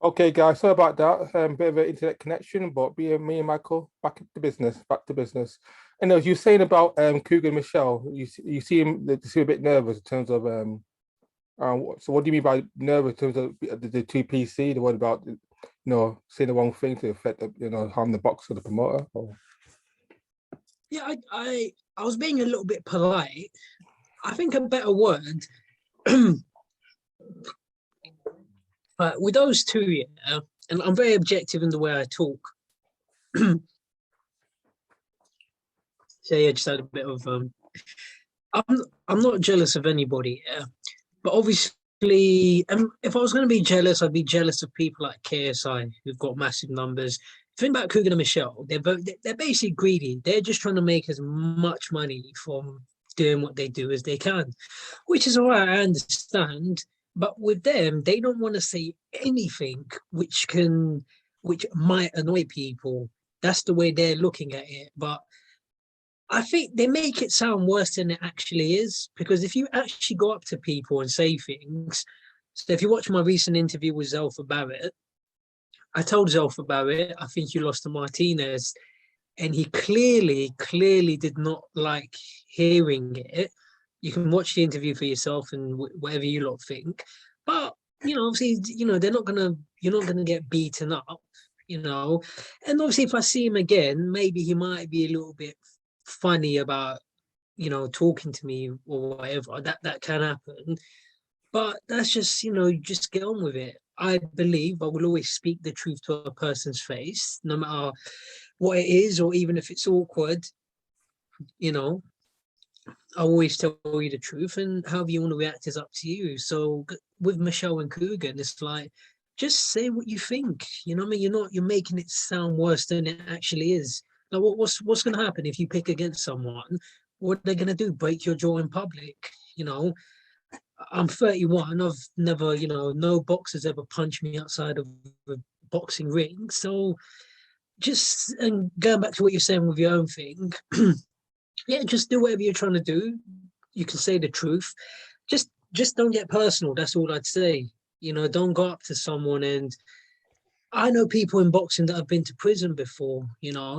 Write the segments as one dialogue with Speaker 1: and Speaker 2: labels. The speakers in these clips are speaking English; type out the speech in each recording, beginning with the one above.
Speaker 1: Okay, guys, sorry about that. Bit of an internet connection, but me and Michael back to business. Back to business. And as you were saying about Cougar and Michelle, you seem they seem a bit nervous in terms of so what do you mean by nervous in terms of the two PC? The one about saying the wrong thing to affect harm the box or the promoter? Or...
Speaker 2: Yeah, I was being a little bit polite. I think a better word, but with those two, yeah, and I'm very objective in the way I talk. So yeah, just had a bit of I'm not jealous of anybody, yeah, but obviously, if I was going to be jealous, I'd be jealous of people like KSI who've got massive numbers. Think about Coogan and Michelle. They're basically greedy. They're just trying to make as much money from doing what they do as they can, which is all right. I understand, but with them, they don't want to say anything which might annoy people. That's the way they're looking at it. But I think they make it sound worse than it actually is, because if you actually go up to people and say things, so if you watch my recent interview with Zelfa Barrett, I told Zelfa Barrett, I think you lost to Martinez, and he clearly did not like hearing it. You can watch the interview for yourself and whatever you lot think, but obviously, you're not gonna get beaten up, and obviously, if I see him again, maybe he might be a little bit funny about talking to me or whatever. That can happen, but that's just just get on with it. I believe I will always speak the truth to a person's face, no matter what it is, or even if it's awkward. I always tell you the truth, and however you want to react is up to you. So with Michelle and Coogan, it's like, just say what you think. You know what I mean? You're making it sound worse than it actually is. Now, what's going to happen if you pick against someone? What are they going to do? Break your jaw in public? I'm 31. I've never, no boxer's ever punched me outside of a boxing ring. So and going back to what you're saying with your own thing, yeah, just do whatever you're trying to do. You can say the truth. Just don't get personal. That's all I'd say. Don't go up to someone, and I know people in boxing that have been to prison before,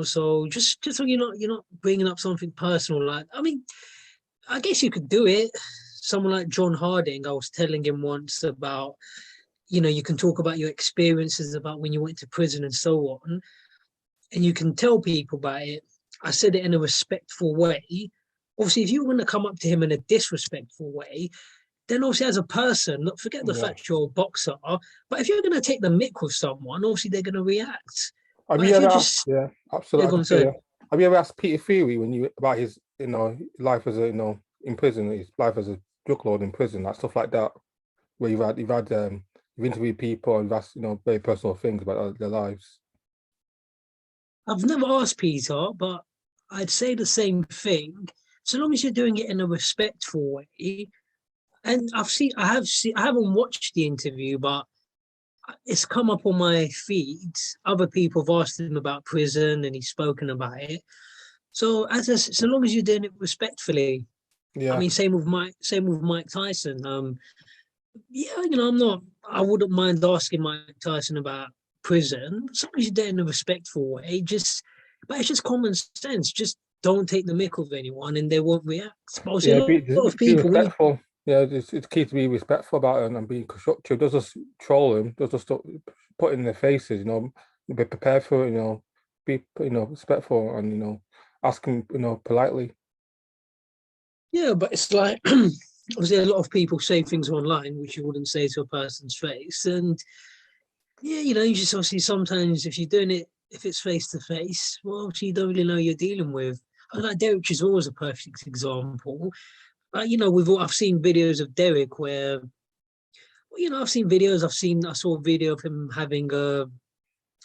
Speaker 2: so just so you're not bringing up something personal. Like, I mean, I guess you could do it. Someone like John Harding, I was telling him once about, you can talk about your experiences about when you went to prison and so on, and you can tell people about it. I said it in a respectful way. Obviously, if you want to come up to him in a disrespectful way, then obviously as a person, look, forget the fact you're a boxer, but if you're going to take the mick with someone, obviously they're going to react.
Speaker 1: Have
Speaker 2: But
Speaker 1: you
Speaker 2: if
Speaker 1: ever
Speaker 2: you're
Speaker 1: asked?
Speaker 2: just,
Speaker 1: Yeah,
Speaker 2: yeah,
Speaker 1: absolutely.
Speaker 2: sorry.
Speaker 1: Have you ever asked Peter Fury about his life as a in prison, his life as a drug lord in prison, like stuff like that, where you've interviewed people and you've asked very personal things about their lives.
Speaker 2: I've never asked Peter, but I'd say the same thing. So long as you're doing it in a respectful way. And I haven't watched the interview, but it's come up on my feed. Other people have asked him about prison, and he's spoken about it. So so long as you're doing it respectfully. I
Speaker 1: Yeah,
Speaker 2: mean, same with Mike Tyson. Yeah, I wouldn't mind asking Mike Tyson about prison, as long as you do it in a respectful way. But it's just common sense. Just don't take the mick of anyone, and they won't react. But obviously,
Speaker 1: yeah.
Speaker 2: a lot of
Speaker 1: Be
Speaker 2: people,
Speaker 1: respectful. Yeah, it's key to be respectful about it and being constructive. Does just troll him. Does just put it in their faces. Be prepared for it. Be respectful and ask him politely.
Speaker 2: yeah, but it's like obviously a lot of people say things online which you wouldn't say to a person's face, and yeah, you just obviously sometimes if you're doing it, if it's face to face, well, obviously you don't really know who you're dealing with. Like Derek Chisora is a perfect example. I've seen videos of Derek where, I've seen videos. I saw a video of him having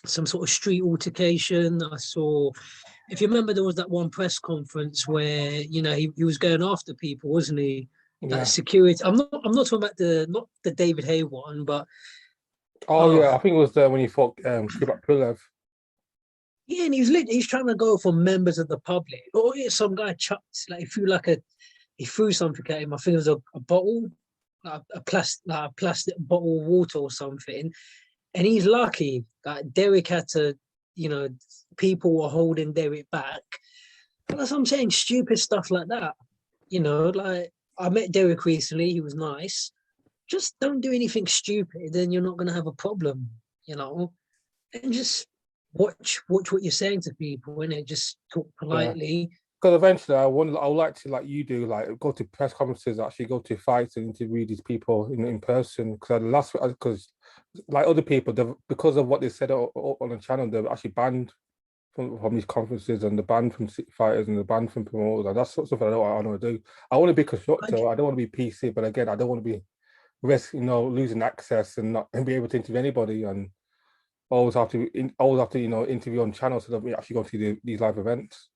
Speaker 2: some sort of street altercation. If you remember, there was that one press conference where he was going after people, wasn't he? Like
Speaker 1: Yeah.
Speaker 2: security. I'm not talking about not the David Hay one, but
Speaker 1: Oh
Speaker 2: oh
Speaker 1: yeah, I think it was when he fought Kubrat Pulev.
Speaker 2: yeah, and he's trying to go for members of the public. Or yeah, some guy chucked he threw something at him. I think it was a bottle, like a plastic bottle of water or something. And he's lucky that Derek had to, you know, people were holding Derek back. But that's what I'm saying, stupid stuff like that. You know, like I met Derek recently, he was nice. Just don't do anything stupid, then you're not gonna have a problem, you know. And just watch what you're saying to people and it just talk
Speaker 1: Yeah.
Speaker 2: politely.
Speaker 1: Because eventually, I would like to, like you do, like go to press conferences, actually go to fights and interview these people in person. Because like other people, because of what they said on the channel, they're actually banned from these conferences, and they're banned from fighters, and they're banned from promoters. And that's something I don't want to do. I want to be constructive. I don't want to be PC, but again, I don't want to be risk, losing access and not and be able to interview anybody, and always have to, interview on channels so that we actually go to these live events.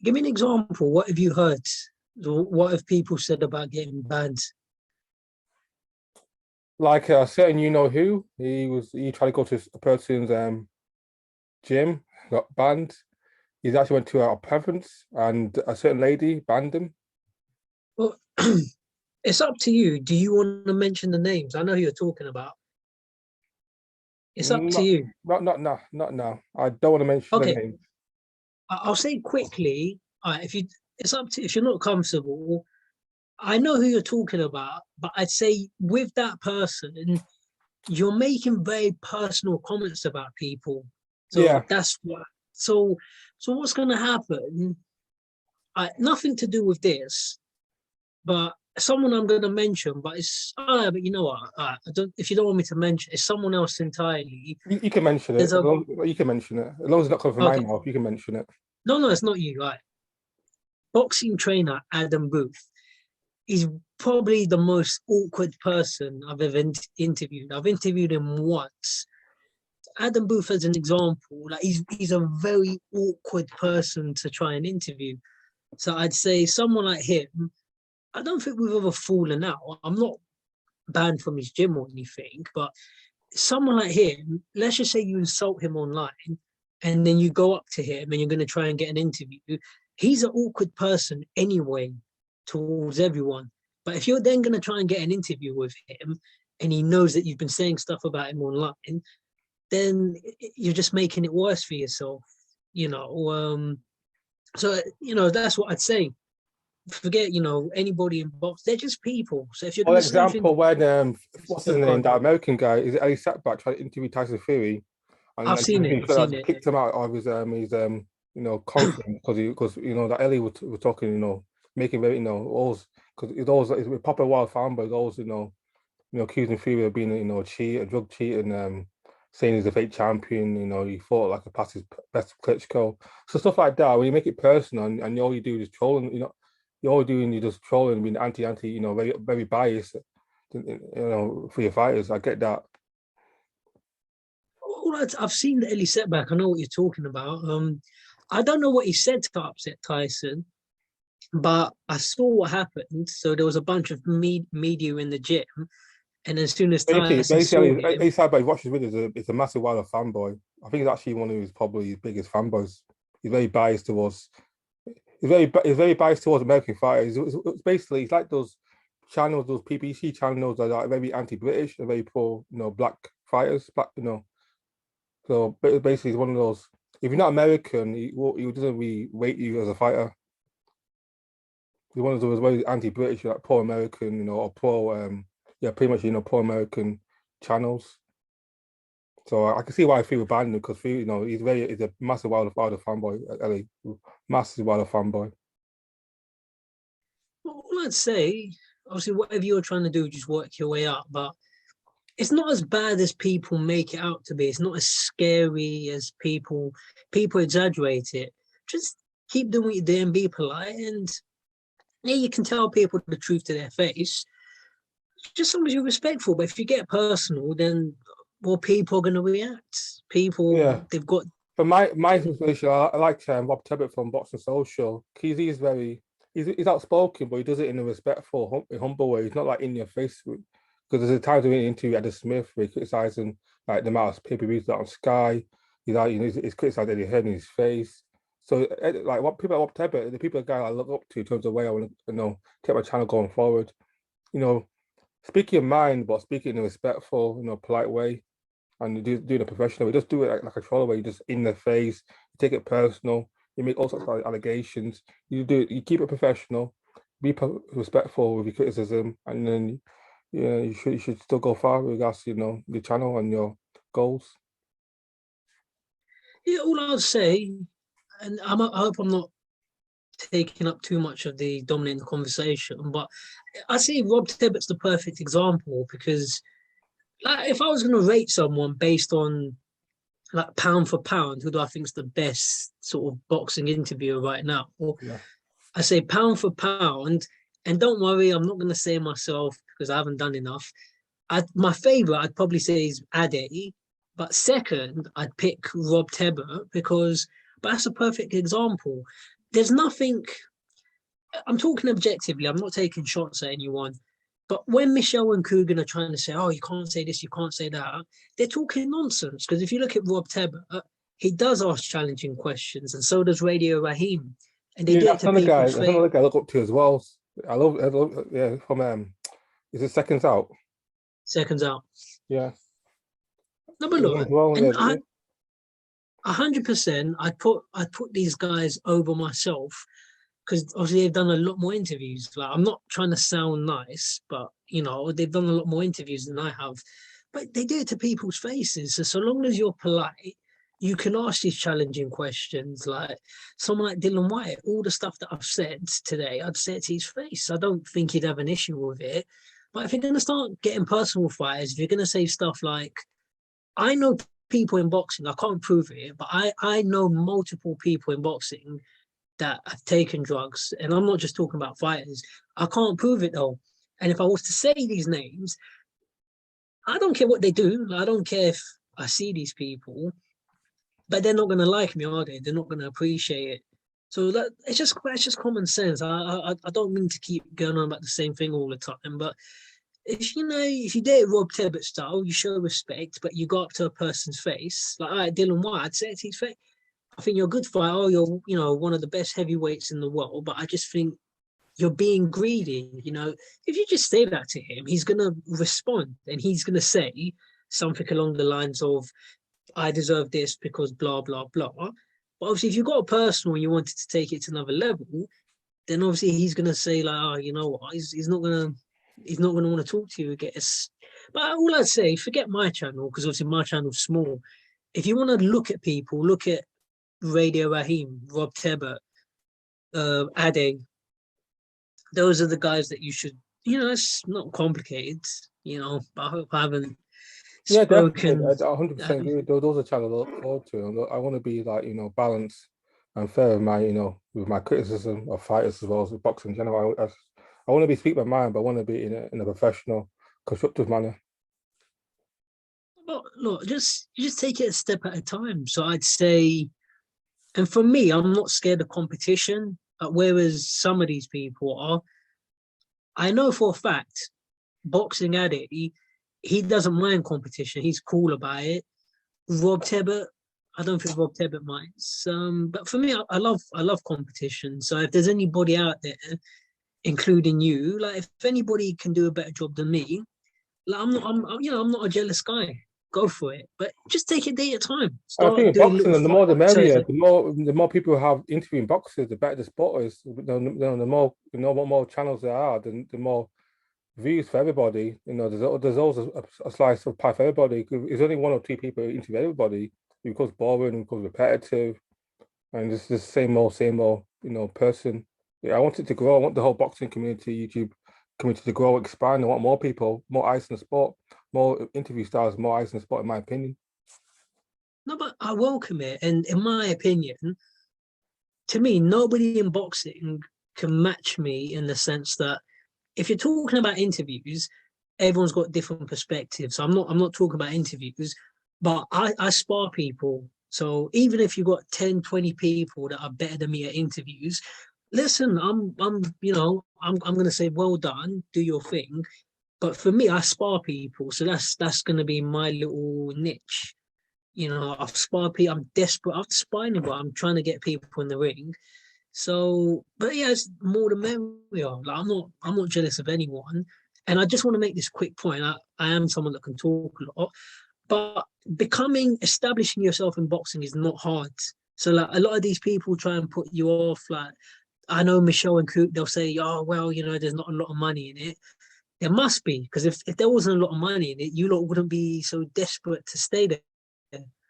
Speaker 2: Give me an example. What have you heard? What have people said about getting banned?
Speaker 1: Like a certain who, he tried to go to a person's gym, got banned. He's actually went to our parents, and a certain lady banned him.
Speaker 2: Well, it's up to you. Do you want to mention the names? I know who you're talking about. It's up to
Speaker 1: Not,
Speaker 2: you.
Speaker 1: not now. I don't want to mention the
Speaker 2: Okay,
Speaker 1: name.
Speaker 2: I'll say quickly. If you, it's up to if you're not comfortable. I know who you're talking about, but I'd say with that person, you're making very personal comments about people. So
Speaker 1: Yeah.
Speaker 2: that's what. So what's going to happen? Nothing to do with this, but someone I'm going to mention. But it's but you know what? I don't. If you don't want me to mention, it's someone else entirely.
Speaker 1: You can mention it.
Speaker 2: There's a
Speaker 1: You can mention it. As long as it's not coming from my
Speaker 2: okay.
Speaker 1: mouth, you can mention it.
Speaker 2: No, it's not you. Right. Boxing trainer Adam Booth. He's probably the most awkward person I've ever interviewed. I've interviewed him once. Adam Booth, as an example, like he's a very awkward person to try and interview. So I'd say someone like him. I don't think we've ever fallen out. I'm not banned from his gym or anything, but someone like him, let's just say you insult him online, and then you go up to him and you're going to try and get an interview. He's an awkward person anyway towards everyone. But if you're then going to try and get an interview with him, and he knows that you've been saying stuff about him online, then you're just making it worse for yourself, you know. So that's what I'd say. Forget, anybody in box. They're just people. So if you're
Speaker 1: For
Speaker 2: gonna say things,
Speaker 1: example, when what's his name,
Speaker 2: God,
Speaker 1: that American guy, is it Ali Sackback tried to interview Tyson Fury,
Speaker 2: I've
Speaker 1: and
Speaker 2: seen it. I've seen it.
Speaker 1: kicked him out of his conference because that Ellie was talking, making very, always, because it's always it's a proper wild fan, but it's always accusing Fury of being a cheat, a drug cheat, and saying he's a fake champion. He fought like a past his best Klitschko. So stuff like that. When you make it personal and all you do is trolling, you're all doing you just trolling, being anti, very very biased, for your fighters. I get that.
Speaker 2: All right, I've seen the Ellie setback. I know what you're talking about. I don't know what he said to upset Tyson, but I saw what happened. So there was a bunch of media in the gym, and as soon as Tyson saw
Speaker 1: Basically,
Speaker 2: him,
Speaker 1: Ace by watches with is a massive Wilder fanboy. I think he's actually one of his probably his biggest fanboys. He's very biased towards. He's very biased towards American fighters. It's basically it's like those channels, those PPC channels that are very anti-British and very pro, black fighters. So basically, he's one of those. If you're not American, he doesn't really rate you as a fighter. He's one of those very anti-British, like pro-American, or yeah, pretty much, pro-American channels. So I can see why I feel banned him because he's a massive Wilder fanboy, Ellie, massive Wilder fanboy.
Speaker 2: all I'd say, obviously, whatever you're trying to do, just work your way up. But it's not as bad as people make it out to be. It's not as scary as people exaggerate it. Just keep doing what you're doing, be polite, and yeah, you can tell people the truth to their face. Just as long as you're respectful. But if you get personal, then well, people are going to react. People,
Speaker 1: Yeah.
Speaker 2: they've got.
Speaker 1: But my situation, I like Rob Tebbett from Boxing Social. He's very he's outspoken, but he does it in a respectful, humble way. He's not like in your face. Because there's a time doing an interview with Adam Smith where he's criticizing like the amount of pay-per-views that on Sky. He's like, he's criticized Eddie Hearn in his face. So like what people like Rob Tebbett, the people guy I look up to in terms of the way I want to take my channel going forward. Speak your mind, but speak it in a respectful, polite way. and you do it professional. You just do it like a troll where you just in their face, you take it personal, you make all sorts of allegations. You keep it professional, be respectful with your criticism, and then yeah, you should still go far with regards to, your channel and your goals.
Speaker 2: Yeah, all I'll say, and I hope I'm not taking up too much of the dominating conversation, but I see Rob Tibbett's the perfect example because, like, if I was going to rate someone based on like pound for pound, who do I think is the best sort of boxing interviewer right now? Well,
Speaker 1: Yeah.
Speaker 2: I say pound for pound, and don't worry, I'm not going to say myself because I haven't done enough. My favorite, I'd probably say, is Ade, but second, I'd pick Rob Tebbert because, but that's a perfect example. There's nothing. I'm talking objectively. I'm not taking shots at anyone. But when Michelle and Coogan are trying to say, "Oh, you can't say this, you can't say that," they're talking nonsense. Because if you look at Rob Tebbert, he does ask challenging questions, and so does Radio Raheem, and they
Speaker 1: Yeah,
Speaker 2: do it to people's
Speaker 1: that's
Speaker 2: face.
Speaker 1: another guy I look up to as well. I love, yeah, from is it Seconds Out?
Speaker 2: Seconds out.
Speaker 1: Yeah,
Speaker 2: No, but
Speaker 1: him
Speaker 2: look,
Speaker 1: as well.
Speaker 2: and
Speaker 1: Yeah, yeah.
Speaker 2: 100%, I'd put these guys over myself because obviously they've done a lot more interviews. Like, I'm not trying to sound nice, but they've done a lot more interviews than I have. But they do it to people's faces. So long as you're polite, you can ask these challenging questions. Like someone like Dylan White, all the stuff that I've said today, I'd say it to his face. I don't think he'd have an issue with it. But if you're going to start getting personal fires, if you're going to say stuff like, I know people in boxing, I can't prove it, but I know multiple people in boxing that have taken drugs, and I'm not just talking about fighters. I can't prove it though. And if I was to say these names, I don't care what they do. I don't care if I see these people, but they're not going to like me, are they? They're not going to appreciate it. So that's just common sense. I don't mean to keep going on about the same thing all the time, but if you date Rob Tebbett style, you show respect, but you go up to a person's face, like all right, Dylan White, I'd say it to his face. I think you're a good fighter. You're, one of the best heavyweights in the world. But I just think you're being greedy. If you just say that to him, he's gonna respond and he's gonna say something along the lines of, "I deserve this because blah blah blah." But obviously, if you've got a personal and you wanted to take it to another level, then obviously he's gonna say like, "Oh, you know what? He's not gonna want to talk to you again." But all I'd say, forget my channel because obviously my channel's small. If you want to look at people, look at Radio Raheem, Rob Tebbert, Ade. Those are the guys that you should. It's not complicated. But I hope I haven't
Speaker 1: Yeah, definitely.
Speaker 2: spoken.
Speaker 1: 100% agree. Those are channels I look forward to. And I want to be like, balanced and fair with my criticism of fighters as well as with boxing in general. I want to be speak my mind, but I want to be in a professional, constructive manner.
Speaker 2: Well, look, you just take it a step at a time. So I'd say, and for me, I'm not scared of competition. Whereas some of these people are, I know for a fact, boxing addict, he doesn't mind competition. He's cool about it. Rob Tebbert, I don't think Rob Tebbert minds. But for me, I love competition. So if there's anybody out there, including you, like if anybody can do a better job than me, like I'm not a jealous guy. Go for it, but just take it day at a time.
Speaker 1: I think
Speaker 2: Start
Speaker 1: in
Speaker 2: doing
Speaker 1: boxing,
Speaker 2: little
Speaker 1: and the more the
Speaker 2: exercises.
Speaker 1: merrier. The more people who have interviewing boxers, the better the sport is. The more what more channels there are, the more views for everybody. There's always a slice of pie for everybody. If there's only one or two people who interview everybody, it becomes boring, it becomes repetitive, and it's the same old, person. Yeah, I want it to grow. I want the whole boxing community, YouTube community to grow, expand. I want more people, more eyes in the sport, more interview styles, more eyes in the sport, in my opinion.
Speaker 2: No, but I welcome it, and in my opinion, to me, nobody in boxing can match me in the sense that if you're talking about interviews, everyone's got different perspectives. So I'm not talking about interviews, but I spar people. So even if you've got 10, 20 people that are better than me at interviews, listen, I'm gonna say well done, do your thing. But for me, I spar people, so that's gonna be my little niche. I've sparred people. I'm desperate. I'm sparring, but I'm trying to get people in the ring. So, but yeah, it's more the merrier. Like I'm not jealous of anyone. And I just want to make this quick point. I am someone that can talk a lot. But establishing yourself in boxing is not hard. So like a lot of these people try and put you off. Like I know Michelle and Coop, they'll say, "Oh well, there's not a lot of money in it." There must be, because if there wasn't a lot of money in it, you lot wouldn't be so desperate to stay there.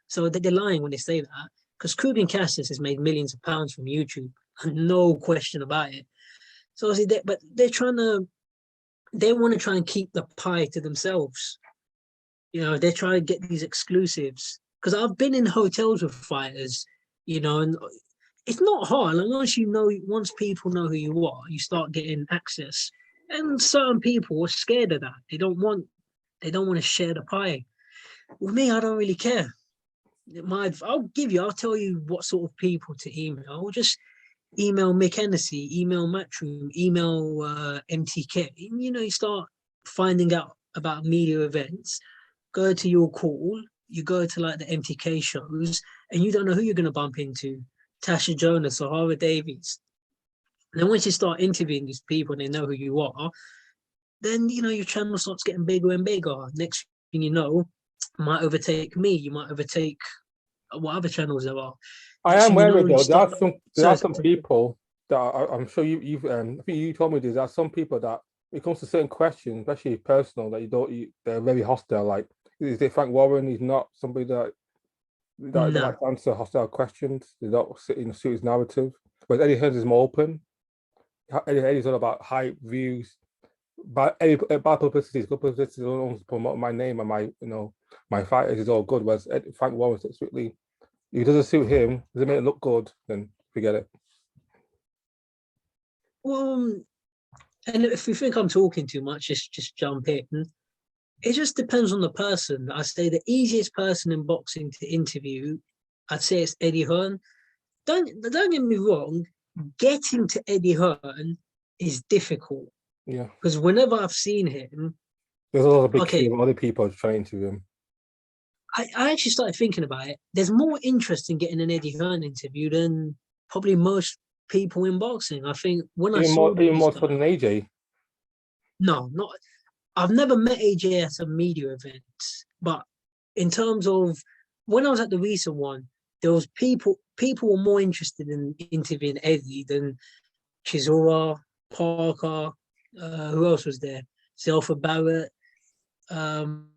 Speaker 2: So they're lying when they say that, because Kugan Cassius has made millions of pounds from YouTube, no question about it. So but they want to try and keep the pie to themselves. They're trying to get these exclusives. Because I've been in hotels with fighters, and it's not hard. And once people know who you are, you start getting access. And certain people are scared of that. They don't want to share the pie. With me, I don't really care. I'll tell you what sort of people to email. I'll just email Mick Hennessy, email Matchroom, email MTK. You start finding out about media events, go to your call, you go to like the MTK shows, and you don't know who you're going to bump into. Tasha Jonas or Hara Davies. And then once you start interviewing these people and they know who you are, then your channel starts getting bigger and bigger. Next thing you know, might overtake me. You might overtake what other channels there are.
Speaker 1: I
Speaker 2: Next
Speaker 1: am
Speaker 2: thing you
Speaker 1: wary
Speaker 2: know, you
Speaker 1: though.
Speaker 2: start.
Speaker 1: There are some people that I'm sure you've I think you told me this. There are some people that when it comes to certain questions, especially personal, that they're very hostile. Like is it Frank Warren? He's not somebody that
Speaker 2: No,
Speaker 1: likes to answer hostile questions. They don't sit in suit his narrative. But Eddie Hearns is more open. Eddie's all about hype views. But bad publicity is good publicity. Don't promote my name and my fighters is all good. Whereas Frank Warren strictly, if it doesn't suit him, doesn't make it look good, then forget it.
Speaker 2: well, and if you think I'm talking too much, just jump in. It just depends on the person. I say the easiest person in boxing to interview, I'd say it's Eddie Hearn. Don't get me wrong, getting to Eddie Hearn is difficult
Speaker 1: Yeah.
Speaker 2: because whenever I've seen him,
Speaker 1: There's a lot of big
Speaker 2: okay,
Speaker 1: queue of other people trying to him.
Speaker 2: I actually started thinking about it. There's more interest in getting an Eddie Hearn interview than probably most people in boxing. I think when I saw
Speaker 1: Even
Speaker 2: these
Speaker 1: more so
Speaker 2: guys,
Speaker 1: than AJ.
Speaker 2: no, not. I've never met AJ at a media event, but in terms of when I was at the recent one, there was people were more interested in interviewing Eddie than Chisora, Parker, who else was there? Zelfa Barrett. Um,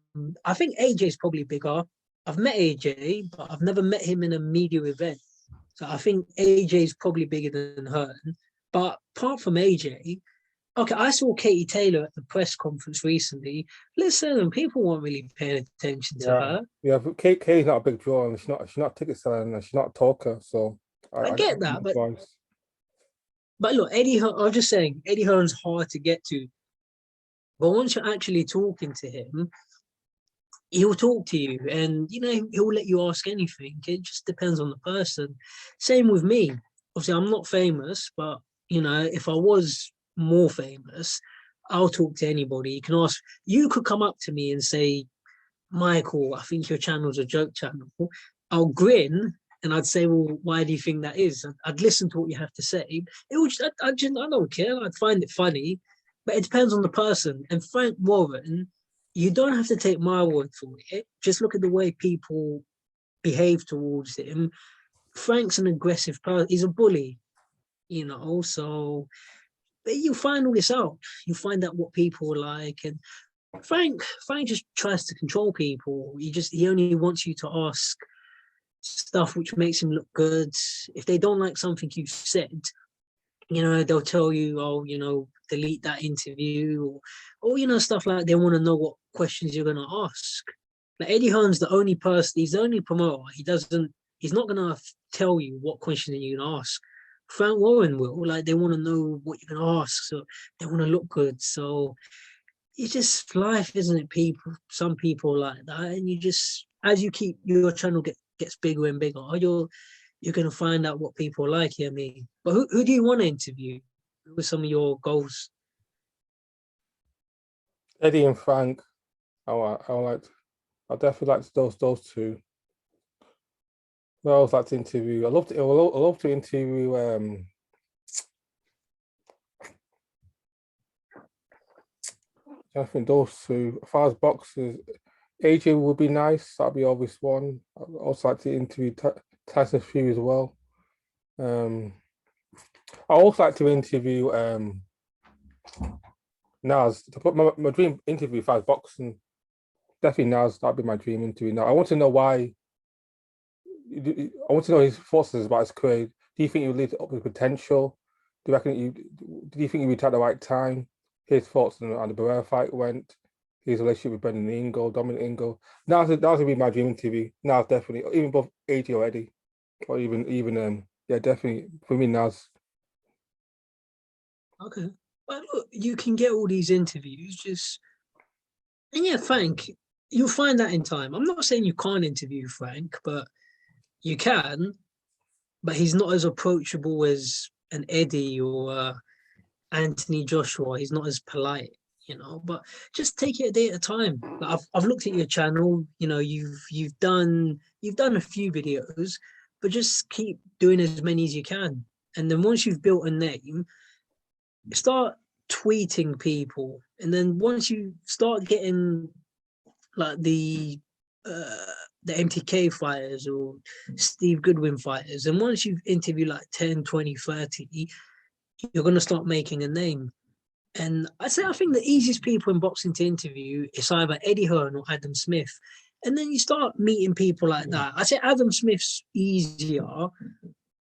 Speaker 2: I think AJ is probably bigger. I've met AJ, but I've never met him in a media event. So I think AJ is probably bigger than Hearn. But apart from AJ, okay, I saw Katie Taylor at the press conference recently. Listen, people weren't really paying attention to
Speaker 1: Yeah.
Speaker 2: her.
Speaker 1: Yeah, but Kay's not a big draw and she's not a ticket seller and she's not a talker, so
Speaker 2: I
Speaker 1: I'm
Speaker 2: get that,
Speaker 1: not
Speaker 2: but
Speaker 1: surprised.
Speaker 2: look, Eddie Hearn, I'm just saying, Eddie Hearn's hard to get to. But once you're actually talking to him, he'll talk to you and he'll let you ask anything. It just depends on the person. Same with me. Obviously, I'm not famous, but if I was more famous, I'll talk to anybody. You could come up to me and say, Michael, I think your channel's a joke channel. I'll grin and I'd say, well, why do you think that is? I'd listen to what you have to say. It would, I don't care. I'd find it funny, but it depends on the person. And Frank Warren, you don't have to take my word for it. Just look at the way people behave towards him. Frank's an aggressive person. He's a bully, so you find all this out. You find out what people are like. And Frank just tries to control people. He only wants you to ask stuff which makes him look good. If they don't like something you've said, they'll tell you, oh, delete that interview or stuff like that. They want to know what questions you're gonna ask. Like Eddie Hearn's the only person, he's the only promoter. He's not gonna tell you what questions you're gonna ask. Frank Warren will. Like they want to know what you're gonna ask, so they want to look good. So it's just life, isn't it? Some people like that, and you just as you keep your channel gets bigger and bigger, you're gonna find out what people like. Yemi. But who do you want to interview? Who are some of your goals?
Speaker 1: Eddie and Frank, I definitely like those two. I always like to interview. I love to interview I think those two. As far as boxers, AJ would be nice. That'd be obvious one. I'd also like to interview Tyson Fury as well. Um, I also like to interview Nas. To put my dream interview if I was boxing, definitely Nas. That'd be my dream interview. Now I want to know why. I want to know his thoughts about his career. Do you think he lived up to potential? Do you reckon you? Do you think he retired at the right time? His thoughts on the Barrera fight went. His relationship with Brendan Ingle, Dominic Ingle. Now would be my dream interview. Now definitely, even both AJ or Eddie, or even yeah, definitely for me now's
Speaker 2: Okay. Well, look, you can get all these interviews, just and yeah, Frank, you'll find that in time. I'm not saying you can't interview Frank, but you can. But he's not as approachable as an Eddie or Anthony Joshua. He's not as polite, you know. But just take it a day at a time. Like I've looked at your channel. You know, you've done a few videos, but just keep doing as many as you can. And then once you've built a name, start tweeting people. And then once you start getting like uh, the MTK fighters or Steve Goodwin fighters, and once you've interviewed like 10, 20, 30, you're going to start making a name. And I think the easiest people in boxing to interview is either Eddie Hearn or Adam Smith. And then you start meeting people like that. I say Adam Smith's easier.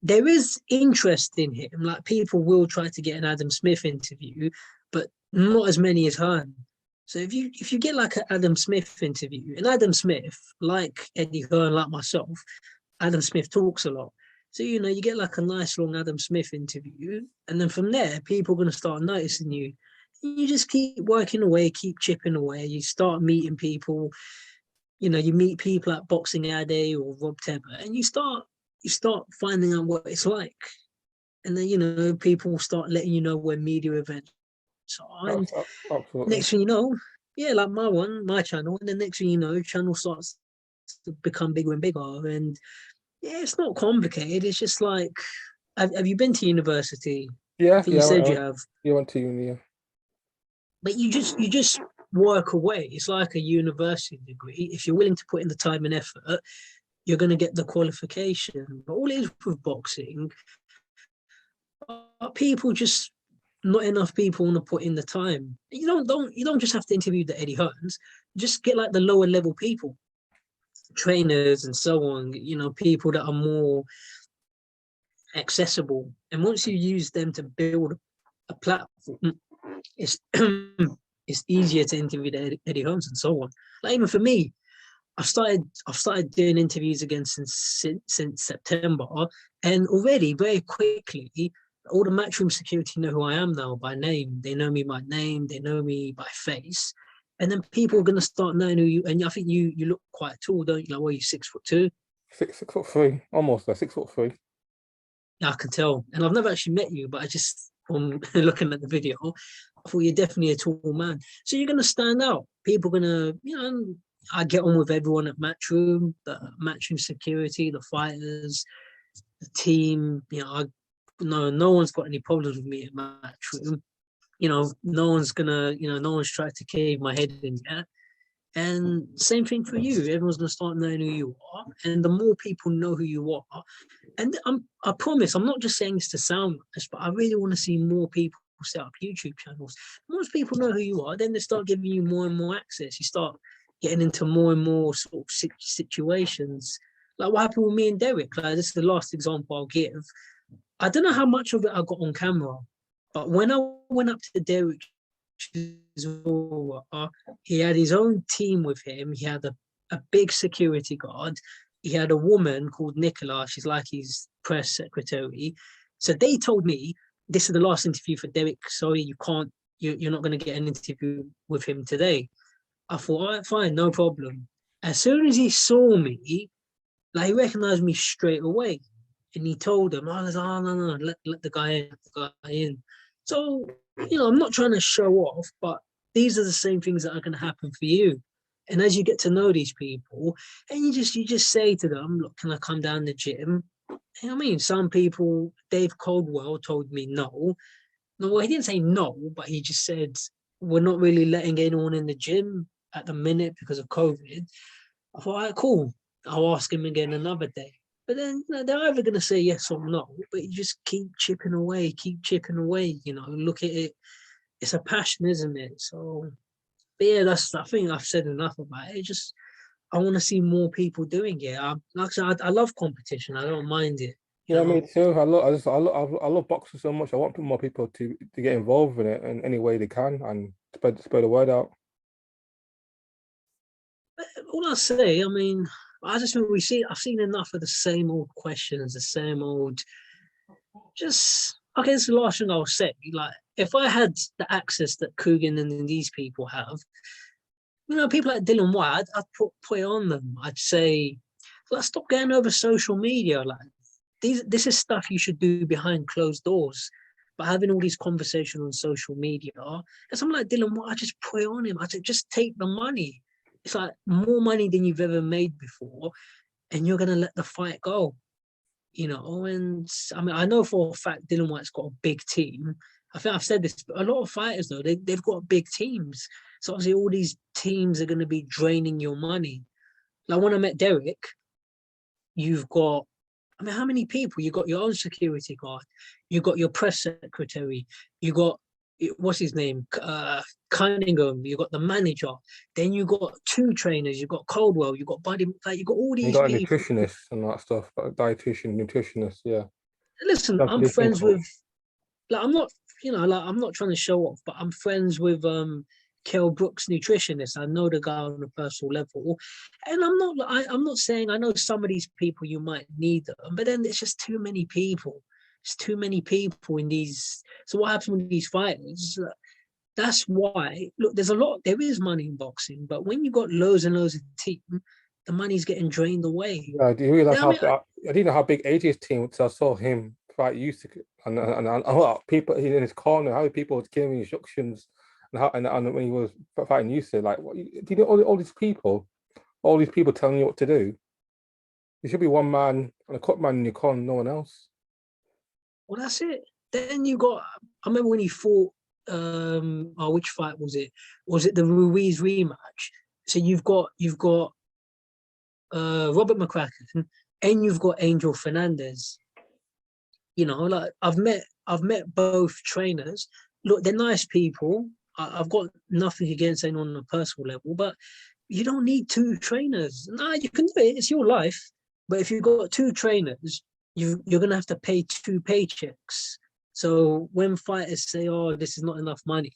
Speaker 2: There is interest in him. Like people will try to get an Adam Smith interview, but not as many as Hearn. So if you get like an Adam Smith interview, and Adam Smith, like Eddie Hearn, like myself, Adam Smith talks a lot. So, you know, you get like a nice long Adam Smith interview. And then from there, people are going to start noticing you. You just keep working away, keep chipping away. You start meeting people. You know, you meet people at Boxing Ade or Rob Tebber, and you start finding out what it's like. And then, you know, people start letting you know when media events are. And
Speaker 1: absolutely.
Speaker 2: next thing you know, yeah, like my channel, and the next thing you know, channel starts to become bigger and bigger. And yeah, it's not complicated. It's just like, have you been to university? I
Speaker 1: Yeah,
Speaker 2: think you
Speaker 1: yeah.
Speaker 2: said you have,
Speaker 1: You went to uni. Yeah.
Speaker 2: but you just work away. It's like a university degree. If you're willing to put in the time and effort, you're going to get the qualification. But all it is with boxing, people just not enough people want to put in the time. You don't just have to interview the Eddie Hearns. Just get like the lower level people, trainers and so on. You know, people that are more accessible. And once you use them to build a platform, it's it's easier to interview the Eddie Holmes and so on. Like even for me, I've started doing interviews again since September, and already very quickly, all the matchroom security know who I am now by name. They know me by name. They know me by face. And then people are gonna start knowing who you. And I think you look quite tall, don't you? Like, what are you, 6'2"?
Speaker 1: 6'3", almost there, 6'3".
Speaker 2: Yeah, I can tell. And I've never actually met you, but I just from looking at the video, I thought you're definitely a tall man. So you're gonna stand out. People are gonna, you know, I get on with everyone at Matchroom, the Matchroom security, the fighters, the team. You know, no one's got any problems with me at Matchroom. You know, no one's tried to cave my head in yet. And same thing for you. Everyone's gonna start knowing who you are, and the more people know who you are, and I promise, I'm not just saying this to sound nice, but I really want to see more people set up YouTube channels. Once people know who you are, then they start giving you more and more access. You start getting into more and more sort of situations. Like what happened with me and Derek. Like this is the last example I'll give. I don't know how much of it I got on camera, but when I went up to Derek, he had his own team with him. He had a big security guard. He had a woman called Nicola. She's like his press secretary. So they told me, this is the last interview for Derek. Sorry, you can't, you're not going to get an interview with him today. I thought, all right, fine, no problem. As soon as he saw me, like he recognized me straight away. And he told them, I was like, oh, no, let the guy in, So, you know, I'm not trying to show off, but these are the same things that are going to happen for you. And as you get to know these people, and you just say to them, look, can I come down the gym? And I mean, some people, Dave Coldwell told me no. No, well, he didn't say no, but he just said, we're not really letting anyone in the gym. at the minute because of COVID. I thought, all right, cool. I'll ask him again another day. But then they're either going to say yes or no, but you just keep chipping away, look at it. It's a passion, isn't it? So, but yeah, I think I've said enough about it. Just, I want to see more people doing it. Like I said, I love competition. I don't mind it.
Speaker 1: Yeah, me too. I love boxing so much. I want more people to get involved in it in any way they can and spread the word out.
Speaker 2: All I say, I mean, I just think I've seen enough of the same old questions, the same old, just, okay, it's the last thing I'll say. Like, if I had the access that Coogan and these people have, people like Dylan White, I'd put it on them. I'd say, let's stop getting over social media. Like, this is stuff you should do behind closed doors. But having all these conversations on social media, and someone like Dylan White, I just put it on him. I said, just take the money. It's like more money than you've ever made before, and you're gonna let the fight go. And I mean, I know for a fact Dylan White's got a big team. I think I've said this, but a lot of fighters though, they've got big teams. So obviously all these teams are gonna be draining your money. Like when I met Derek, you've got, I mean, how many people? You got your own security guard, you got your press secretary, you got, what's his name, Cunningham, you got the manager, then you got two trainers, you got Caldwell, you got Buddy, like you got all
Speaker 1: You
Speaker 2: these
Speaker 1: got a
Speaker 2: people.
Speaker 1: nutritionist and that stuff, dietitian, nutritionist, yeah.
Speaker 2: Listen,
Speaker 1: That's
Speaker 2: I'm
Speaker 1: pretty
Speaker 2: friends
Speaker 1: simple.
Speaker 2: with, like, I'm not, I'm not trying to show off, but I'm friends with Kell Brooks, nutritionist. I know the guy on a personal level, and I'm not saying I know some of these people you might need them, but then it's just too many people. It's too many people in these. So what happens with these fighters? That's why, look, there is money in boxing, but when you got loads and loads of team, the money's getting drained away.
Speaker 1: Yeah, do you realize
Speaker 2: I mean,
Speaker 1: I didn't know how big AJ's team was. I saw him fight used to, and a lot of people in his corner, how people was giving instructions, and when he was fighting used to, like, do you know all these people telling you what to do? There should be one man and a cut man in your corner, no one else.
Speaker 2: well, that's it. Then you got, I remember when he fought, which fight was it? Was it the Ruiz rematch? So you've got Robert McCracken and you've got Angel Fernandez. Like I've met both trainers. Look, they're nice people. I've got nothing against anyone on a personal level, but you don't need two trainers. Nah, you can do it. It's your life. But if you've got two trainers, you're gonna have to pay two paychecks. So when fighters say, "Oh, this is not enough money,"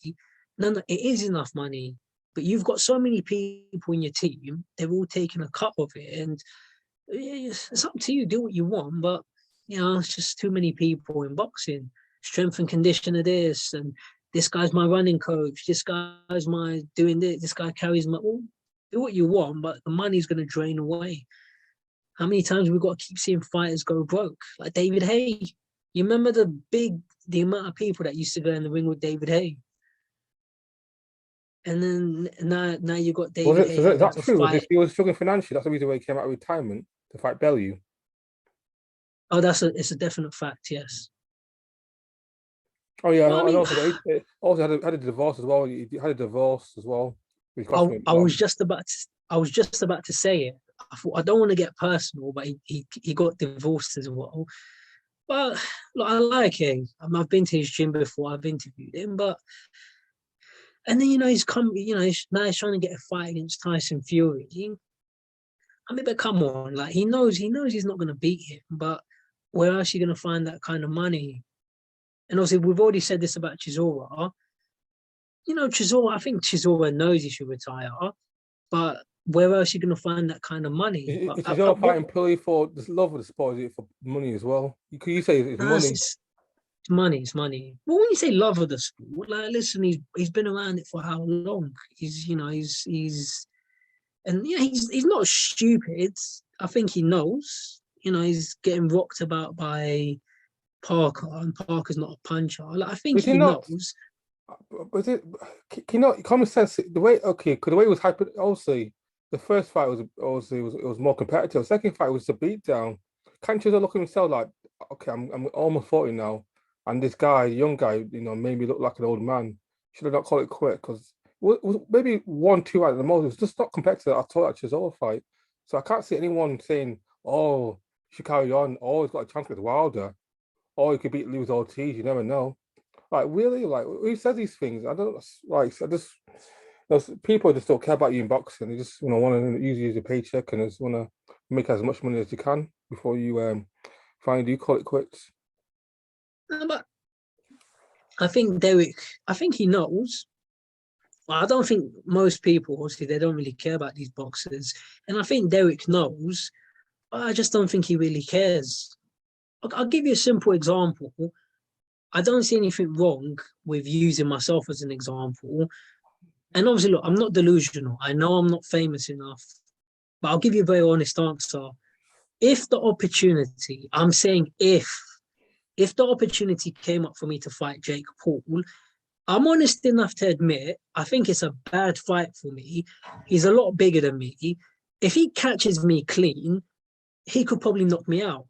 Speaker 2: no, it is enough money. But you've got so many people in your team; they're all taking a cut of it, and it's up to you. Do what you want, but it's just too many people in boxing. Strength and conditioner this, and this guy's my running coach. This guy's my doing this. This guy carries my. Well, do what you want, but the money's going to drain away. How many times we've got to keep seeing fighters go broke? Like David Haye. You remember the amount of people that used to go in the ring with David Haye? And then now you got
Speaker 1: Was
Speaker 2: David
Speaker 1: it?
Speaker 2: Haye
Speaker 1: So is
Speaker 2: having
Speaker 1: that
Speaker 2: to
Speaker 1: true?
Speaker 2: fight.
Speaker 1: He was struggling financially. That's the reason why he came out of retirement to fight Bellew.
Speaker 2: Oh, it's a definite fact, yes.
Speaker 1: Oh yeah,
Speaker 2: Well, I
Speaker 1: I
Speaker 2: mean,
Speaker 1: know. Also had a divorce as well. He had a divorce as well, which cost me
Speaker 2: I
Speaker 1: a lot.
Speaker 2: was just about to say it. I thought I don't want to get personal, but he got divorced as well. But look, I like him. I've been to his gym before. I've interviewed him, but and then he's come. Now he's trying to get a fight against Tyson Fury. I mean, but come on, like he knows he's not going to beat him. But where else are you going to find that kind of money? And obviously, we've already said this about Chisora. Chisora. I think Chisora knows he should retire, but where else are you going to find that kind of money? But
Speaker 1: It is all fighting purely for the love of the sport, is it for money as well? You say it's
Speaker 2: nah,
Speaker 1: money.
Speaker 2: it's money. It's money. Well, when you say love of the sport, like listen, he's been around it for how long? He's and he's not stupid. I think he knows. He's getting rocked about by Parker, and Parker's not a puncher. Like, I think
Speaker 1: Is it
Speaker 2: he
Speaker 1: not?
Speaker 2: knows.
Speaker 1: Was it? Common sense? The way because the way it was hyper. Also, the first fight was obviously it was more competitive. The second fight was the beatdown. Can't you look at himself like, okay, I'm almost 40 now, and this guy, young guy, made me look like an old man. Should have not called it quit because maybe 1-2 at the most. It's just not competitive at all, that Chisora fight. So I can't see anyone saying, "Oh, you should carry on. Oh, he's got a chance with Wilder. Oh, he could beat Lewis Ortiz. You never know." Like really, like who says these things? I don't like. I just people just don't care about you in boxing. They just want to use you as a paycheck and just want to make as much money as you can before you finally do call it quits.
Speaker 2: But I think Derek, I think he knows. I don't think most people, obviously, they don't really care about these boxers. And I think Derek knows. I just don't think he really cares. I'll give you a simple example. I don't see anything wrong with using myself as an example. And obviously, look, I'm not delusional. I know I'm not famous enough, but I'll give you a very honest answer. If the opportunity, I'm saying if the opportunity came up for me to fight Jake Paul, I'm honest enough to admit I think it's a bad fight for me. He's a lot bigger than me. If he catches me clean, he could probably knock me out.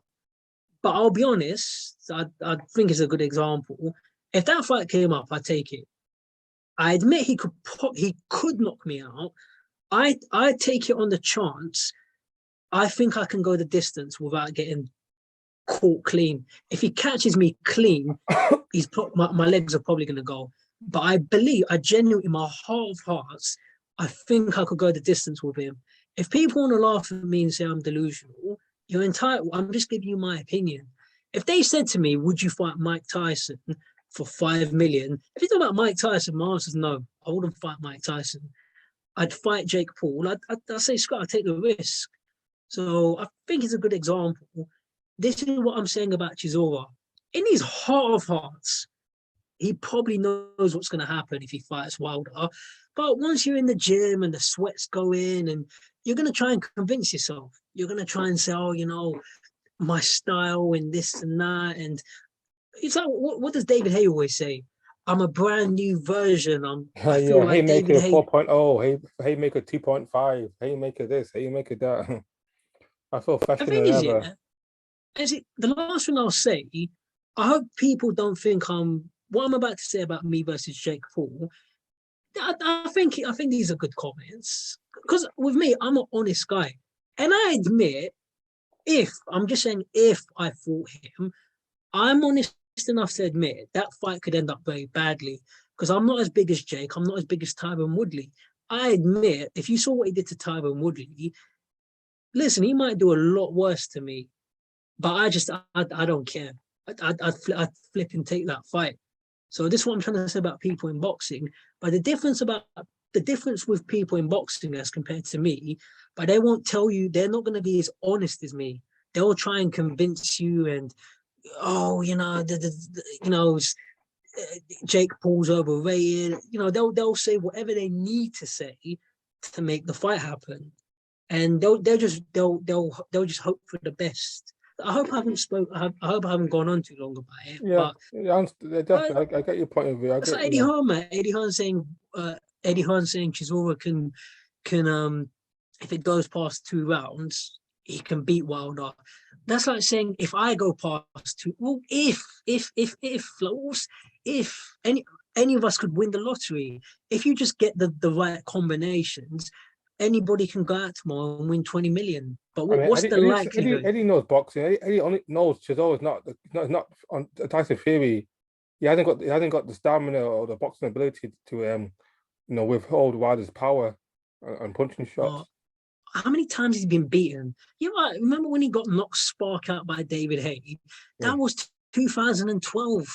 Speaker 2: But I'll be honest, I think it's a good example. If that fight came up, I'd take it. I admit he could knock me out. I take it on the chance. I think I can go the distance without getting caught clean. If he catches me clean, my legs are probably going to go. But I genuinely, in my heart of hearts, I think I could go the distance with him. If people want to laugh at me and say I'm delusional, you're entitled. I'm just giving you my opinion. If they said to me, "Would you fight Mike Tyson for 5 million?" If you talk about Mike Tyson, my answer is no. I wouldn't fight Mike Tyson. I'd fight Jake Paul. I'd say, Scott, I'd take the risk. So I think it's a good example. This is what I'm saying about Chisora. In his heart of hearts, he probably knows what's going to happen if he fights Wilder. But once you're in the gym and the sweat's going, and you're going to try and convince yourself. You're going to try and say, "Oh, my style and this and that." And it's like, what does David Hay always say? I'm a brand new version. I feel
Speaker 1: Yeah,
Speaker 2: like David
Speaker 1: Haymaker
Speaker 2: Hay.
Speaker 1: 4.0, Haymaker 2.5, Haymaker this, Haymaker that. I feel
Speaker 2: The
Speaker 1: fresher
Speaker 2: thing
Speaker 1: than
Speaker 2: is,
Speaker 1: ever.
Speaker 2: yeah, the last thing I'll say, I hope people don't think what I'm about to say about me versus Jake Paul. I think these are good comments because with me, I'm an honest guy, and I admit if I'm just saying if I fought him, I'm honest enough to admit that fight could end up very badly because I'm not as big as Jake. I'm not as big as Tyron Woodley. I admit if you saw what he did to Tyron Woodley, listen, he might do a lot worse to me, but I don't care. I'd flip and take that fight. So this is what I'm trying to say about people in boxing. But the difference with people in boxing as compared to me, but they won't tell you, they're not going to be as honest as me. They'll try and convince you and, oh, Jake Paul's overrated. They'll say whatever they need to say to make the fight happen, and they'll just hope for the best. I hope I haven't spoke. I hope I haven't gone on too long about it.
Speaker 1: Yeah, yeah,
Speaker 2: But
Speaker 1: definitely. I get your point of view. I
Speaker 2: it's
Speaker 1: get,
Speaker 2: like Eddie Hearn, man. Eddie Hearn saying Chisora can if it goes past 2 rounds, he can beat Wilder. That's like saying if I go past two, well, if any of us could win the lottery, if you just get the right combinations, anybody can go out tomorrow and win 20 million. But
Speaker 1: I mean,
Speaker 2: what's the likelihood?
Speaker 1: Eddie knows boxing. Eddie only knows Chisora is not on Tyson Fury. He hasn't got the stamina or the boxing ability to withhold Wilder's power and punching shots.
Speaker 2: But how many times he's been beaten? Remember when he got knocked spark out by David Hay?
Speaker 1: Yeah.
Speaker 2: That was 2012.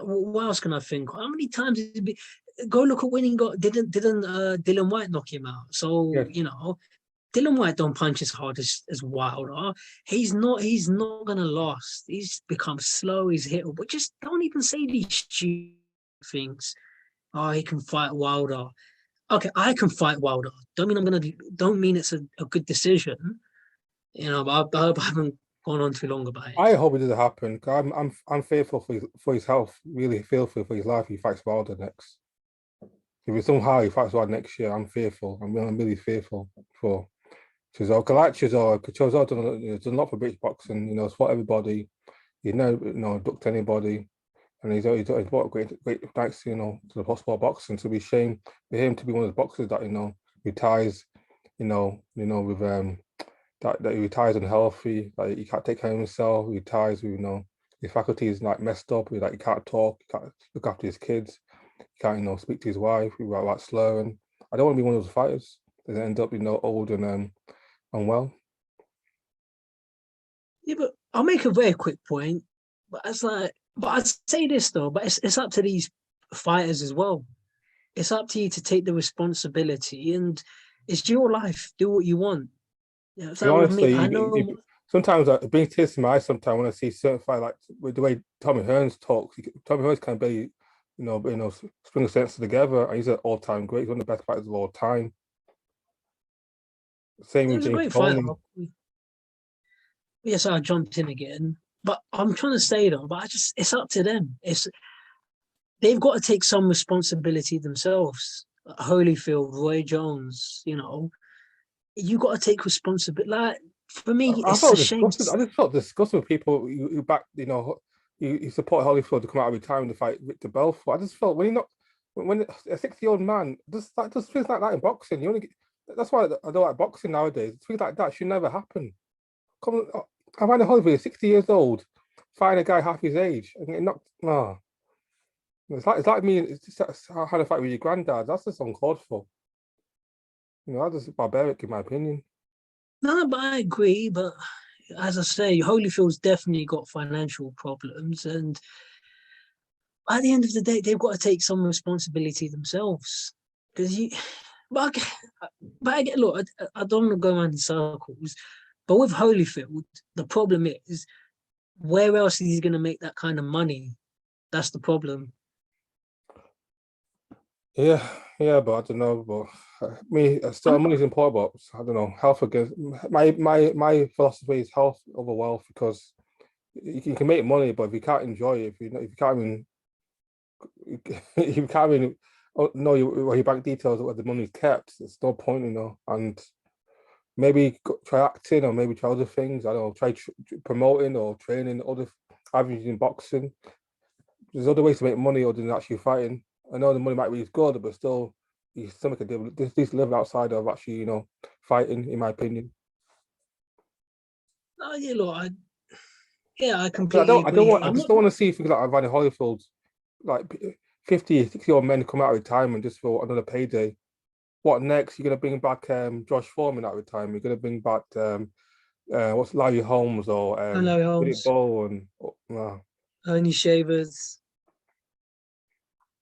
Speaker 2: What else can I think? How many times has he been? Go look at when he got didn't Dylan White knock him out? So
Speaker 1: Yes.
Speaker 2: Dylan White don't punch as hard as Wilder. He's not gonna last. He's become slow. He's hit, but just don't even say these stupid things. Oh, he can fight Wilder. Okay, I can fight Wilder. Don't mean it's a good decision. But I hope I haven't gone on too long about it.
Speaker 1: I hope it doesn't happen. 'Cause I'm fearful for his health. Really fearful for his life. He fights Wilder next. If somehow he fights Wilder next year, I'm fearful. I'm really fearful for Chisora. Chisora done a lot for British boxing. It's for everybody. He never ducked anybody. and he's brought great thanks, to the sport boxing. So it'd be a shame for him to be one of the boxers that retires, with that he retires unhealthy, like he can't take care of himself, he retires with his faculties like messed up, like he can't talk, he can't look after his kids, he can't speak to his wife, he writes slow, and I don't want to be one of those fighters that end up old and unwell.
Speaker 2: Yeah, but I'll make a very quick point. But I'd say this though, but it's up to these fighters as well. It's up to you to take the responsibility, and it's your life. Do what you want. Yeah, it's
Speaker 1: You
Speaker 2: like with me.
Speaker 1: honestly,
Speaker 2: I know.
Speaker 1: sometimes it brings tears to my eyes. Sometimes when I see certain fight, like with the way Tommy Hearns talks, Tommy Hearns can barely, string a sentence together. And he's an all-time great. He's one of the best fighters of all time. Same
Speaker 2: It
Speaker 1: with
Speaker 2: was a
Speaker 1: James
Speaker 2: great fight.
Speaker 1: Toney.
Speaker 2: Yes, I jumped in again. But I'm trying to say though, but it's up to them. They've got to take some responsibility themselves. Holyfield, Roy Jones, you got to take responsibility. Like for me,
Speaker 1: I
Speaker 2: it's a
Speaker 1: felt
Speaker 2: shame.
Speaker 1: disgusted. I just felt disgusted with people who back, you support Holyfield to come out of retirement to fight Victor Belfort. I just felt when a 60-year-old man, that just feels like that in boxing. That's why I don't like boxing nowadays. Things like that should never happen. Come on, I find Holyfield 60 years old, find a guy half his age and get knocked. No, it's like me. It's just how to fight with your granddad. That's just uncalled for. That's just barbaric in my opinion.
Speaker 2: No, but I agree. But as I say, Holyfield's definitely got financial problems, and at the end of the day, they've got to take some responsibility themselves. Because but I get look, I don't want to go around in circles, but with Holyfield, the problem is where else is he going to make that kind of money? That's the problem.
Speaker 1: Yeah, yeah, but I don't know. But me, still,
Speaker 2: I'm,
Speaker 1: money's important. But I don't know. Health against my philosophy is health over wealth because you can make money, but if you can't enjoy it, if you can't even if you can't even know your bank details or where the money's kept, there's no point. And maybe try acting or maybe try other things. I don't know. Try promoting or training other avenues in boxing. There's other ways to make money other than actually fighting. I know the money might be good, but still, you still make a deal. This live outside of actually, fighting, in my opinion.
Speaker 2: oh, yeah, look, I
Speaker 1: But
Speaker 2: completely agree.
Speaker 1: I
Speaker 2: I'm
Speaker 1: just
Speaker 2: not.
Speaker 1: don't want to see things like Evander Holyfield, like 50, 60-year-old men come out of retirement just for another payday. What next? You're gonna bring back Josh Foreman out of retirement. You're gonna bring back what's Larry Holmes or
Speaker 2: Hello,
Speaker 1: Riddick
Speaker 2: Holmes.
Speaker 1: Bowe and
Speaker 2: Only shavers.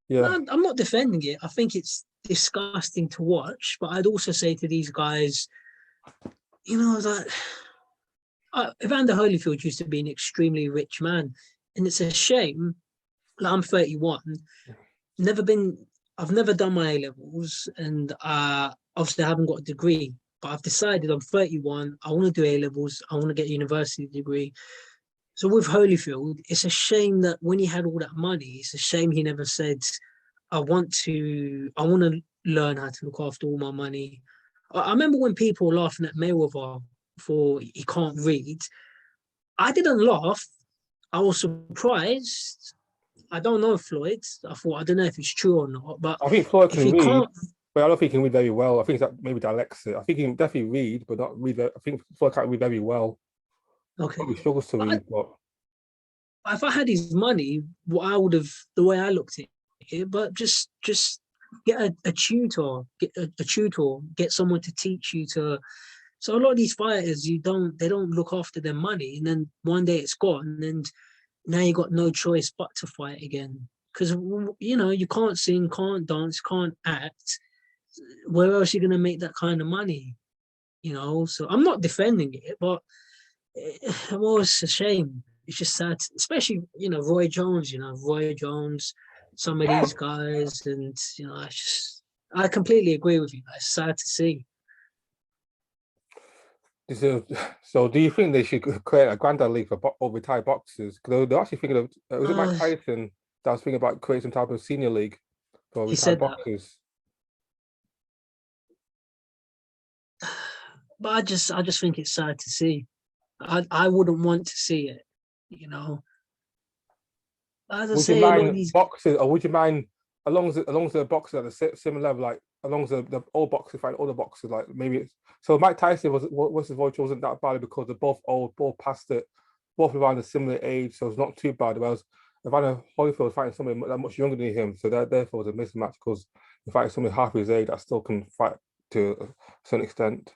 Speaker 1: yeah.
Speaker 2: No, I'm not defending it. I think it's disgusting to watch, but I'd also say to these guys, that Evander Holyfield used to be an extremely rich man, and it's a shame. Like I'm 31, never been. I've never done my A levels, and obviously I haven't got a degree. But I've decided I'm 31. I want to do A levels. I want to get a university degree. So with Holyfield, it's a shame that when he had all that money, it's a shame he never said, I want to learn how to look after all my money. I remember when people were laughing at Mayweather for he can't read. I didn't laugh. I was surprised. I don't know Floyd. I don't know if it's true or not, but
Speaker 1: I think Floyd
Speaker 2: if
Speaker 1: can
Speaker 2: he
Speaker 1: read,
Speaker 2: can't,
Speaker 1: but I don't think he can read very well. I think that maybe dyslexic. I think he can definitely read, but not read. I think Floyd can't read very well.
Speaker 2: okay.
Speaker 1: Probably struggles to
Speaker 2: But
Speaker 1: read, but
Speaker 2: if I had his money, what I would have, the way I looked at it, but just get a tutor, get a tutor, get someone to teach you to. So a lot of these fighters, they don't look after their money, and then one day it's gone, and now you got no choice but to fight again. Because you can't sing, can't dance, can't act. Where else are you gonna make that kind of money? So I'm not defending it, but well, it's a shame. It's just sad, especially Roy Jones, some of these guys, and I completely agree with you. It's sad to see.
Speaker 1: so, so do you think they should create a granddad league for retired boxers? Because they're actually thinking of was it Mike
Speaker 2: Uh,
Speaker 1: Tyson that was thinking about creating some type of senior league for
Speaker 2: he
Speaker 1: retired
Speaker 2: said that,
Speaker 1: boxers?
Speaker 2: but I just think it's sad to see. I wouldn't want to see it. You know, As I
Speaker 1: Would you
Speaker 2: say, a lot of
Speaker 1: mind
Speaker 2: these.
Speaker 1: boxes, or would you mind as long as the boxes are the similar level, like as long as the all boxes fight all the boxes, like maybe it's so Mike Tyson was his voice wasn't that bad because they're both old, both past it, both around a similar age, so it's not too bad. Whereas Evander Holyfield was fighting somebody that much younger than him, so that therefore was a mismatch because he fighting somebody half his age that still can fight to a certain extent.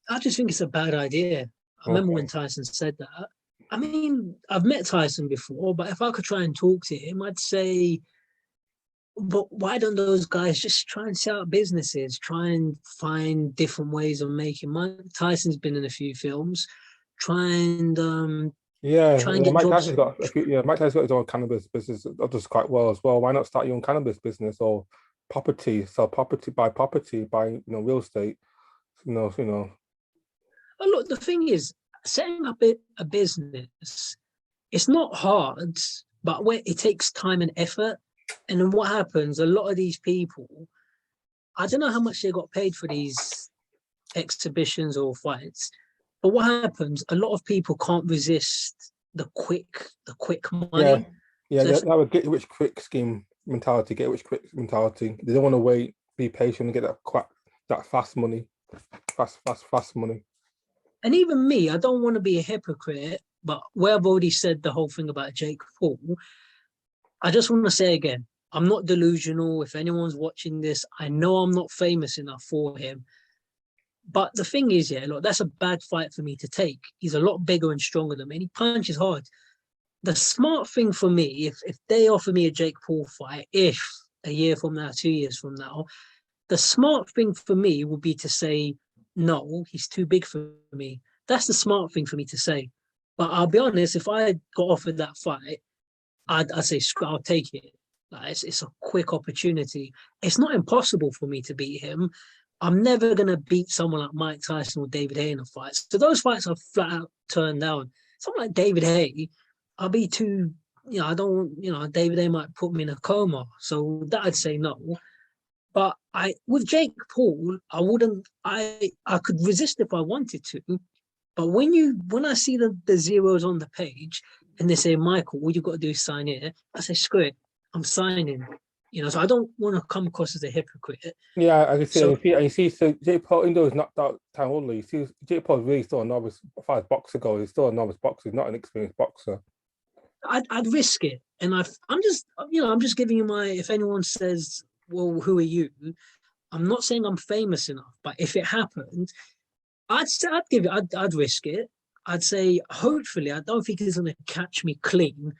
Speaker 2: I just think it's a bad idea. I remember when
Speaker 1: Okay.
Speaker 2: Tyson said that. I mean, I've met Tyson before, but if I could try and talk to him, I'd say, but why don't those guys just try and set up businesses, try and find different ways of making money? Tyson's been in a few films. Try and
Speaker 1: Yeah,
Speaker 2: try and
Speaker 1: yeah,
Speaker 2: get
Speaker 1: Mike
Speaker 2: jobs.
Speaker 1: Tyson's got a few, yeah, Mike Tyson's got his own cannabis business that does quite well as well. Why not start your own cannabis business or property, sell property, buy real estate, you know.
Speaker 2: Oh, look, the thing is, setting up a business, it's not hard, but where it takes time and effort. And then what happens? A lot of these people, I don't know how much they got paid for these exhibitions or fights, but what happens? A lot of people can't resist the quick
Speaker 1: Yeah,
Speaker 2: money.
Speaker 1: yeah,
Speaker 2: So if,
Speaker 1: that would get rich quick scheme mentality, get rich quick mentality. They don't want to wait, be patient, and get that fast money, fast money.
Speaker 2: and even me, I don't want to be a hypocrite, but where I've already said the whole thing about Jake Paul, I just want to say again, I'm not delusional. If anyone's watching this, I know I'm not famous enough for him. But the thing is, yeah, look, that's a bad fight for me to take. He's a lot bigger and stronger than me, and he punches hard. The smart thing for me, if they offer me a Jake Paul fight, if a year from now, 2 years from now, the smart thing for me would be to say, no, he's too big for me. That's the smart thing for me to say. But I'll be honest, if I got offered that fight, I'd say, I'll take it. Like, it's a quick opportunity. It's not impossible for me to beat him. I'm never going to beat someone like Mike Tyson or David Haye in a fight. So those fights are flat out turned down. Someone like David Haye, I'll be too, I don't, David Haye might put me in a coma. So that I'd say no. But with Jake Paul, I wouldn't, I could resist if I wanted to. But when I see the zeros on the page and they say, Michael, all you've got to do is sign here, I say, screw it, I'm signing. So I don't want to come across as a hypocrite.
Speaker 1: Yeah, I can see,
Speaker 2: So
Speaker 1: so Jake Paul, even though he's not that time older, you see Jake Paul's really still a novice as far as boxer goes. He's still a novice boxer. He's not an experienced boxer.
Speaker 2: I'd risk it. And I'm just giving you my, if anyone says, well, who are you? I'm not saying I'm famous enough, but if it happened, I'd say I'd give it, I'd risk it. I'd say, hopefully, I don't think he's going to catch me clean.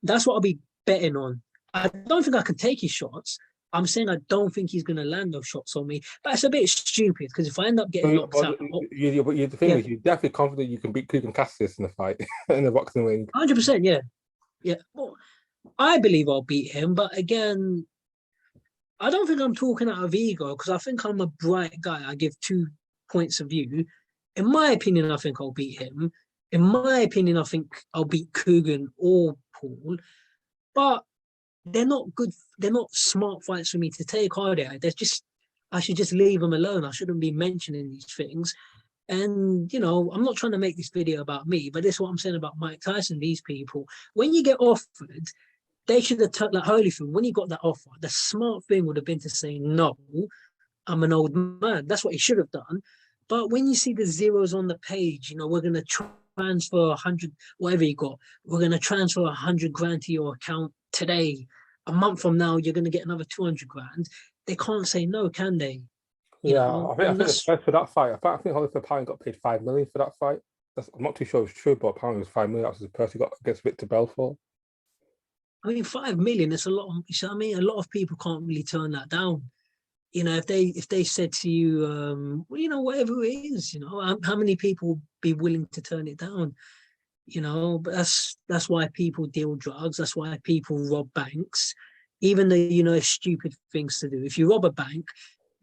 Speaker 2: That's what I'll be betting on. I don't think I can take his shots. I'm saying I don't think he's going to land those shots on me. But it's a bit stupid because if I end up getting knocked out,
Speaker 1: The thing
Speaker 2: yeah,
Speaker 1: is, you're definitely confident you can beat Kugan Cassius in the fight in the boxing ring.
Speaker 2: 100%, yeah, yeah. Well, I believe I'll beat him, but again, I don't think I'm talking out of ego because I think I'm a bright guy. I give 2 points of view. In my opinion, I think I'll beat him. In my opinion, I think I'll beat Coogan or Paul. But they're not good. They're not smart fights for me to take, are they? They're just. I should just leave them alone. I shouldn't be mentioning these things. And I'm not trying to make this video about me, but this is what I'm saying about Mike Tyson. These people, when you get offered, they should have took like Holyfield. When he got that offer, the smart thing would have been to say no. I'm an old man. That's what he should have done. But when you see the zeros on the page, we're going to transfer 100, whatever you got, we're going to transfer 100 grand to your account today. A month from now, you're going to get another 200 grand. They can't say no, can they?
Speaker 1: Yeah, I
Speaker 2: And
Speaker 1: think the
Speaker 2: that's,
Speaker 1: price for that fight. I think Holyfield apparently got paid 5 million for that fight. I'm not too sure it's true, but apparently it was 5 million. That's the price he got against Victor Belfort.
Speaker 2: I mean, 5 million, it's a lot. I mean, a lot of people can't really turn that down. If they said to you, well, whatever it is, how many people would be willing to turn it down? But that's why people deal drugs. That's why people rob banks, even though it's stupid things to do. If you rob a bank,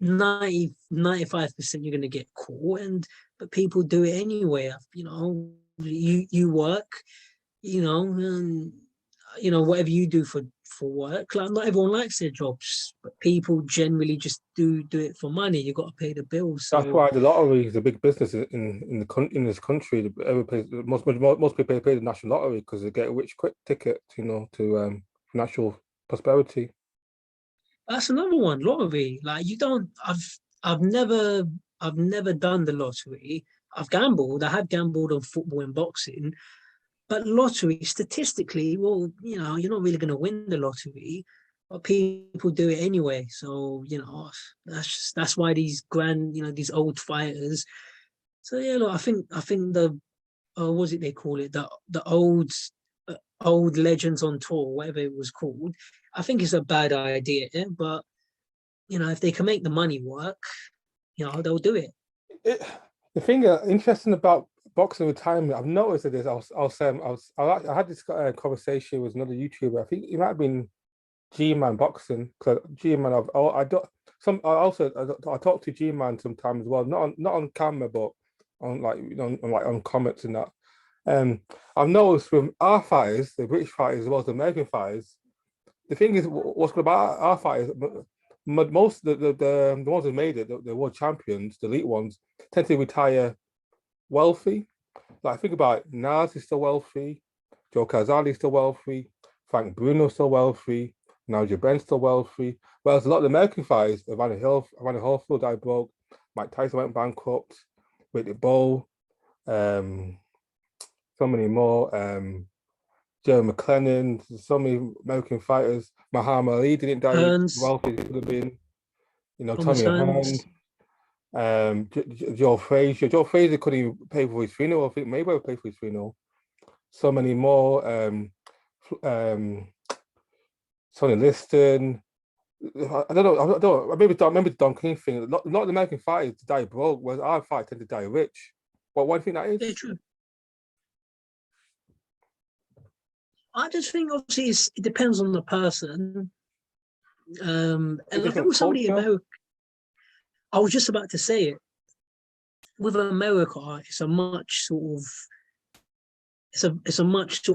Speaker 2: 95% you're going to get caught, but people do it anyway. You work, and whatever you do for work. Like not everyone likes their jobs, but people generally just do it for money. You got to pay the bills.
Speaker 1: That's
Speaker 2: So
Speaker 1: why the lottery is a big business in this country. Most people pay the national lottery because they get a rich quick ticket, to national prosperity.
Speaker 2: that's another one, lottery. Like you don't. I've never I've never done the lottery. I've gambled. I have gambled on football and boxing, but lottery statistically, well, you're not really going to win the lottery, but people do it anyway. So that's why these these old fighters. So yeah, look, I think the what was it they call it, the old legends on tour, whatever it was called. I think it's a bad idea, but if they can make the money work, they'll do it.
Speaker 1: It, the thing interesting about boxing retirement, I've noticed that I had this conversation with another YouTuber. I think it might have been G-Man Boxing, because G-Man, I don't I talk to G-Man sometimes as well, not on camera, but on on comments and that. I've noticed from our fighters, the British fighters as well as the American fighters, the thing is, what's good about our fighters, most the ones who made it, the world champions, the elite ones, tend to retire wealthy. Like think about it, Nas is still wealthy, Joe Calzaghe is still wealthy, Frank Bruno's still wealthy, Nigel Ben's still wealthy. Whereas a lot of the American fighters, Evander Holyfield died broke, Mike Tyson went bankrupt, Riddick Bowe, so many more. Joe McLennan, so many American fighters. Muhammad Ali didn't die
Speaker 2: Hearns,
Speaker 1: wealthy, he could have been.
Speaker 2: Thomas
Speaker 1: Tommy Hearns,
Speaker 2: Hearns,
Speaker 1: Joe Frazier. Joe Frazier couldn't even pay for his funeral. I think Mayweather paid for his funeral. So many more. Sonny Liston. I don't know. I don't. I remember the Don King thing. A lot of the American fighters die broke, whereas our fighters tend to die rich. But what do you think that
Speaker 2: yeah,
Speaker 1: is?
Speaker 2: true. I just think obviously it depends on the person.
Speaker 1: A
Speaker 2: And I think
Speaker 1: different
Speaker 2: with somebody
Speaker 1: culture.
Speaker 2: America, I was just about to say it. With America, it's a much sort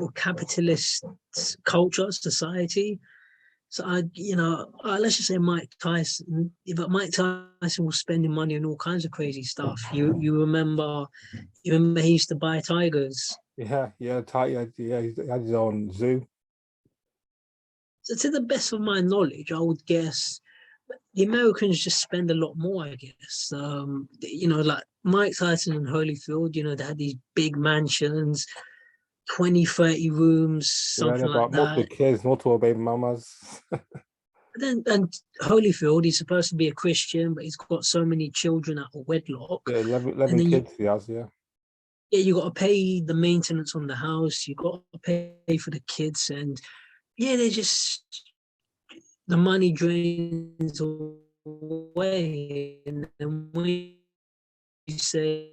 Speaker 2: of capitalist culture, society. So let's just say Mike Tyson. But Mike Tyson was spending money on all kinds of crazy stuff. You remember he used to buy tigers.
Speaker 1: Yeah, he had his own zoo.
Speaker 2: So to the best of my knowledge, I would guess the Americans just spend a lot more, I guess. Like Mike Tyson and Holyfield, they had these big mansions, 20, 30 rooms,
Speaker 1: Yeah, they
Speaker 2: something like
Speaker 1: got multiple
Speaker 2: that.
Speaker 1: kids, multiple baby mamas.
Speaker 2: And Holyfield, he's supposed to be a Christian, but he's got so many children out of wedlock.
Speaker 1: Yeah, 11,
Speaker 2: And
Speaker 1: 11
Speaker 2: then
Speaker 1: kids he has, yeah.
Speaker 2: you got to pay the maintenance on the house, you got to pay for the kids, and yeah, they just the money drains away. And then when you say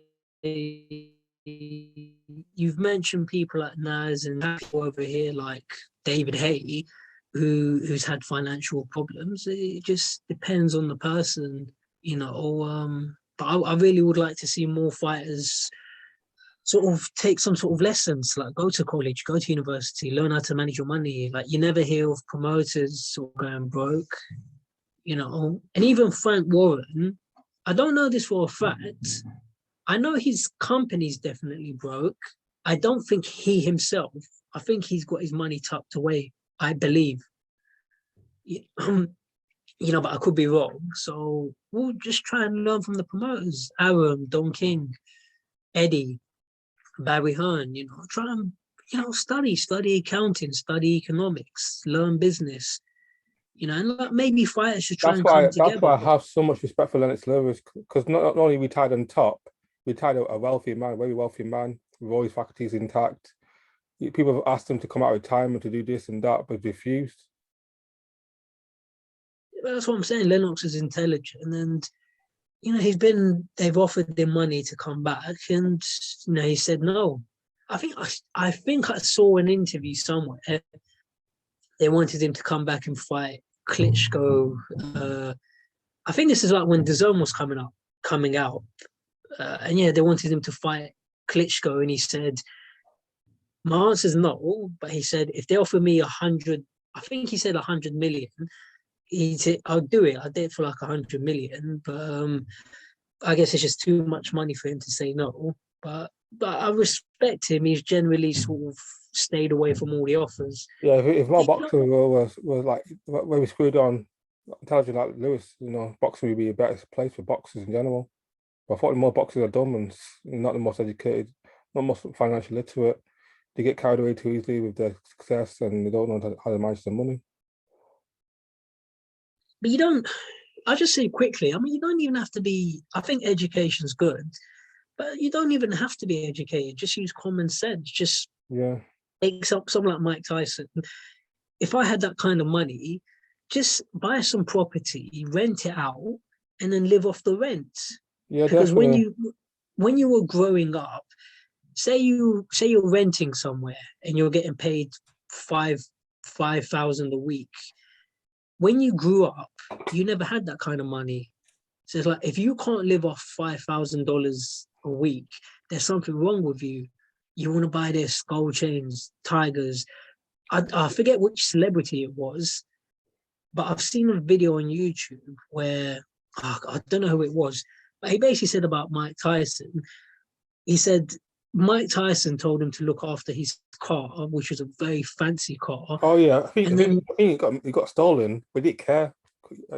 Speaker 2: you've mentioned people like Nas and people over here like David Haye, who's had financial problems. It just depends on the person, But I really would like to see more fighters sort of take some sort of lessons, like go to college, go to university, learn how to manage your money. Like you never hear of promoters sort of going broke, And even Frank Warren, I don't know this for a fact. I know his company's definitely broke. I don't think he himself. I think he's got his money tucked away. I believe. But I could be wrong. So we'll just try and learn from the promoters: Aaron, Don King, Eddie, Barry Hearn. Try and study accounting, study economics, learn business. And like maybe fighters should try and come
Speaker 1: That's
Speaker 2: together.
Speaker 1: why I have so much respect for Lennox Lewis, because not only we tied on top, we tied a wealthy man, a very wealthy man, with all his faculties intact. People have asked him to come out of retirement to do this and that, but refused.
Speaker 2: That's what I'm saying. Lennox is intelligent, and they've offered him money to come back, and he said no. I think I saw an interview somewhere. They wanted him to come back and fight Klitschko. I think this is like when DAZN was coming out, and yeah, they wanted him to fight Klitschko, and he said, "My answer is no." But he said, "If they offer me I think he said 100 million. He said, I'll do it. I'll do it for like 100 million. But I guess it's just too much money for him to say no. But I respect him. He's generally sort of stayed away from all the offers.
Speaker 1: Yeah, if more
Speaker 2: You know,
Speaker 1: boxers were like where we screwed on intelligent like Lewis, boxing would be a better place for boxers in general. But I thought the more boxers are dumb and not the most educated, not most financially literate. They get carried away too easily with their success and they don't know how to manage their money.
Speaker 2: but you don't. I'll just say quickly. I mean, you don't even have to be. I think education's good, but you don't even have to be educated. Just use common sense. Just
Speaker 1: Yeah,
Speaker 2: take someone like Mike Tyson. If I had that kind of money, just buy some property, rent it out, and then live off the rent.
Speaker 1: yeah,
Speaker 2: Because
Speaker 1: definitely.
Speaker 2: when you were growing up, say you're renting somewhere and you're getting paid five 5,000 a week. When you grew up, you never had that kind of money. So it's like if you can't live off $5,000 a week, there's something wrong with you. You want to buy this gold chains, tigers. I forget which celebrity it was, but I've seen a video on YouTube where I don't know who it was, but he basically said about Mike Tyson. He said Mike Tyson told him to look after his car, which was a very fancy car,
Speaker 1: Oh yeah, I think
Speaker 2: and
Speaker 1: I think,
Speaker 2: then
Speaker 1: I think it got stolen. We didn't care.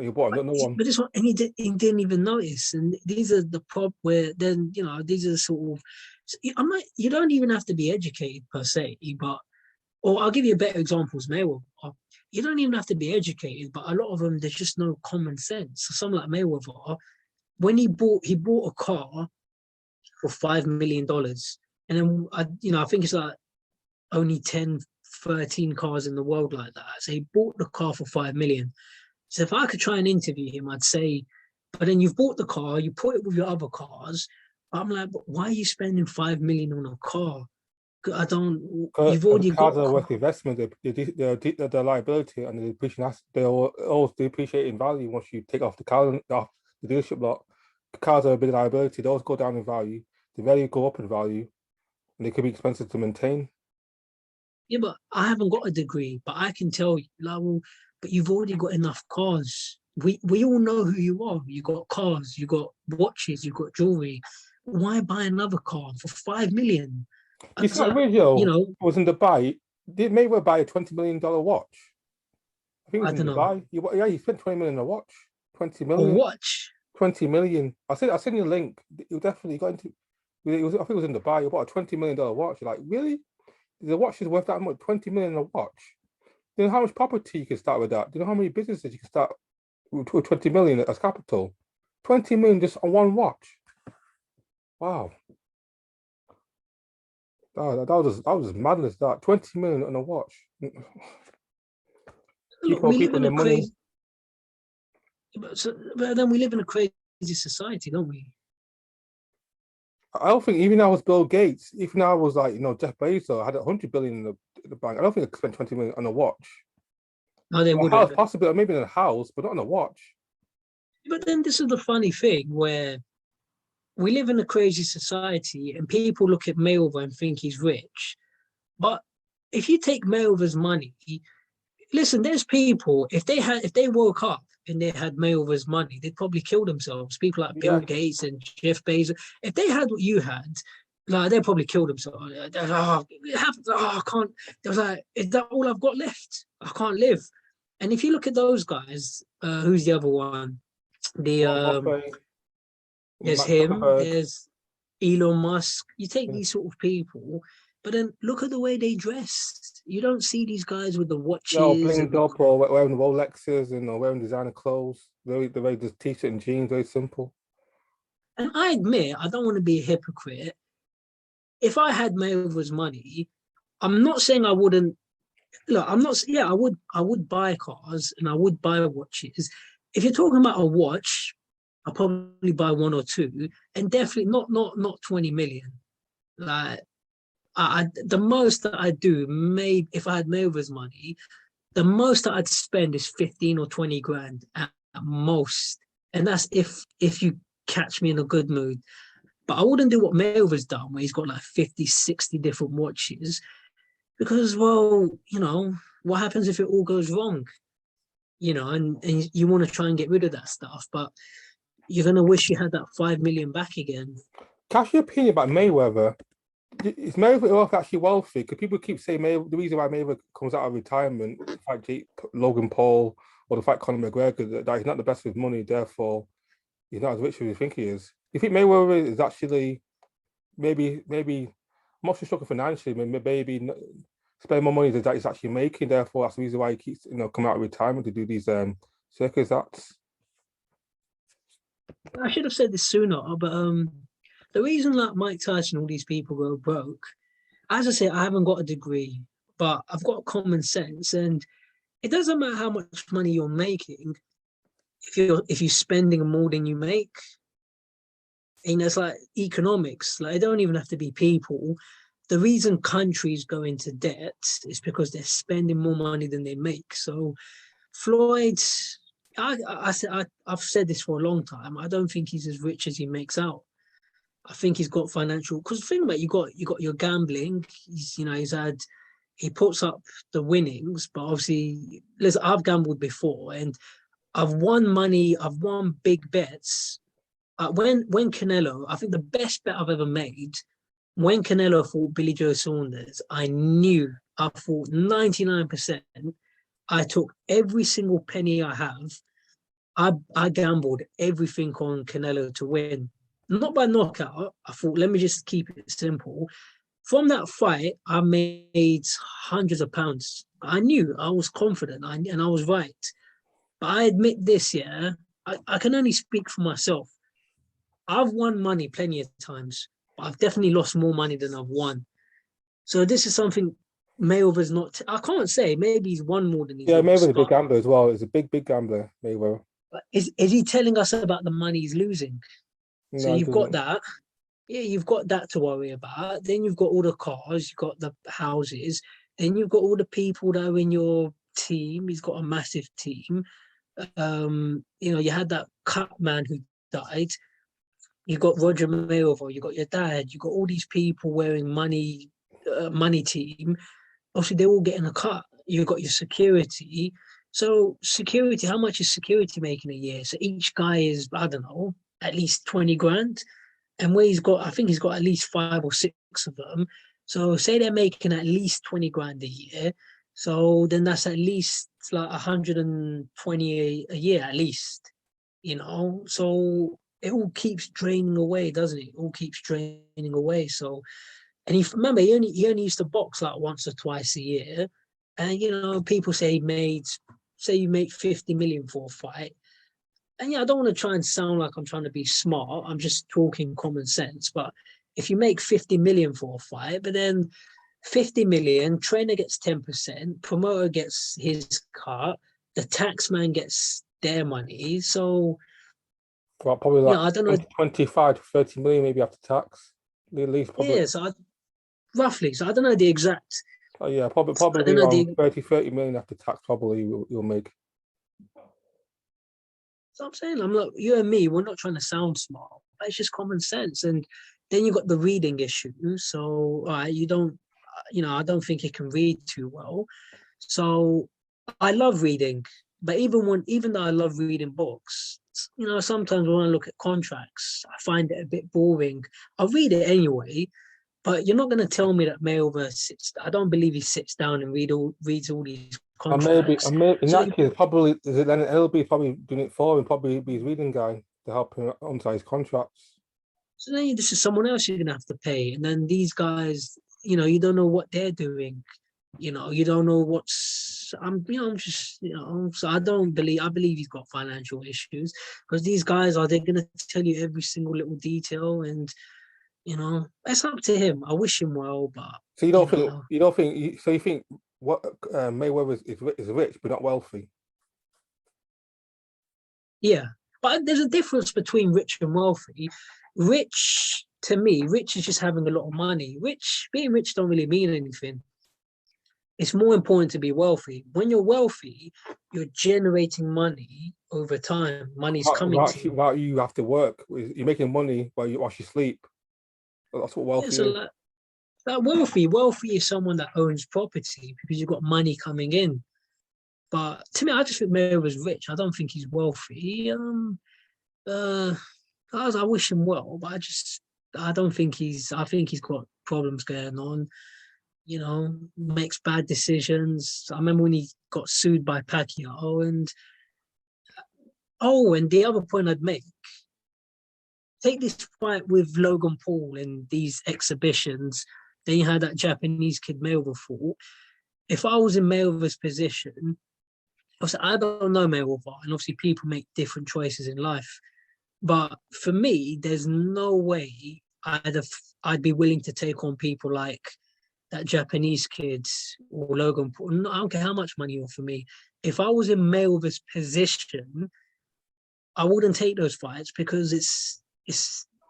Speaker 1: You bought
Speaker 2: but,
Speaker 1: another one.
Speaker 2: but this one, and he didn't even notice. And these are the prob where then these are sort of. I'm not. You don't even have to be educated per se, but or I'll give you a better examples. Mayweather. You don't even have to be educated, but a lot of them there's just no common sense. So someone like Mayweather, when he bought a car for $5 million, and then I think it's like only 10, 13 cars in the world like that. So he bought the car for 5 million. So if I could try and interview him, I'd say, but then you've bought the car, you put it with your other cars. I'm like, but why are you spending 5 million on a car? I don't. You've
Speaker 1: Because
Speaker 2: already
Speaker 1: cars
Speaker 2: got a
Speaker 1: are
Speaker 2: car.
Speaker 1: worth investment. They're liability and they depreciate. They'll always depreciate in value once you take off off the dealership lot. Cars are a big liability. They always go down in value. They rarely go up in value, and they could be expensive to maintain.
Speaker 2: Yeah, but I haven't got a degree, but I can tell you, like, well, but you've already got enough cars. We all know who you are. You got cars, you got watches, you got jewelry. Why buy another car for 5 million?
Speaker 1: You
Speaker 2: It's
Speaker 1: see that
Speaker 2: like,
Speaker 1: video was in Dubai. Did Mayweather buy a $20 million watch? I think it was
Speaker 2: I
Speaker 1: in
Speaker 2: don't know.
Speaker 1: Dubai. Yeah, he spent 20 million on a watch. 20
Speaker 2: A
Speaker 1: million.
Speaker 2: watch.
Speaker 1: 20 million. I sent you a link. You definitely got into I think it was in Dubai. You bought a $20 million watch. You're like, really? The watch is worth that much? 20 million a watch. Do you know how much property you can start with that? Do you know how many businesses you can start with 20 million as capital? 20 million just on one watch. Wow. That was just madness. That 20 million on a watch.
Speaker 2: Look,
Speaker 1: People
Speaker 2: we live
Speaker 1: people
Speaker 2: in
Speaker 1: their
Speaker 2: a
Speaker 1: money.
Speaker 2: crazy, but then we live in a crazy society, don't we?
Speaker 1: I don't think even I was Bill Gates, even I was like, Jeff Bezos, I had 100 billion in the bank. I don't think I could spend 20 million on a watch.
Speaker 2: No, they
Speaker 1: A house,
Speaker 2: wouldn't.
Speaker 1: possibly, or maybe in a house, but not on a watch.
Speaker 2: But then this is the funny thing where we live in a crazy society and people look at Mayweather and think he's rich. But if you take Mayweather's money, listen, there's people, if they woke up and they had Mayweather's money, they'd probably kill themselves. People like Bill
Speaker 1: Yeah.
Speaker 2: Gates and Jeff Bezos, if they had what you had, like they'd probably kill themselves. Oh, I can't. They was like, is that all I've got left? I can't live. And if you look at those guys, who's the other one? The
Speaker 1: Warren Buffett,
Speaker 2: There's
Speaker 1: Mark
Speaker 2: him.
Speaker 1: Zuckerberg.
Speaker 2: There's Elon Musk. You take
Speaker 1: Yeah.
Speaker 2: these sort of people, but then look at the way they dress. You don't see these guys with the
Speaker 1: Yeah, or
Speaker 2: watches and
Speaker 1: blinged
Speaker 2: the.
Speaker 1: up or wearing Rolexes and or wearing designer clothes. They're very just t-shirt and jeans, very simple.
Speaker 2: And I admit, I don't want to be a hypocrite. If I had Mayweather's money, I'm not saying I wouldn't. Look, I'm not. Yeah, I would. I would buy cars and I would buy watches. If you're talking about a watch, I'll probably buy one or two, and definitely not 20 million. Like the most that I do, maybe if I had Mayweather's money, the most that I'd spend is 15 or 20 grand at most. And that's if you catch me in a good mood. But I wouldn't do what Mayweather's done, where he's got like 50, 60 different watches. Because, well, what happens if it all goes wrong? And you want to try and get rid of that stuff, but you're gonna wish you had that 5 million back again.
Speaker 1: Cash your opinion about Mayweather. Is Mayweather actually wealthy? Because people keep saying the reason why Mayweather comes out of retirement, to fight Logan Paul or to fight Conor McGregor, that he's not the best with money, therefore he's not as rich as you think he is. You think Mayweather is actually maybe I'm not so sure financially, maybe spend more money that he's actually making, therefore that's the reason why he keeps coming out of retirement to do these circus acts.
Speaker 2: I should have said this sooner, but the reason like Mike Tyson, all these people go broke, as I say, I haven't got a degree, but I've got common sense, and it doesn't matter how much money you're making if you're spending more than you make. It's like economics. Like, it don't even have to be people. The reason countries go into debt is because they're spending more money than they make. So Floyd, I've said this for a long time. I don't think he's as rich as he makes out. I think he's got financial. Because think about it, you got your gambling. He puts up the winnings, but obviously, listen, I've gambled before and I've won money. I've won big bets. When Canelo, I think the best bet I've ever made, when Canelo fought Billy Joe Saunders, I thought 99%. I took every single penny I have. I gambled everything on Canelo to win. Not by knockout. I thought, let me just keep it simple. From that fight, I made hundreds of pounds. I knew, I was confident, and I was right. But I admit this, yeah, I can only speak for myself. I've won money plenty of times, but I've definitely lost more money than I've won. So this is something Mayweather's not. I can't say. Maybe he's won more than he's
Speaker 1: Yeah, Mayweather's
Speaker 2: lost.
Speaker 1: a big gambler as well. He's a big gambler, Mayweather.
Speaker 2: But is he telling us about the money he's losing? So
Speaker 1: No, he
Speaker 2: you've got
Speaker 1: doesn't.
Speaker 2: that. Yeah, you've got that to worry about. Then you've got all the cars, you've got the houses, then you've got all the people that are in your team. He's got a massive team. You had that cut man who died. You got Roger Mayweather, you got your dad, you got all these people wearing money team. Obviously, they're all getting a cut. You got your security. So security, how much is security making a year? So each guy is, I don't know, at least 20 grand. And where I think he's got at least five or six of them. So say they're making at least 20 grand a year. So then that's at least like 120 a year at least. So it all keeps draining away, doesn't it? It all keeps draining away. So, and remember, he only used to box like once or twice a year. And, people say you make 50 million for a fight. And yeah, I don't want to try and sound like I'm trying to be smart. I'm just talking common sense. But if you make 50 million for a fight, but then 50 million, trainer gets 10%, promoter gets his cut, the tax man gets their money. So,
Speaker 1: Well, probably like
Speaker 2: I don't know.
Speaker 1: 20, 25 to 30 million maybe after tax. At least probably.
Speaker 2: Yeah, roughly. So I don't know the exact.
Speaker 1: Oh yeah,
Speaker 2: I
Speaker 1: probably
Speaker 2: don't know
Speaker 1: around
Speaker 2: the.
Speaker 1: 30 million after tax. Probably you'll make.
Speaker 2: So I'm saying, I'm like, you and me, we're not trying to sound smart, but it's just common sense. And then you got the reading issue. So you don't, I don't think he can read too well. So I love reading, but even though I love reading books, sometimes when I look at contracts, I find it a bit boring. I'll read it anyway, but you're not going to tell me that Mayweather sits. I don't believe he sits down and reads all these contracts.
Speaker 1: And maybe in
Speaker 2: So
Speaker 1: that case, probably then LB probably doing it for him. Probably be his reading guy to help him onto his contracts.
Speaker 2: So then this is someone else you're gonna have to pay. And then these guys, you don't know what they're doing. You don't know I'm just, so I believe he's got financial issues because these guys they're gonna tell you every single little detail and it's up to him. I wish him well, but
Speaker 1: So you think what Mayweather is rich but not wealthy.
Speaker 2: yeah. But there's a difference between rich and wealthy. Rich to me, rich is just having a lot of money. Being rich don't really mean anything. It's more important to be wealthy. When you're wealthy, you're generating money over time. Money's coming to you.
Speaker 1: Without you have to work. You're making money while you sleep. That's what
Speaker 2: Yeah,
Speaker 1: wealthy
Speaker 2: so
Speaker 1: is.
Speaker 2: Like wealthy is someone that owns property because you've got money coming in. But to me, I just think Mayweather's rich. I don't think he's wealthy. Uh, I wish him well, but I don't think I think he's got problems going on. You know, makes bad decisions. I remember when he got sued by Pacquiao, and the other point I'd make, take this fight with Logan Paul in these exhibitions. Then you had that Japanese kid Mayweather fought. If I was in Mayweather's position, obviously I don't know Mayweather, and obviously people make different choices in life. But for me, there's no way I'd be willing to take on people like that Japanese kid or Logan Paul. No, I don't care how much money you offer me. If I was in Mayweather's position, I wouldn't take those fights because it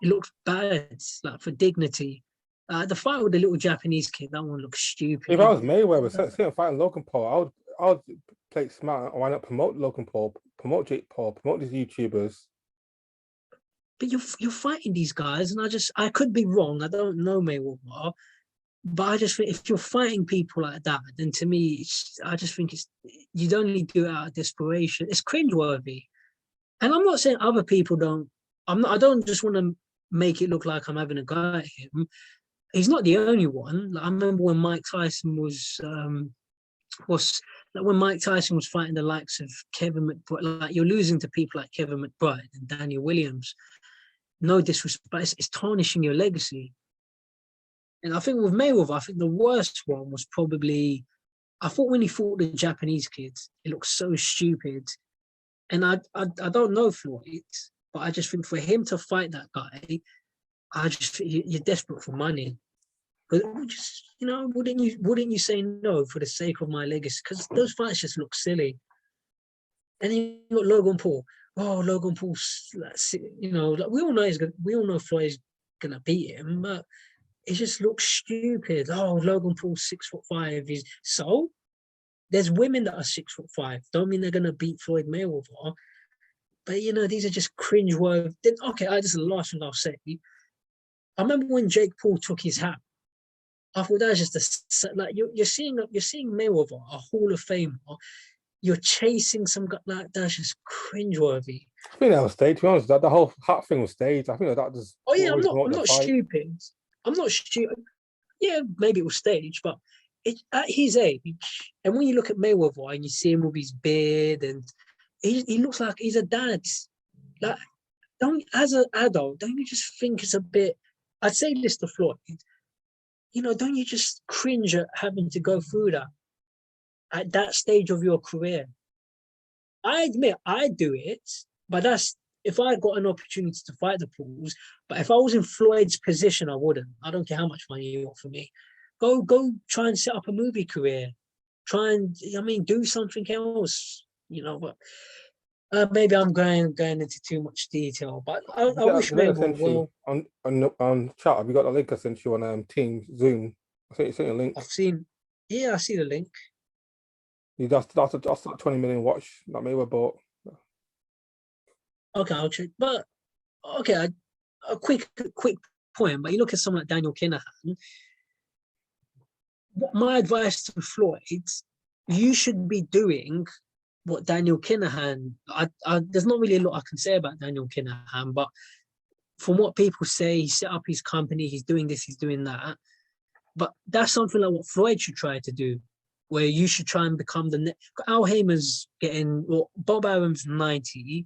Speaker 2: looks bad, like for dignity. The fight with the little Japanese kid, that one looks stupid.
Speaker 1: If I was Mayweather, instead of fighting Logan Paul, I would play it smart. Why not promote Logan Paul, promote Jake Paul, promote these YouTubers?
Speaker 2: But you're fighting these guys, and I could be wrong. I don't know Mayweather, but I just think if you're fighting people like that, then to me, I just think you'd only do it out of desperation. It's cringeworthy, and I'm not saying other people don't. I don't just want to make it look like I'm having a go at him. He's not the only one. Like, I remember when Mike Tyson was like when Mike Tyson was fighting the likes of Kevin McBride. Like you're losing to people like Kevin McBride and Daniel Williams. No disrespect, it's tarnishing your legacy. And I think with Mayweather, I think the worst one was probably, I thought when he fought the Japanese kids, it looked so stupid. And I don't know Floyd, but I just think for him to fight that guy, I just think you're desperate for money. But just, wouldn't you say no for the sake of my legacy? Because those fights just look silly. And then you got Logan Paul. Oh, Logan Paul's, like, we all know we all know Floyd's gonna beat him, but it just looks stupid. Oh, Logan Paul's 6'5". There's women that are 6'5". Don't mean they're gonna beat Floyd Mayweather. But these are just cringe words. Okay, this is the last thing I'll say. I remember when Jake Paul took his hat. I thought that was just like you're seeing Mayweather, a Hall of Famer. You're chasing some guy like that's just cringeworthy.
Speaker 1: I think that was staged. To be honest, that the whole hat thing was staged. I think that just.
Speaker 2: Oh yeah, I'm not stupid. I'm not stupid. Yeah, maybe it was staged, but at his age, and when you look at Mayweather and you see him with his beard, and he looks like he's a dad. Like, as an adult, don't you just think it's a bit? I'd say this to Floyd. Don't you just cringe at having to go through that at that stage of your career? I admit I do it, but that's if I got an opportunity to fight the Pauls. But if I was in Floyd's position, I wouldn't. I don't care how much money you offer me. Go try and set up a movie career. Do something else. But maybe I'm going into too much detail. But I wish Mayweather well.
Speaker 1: On chat, have you got the link I sent you on Teams Zoom? I think you sent you a link.
Speaker 2: I see the link.
Speaker 1: That's the 20 million watch that Mayweather bought.
Speaker 2: Okay, I'll check. But okay, a quick point. But you look at someone like Daniel Kinahan. My advice to Floyd: you should be doing what Daniel Kinahan. There's not really a lot I can say about Daniel Kinahan, but from what people say, he set up his company. He's doing this. He's doing that. But that's something like what Floyd should try to do, where you should try and become the next. Al Heyman's Bob Arum's 90,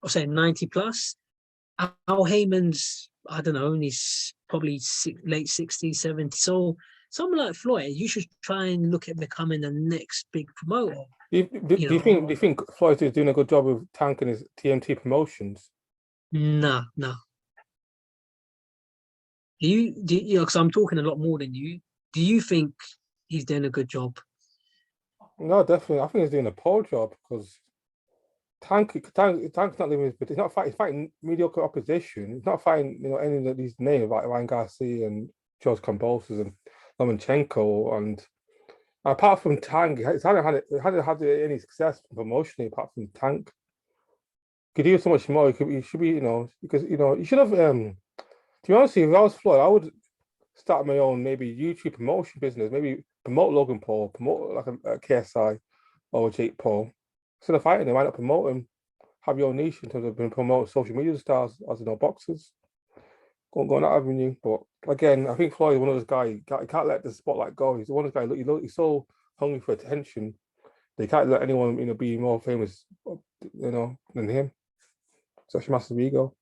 Speaker 2: or say 90 plus. Al Heyman's, I don't know, he's probably late 60s, 70s. So someone like Floyd, you should try and look at becoming the next big promoter.
Speaker 1: Do you think Floyd is doing a good job of tanking his TMT promotions?
Speaker 2: No. Do you because I'm talking a lot more than you. Do you think he's doing a good job?
Speaker 1: No, definitely. I think he's doing a poor job because Tank's not living. But he's not fighting. He's fighting mediocre opposition. He's not fighting any of these names like Ryan Garcia and George Kambosos and Lomachenko. And apart from Tank, he hasn't had any success promotionally apart from Tank. Could do so much more. He should be because you should have. To be honest, if I was Floyd, I would start my own maybe YouTube promotion business, maybe promote Logan Paul, promote like a KSI or Jake Paul. Instead of fighting them, why not promote them? Have your own niche in terms of being promoting social media stars as boxers. Go on that avenue. But again, I think Floyd is one of those guys. He can't let the spotlight go. He's one of those guys. He's so hungry for attention. They can't let anyone be more famous than him. Such a massive ego.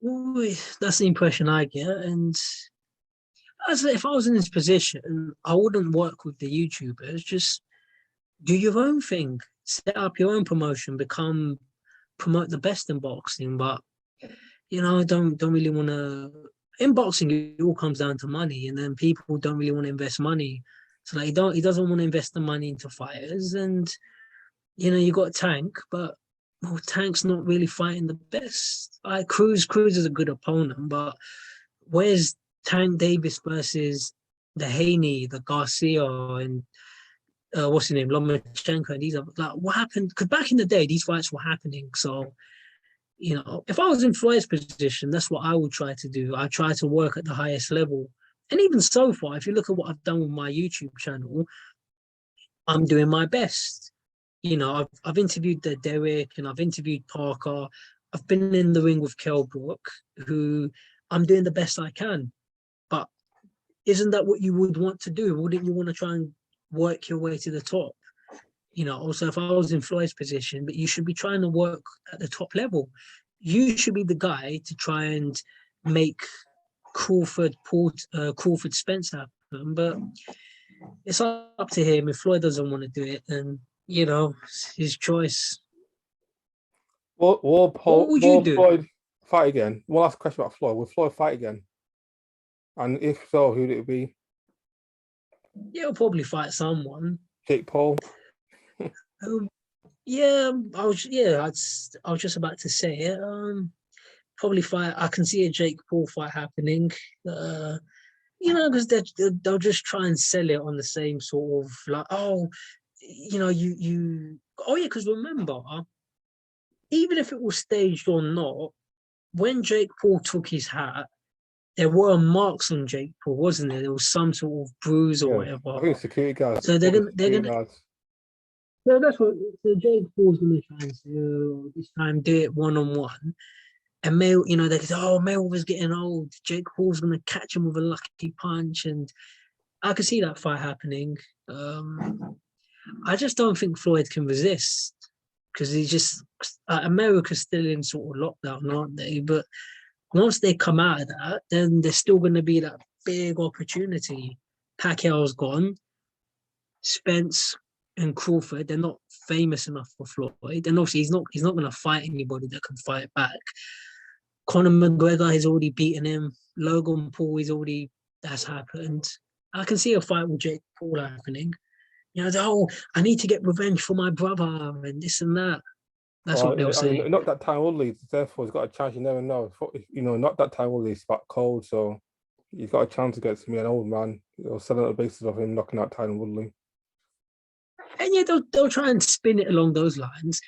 Speaker 2: Ooh, that's the impression I get. And as if I was in this position, I wouldn't work with the YouTubers. Just do your own thing. Set up your own promotion. Promote the best in boxing. But don't really want to. In boxing, it all comes down to money, and then people don't really want to invest money. So like, he doesn't want to invest the money into fighters, and you got Tank, but well, Tank's not really fighting the best. Like Cruz is a good opponent, but where's Tank Davis versus the Haney, the Garcia, and what's his name, Lomachenko, and these are like what happened? Because back in the day, these fights were happening. So if I was in Floyd's position, that's what I would try to do. I try to work at the highest level. And even so far, if you look at what I've done with my YouTube channel, I'm doing my best. I've interviewed the Derek and I've interviewed Parker. I've been in the ring with Kell Brook, who I'm doing the best I can. But isn't that what you would want to do? Wouldn't you want to try and work your way to the top? Also, if I was in Floyd's position, but you should be trying to work at the top level. You should be the guy to try and make Crawford Spence happen. But it's up to him. If Floyd doesn't want to do it, then it's his choice.
Speaker 1: What
Speaker 2: would you do?
Speaker 1: Floyd fight again? One last question about Floyd. Will Floyd fight again? And if so, who would it be?
Speaker 2: Yeah, he'll probably fight someone.
Speaker 1: Jake Paul.
Speaker 2: Yeah, I was just about to say it. Probably fight. I can see a Jake Paul fight happening. Because they'll just try and sell it on the same sort of like, because remember, even if it was staged or not, when Jake Paul took his hat, there were marks on Jake Paul, wasn't there? There was some sort of bruise or whatever.
Speaker 1: I think security guards.
Speaker 2: So they're gonna. So that's what. So Jake Paul's gonna try and do this time. Do it 1-on-1. And May, they say, oh, Mayweather's getting old. Jake Paul's going to catch him with a lucky punch. And I could see that fight happening. I just don't think Floyd can resist because America's still in sort of lockdown, aren't they? But once they come out of that, then there's still going to be that big opportunity. Pacquiao's gone. Spence and Crawford, they're not famous enough for Floyd. And obviously, he's not going to fight anybody that can fight back. Conor McGregor has already beaten him. Logan Paul that's happened. I can see a fight with Jake Paul happening. I need to get revenge for my brother and this and that. That's what they'll say.
Speaker 1: Not that time Woodley, therefore he's got a chance. You never know. Not that time Woodley, he's back cold, so he's got a chance against me, an old man. Selling on the basis of him knocking out Tyron Woodley.
Speaker 2: And yeah, they'll try and spin it along those lines.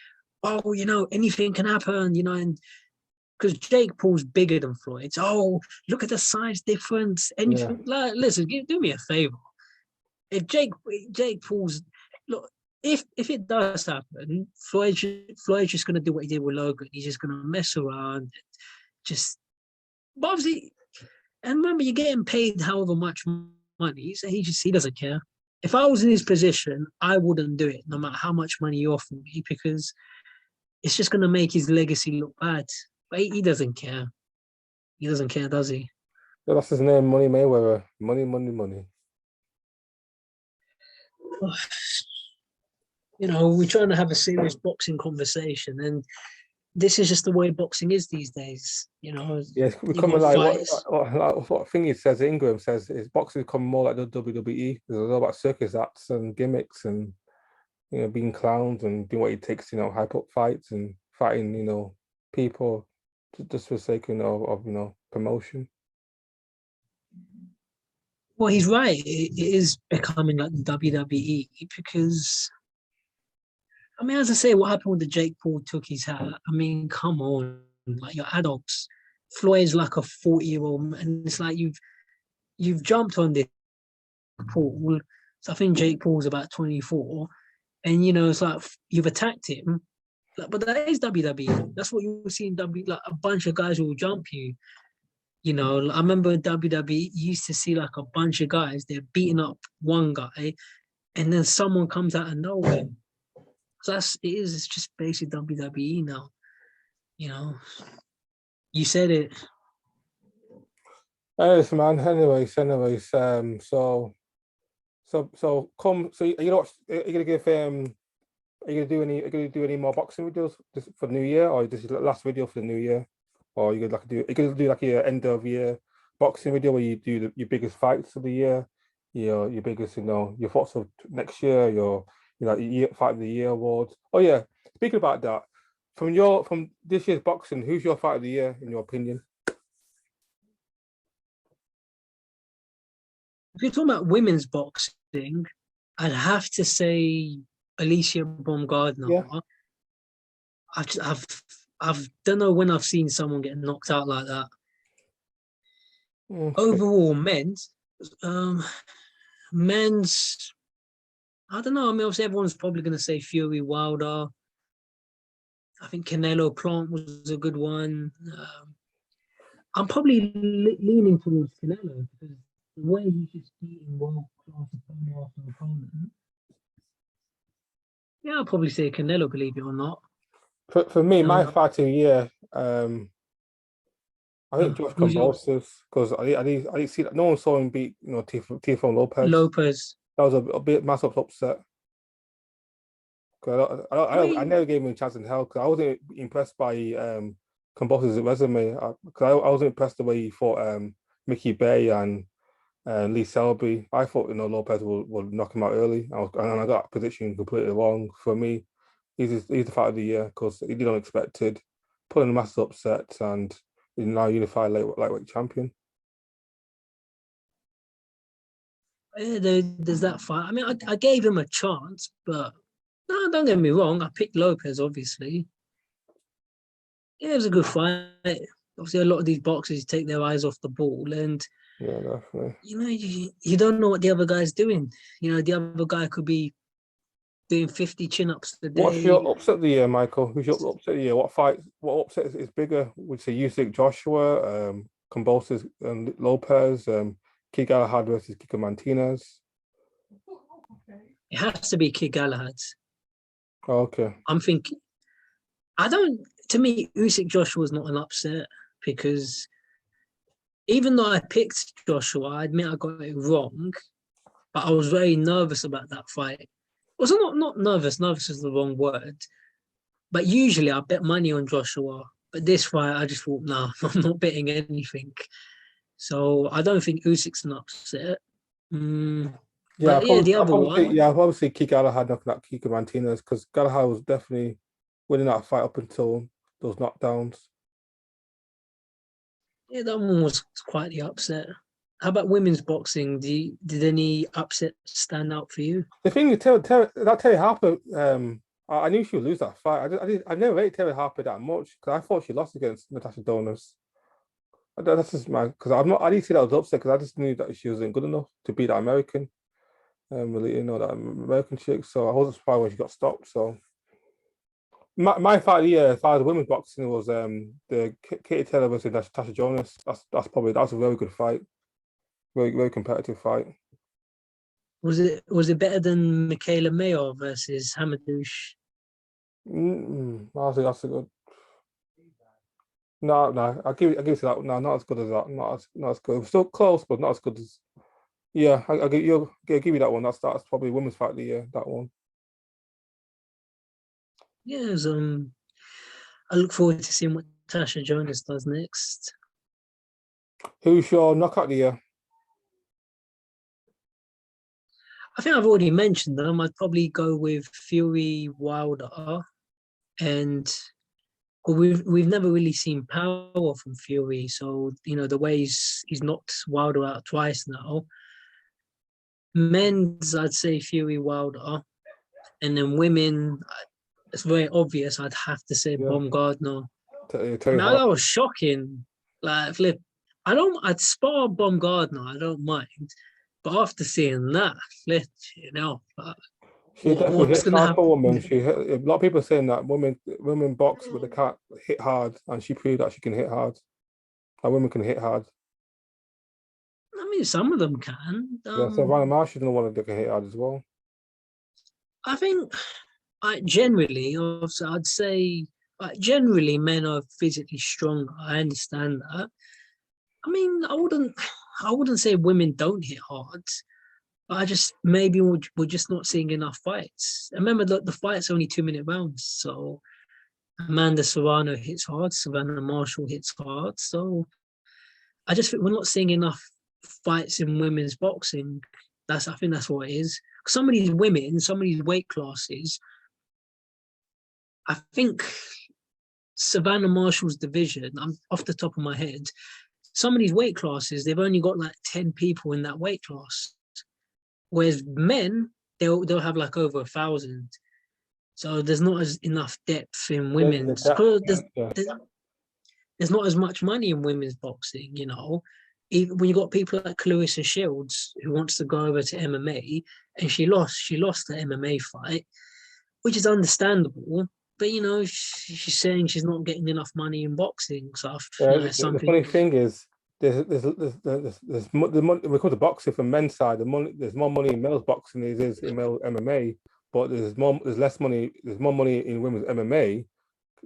Speaker 2: Oh, anything can happen, and because Jake Paul's bigger than Floyd. Oh, look at the size difference. Anything like, listen, do me a favor. If Jake Paul's if it does happen, Floyd's just gonna do what he did with Logan. He's just gonna mess around, but obviously, and remember, you're getting paid however much money, so he doesn't care. If I was in his position, I wouldn't do it, no matter how much money you offer me, because it's just gonna make his legacy look bad. But he doesn't care. He doesn't care, does he?
Speaker 1: Yeah, that's his name, Money Mayweather. Money, money, money.
Speaker 2: We're trying to have a serious boxing conversation, and this is just the way boxing is these days.
Speaker 1: Yeah, it's becoming like what Thingy says, Ingram says, is boxing become more like the WWE. There's a lot about circus acts and gimmicks and being clowns and doing what it takes, hype up fights and fighting, people just for the sake of promotion.
Speaker 2: Well, he's right. It is becoming like the WWE because, as I say, what happened when the Jake Paul took his hat? Come on, like you're adults. Floyd's like a 40-year-old, and it's like you've jumped on this Paul. So I think Jake Paul's about 24, and it's like you've attacked him. Like, but that is WWE. That's what you see in WWE. Like a bunch of guys who will jump you. I remember in WWE, you used to see like a bunch of guys, they're beating up one guy, and then someone comes out of nowhere. So it's just basic WWE now. You know, you said it.
Speaker 1: Anyways, man. Come. So you know, are you gonna give are you gonna do any more boxing videos for the new year, or this is the last video for the new year, or are you gonna do like your end of year boxing video where you do your biggest fights of the year, your biggest, your thoughts of next year, your year fight of the year awards. Oh yeah, speaking about that, from this year's boxing, who's your fight of the year in your opinion?
Speaker 2: If you're talking about women's boxing, I'd have to say Alicia Baumgardner.
Speaker 1: Yeah.
Speaker 2: I've don't know when I've seen someone get knocked out like that.
Speaker 1: Okay.
Speaker 2: Overall, um, men's, I don't know. I mean, obviously, everyone's probably going to say Fury Wilder. I think Canelo Plant was a good one. I'm probably leaning towards Canelo because the way he's just beating world class opponent after opponent. Yeah, I'll probably say Canelo, believe it or not.
Speaker 1: For me, my
Speaker 2: Um,
Speaker 1: fight of the year, I think Josh
Speaker 2: who's your
Speaker 1: Convulses because I didn't see that. No one saw him beat Tiafoe Lopez.
Speaker 2: Lopez?
Speaker 1: That was a bit massive upset. Cause
Speaker 2: I
Speaker 1: I
Speaker 2: mean,
Speaker 1: never gave him a chance in hell because I wasn't impressed by Convulses' resume. I wasn't impressed the way he fought Mickey Bay and Lee Selby. I thought Lopez would knock him out early. And I got position completely wrong. For me, he's the fight of the year because he did unexpected, pulling a massive upset, and he's now unified lightweight champion.
Speaker 2: yeah, there's that fight. I mean, I gave him a chance, but no, don't get me wrong. I picked Lopez, obviously. Yeah, it was a good fight. Obviously, a lot of these boxers take their eyes off the ball, and
Speaker 1: Yeah, definitely.
Speaker 2: you don't know what the other guy's doing. The other guy could be doing 50 chin-ups a
Speaker 1: What's
Speaker 2: day.
Speaker 1: your upset of the year, Michael? Who's your upset of the year? What upset is bigger? Would you say Usyk, Joshua, Convulses and Lopez, Keith Galahad versus Kiko Martinez?
Speaker 2: It has to be Kid Galahad.
Speaker 1: Oh, okay.
Speaker 2: I'm thinking. I don't. To me, Usyk Joshua was not an upset because even though I picked Joshua, I admit I got it wrong, but I was very nervous about that fight. Also, not nervous. Nervous is the wrong word. But usually I bet money on Joshua. But this fight, I just thought, no, I'm not betting anything. So I don't think Usyk's an upset.
Speaker 1: Yeah,
Speaker 2: But yeah, the other one,
Speaker 1: I'll probably say Keith Galahad knocking out Kiko Martinez because Galahad was definitely winning that fight up until those knockdowns.
Speaker 2: yeah, that one was quite the upset. How about women's boxing? Did any upset stand out for you?
Speaker 1: The thing is, Terry Harper, I knew she would lose that fight. I never rated Terry Harper that much because I thought she lost against Natasha Donas. That's just my because I didn't see that was upset because I just knew that she wasn't good enough to beat that American, really, that American chick. So I wasn't surprised when she got stopped. So my fight of the year, as far as women's boxing, was the Katie Taylor versus Natasha Jonas. That's a very good fight, very competitive fight.
Speaker 2: Was it better than Michaela Mayer versus Hamadouche?
Speaker 1: That's a good. No, I'll give it to that. No, not as good as that. Not as good. It was still close, but not as good as. Yeah, I'll give you that one. That's probably women's fight of the year. That one.
Speaker 2: Yeah, I look forward to seeing what Tasha Jonas does next.
Speaker 1: Who's your knockout of the year?
Speaker 2: I think I've already mentioned them. I'd probably go with Fury Wilder, and well, we've never really seen power from Fury. So the way he's knocked Wilder out twice now. Men's, I'd say Fury Wilder, and then women, it's very obvious. I'd have to say
Speaker 1: Yeah,
Speaker 2: Baumgardner. I
Speaker 1: Terry
Speaker 2: mean, that
Speaker 1: Harper.
Speaker 2: was shocking. Like, flip, I'd spar Baumgardner, I don't mind. But after seeing that, flip, like,
Speaker 1: She definitely
Speaker 2: what's
Speaker 1: hits
Speaker 2: going to
Speaker 1: hard for women.
Speaker 2: happen?
Speaker 1: A lot of people are saying that women box, but they can't hit hard, and she proved that she can hit hard. And women can hit hard.
Speaker 2: I mean, some of them can.
Speaker 1: Yeah, so Ryan Marshall's the one that can hit hard as well.
Speaker 2: I think, generally, also, I'd say, generally, men are physically stronger. I understand that. I mean, I wouldn't say women don't hit hard. I just maybe we're just not seeing enough fights. Remember that the fight's only 2 minute rounds, so Amanda Serrano hits hard, Savannah Marshall hits hard. So I just think we're not seeing enough fights in women's boxing. I think that's what it is. Some of these women, some of these weight classes, I think Savannah Marshall's division, I'm off the top of my head, some of these weight classes, they've only got like 10 people in that weight class. Whereas men, they'll have like over 1,000. So there's not as enough depth in women's because
Speaker 1: Yeah.
Speaker 2: there's not as much money in women's boxing, Even when you got people like Clarissa Shields who wants to go over to MMA and she lost the MMA fight, which is understandable. But she's saying she's not getting enough money in boxing. So
Speaker 1: The
Speaker 2: something.
Speaker 1: funny thing is, the money we call the boxing from men's side. There's more money in males boxing than there is in male MMA, but there's less money. There's more money in women's MMA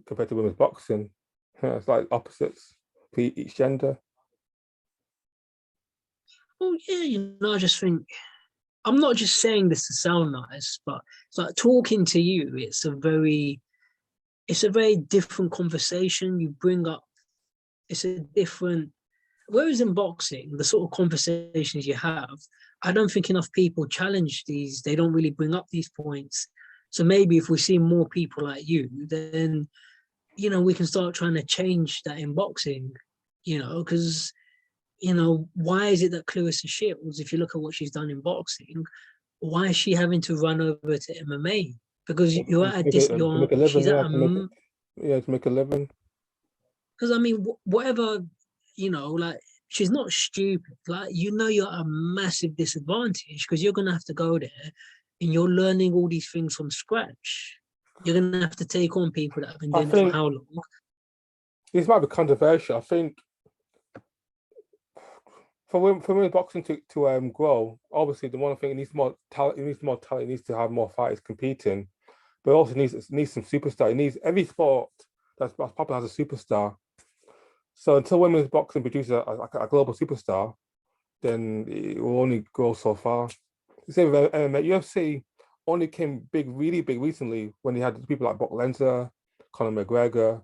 Speaker 1: compared to women's boxing. Yeah, it's like opposites for each gender.
Speaker 2: Well, yeah, I just think I'm not just saying this to sound nice, but it's like talking to you. It's a very different conversation. You bring up. It's a different. Whereas in boxing, the sort of conversations you have, I don't think enough people challenge these. They don't really bring up these points. So maybe if we see more people like you, then we can start trying to change that in boxing. Because why is it that Clarissa Shields, if you look at what she's done in boxing, why is she having to run over to MMA? Because you're at a
Speaker 1: To make a living,
Speaker 2: she's at
Speaker 1: yeah,
Speaker 2: a
Speaker 1: to make a living.
Speaker 2: because I mean whatever like she's not stupid. Like you're at a massive disadvantage because you're gonna have to go there and you're learning all these things from scratch. You're gonna have to take on people that have been
Speaker 1: I
Speaker 2: doing it for
Speaker 1: think
Speaker 2: how long?
Speaker 1: this might be controversial. I think for women's boxing to grow, obviously the one thing it needs more talent. It needs more talent. It needs to have more fighters competing, but it also needs some superstar. It needs every sport that's popular has a superstar. So until women's boxing produces a global superstar, then it will only go so far. Same with MMA. UFC only came big, really big recently when they had people like Brock Lesnar, Conor McGregor,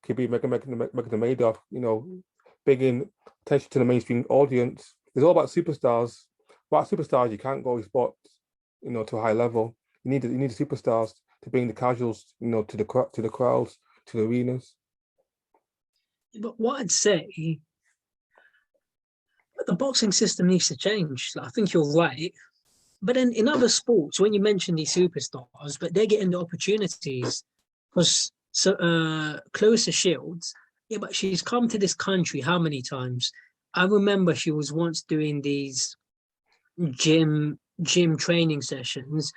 Speaker 1: Khabib Nurmagomedov, big in attention to the mainstream audience. It's all about superstars. Without superstars, you can't go sport, to a high level. You need the superstars to bring the casuals, to the crowds, to the arenas.
Speaker 2: But what I'd say, the boxing system needs to change. Like, I think you're right. But then in other sports, when you mention these superstars, but they're getting the opportunities because Clarissa Shields, yeah, but she's come to this country how many times? I remember she was once doing these gym training sessions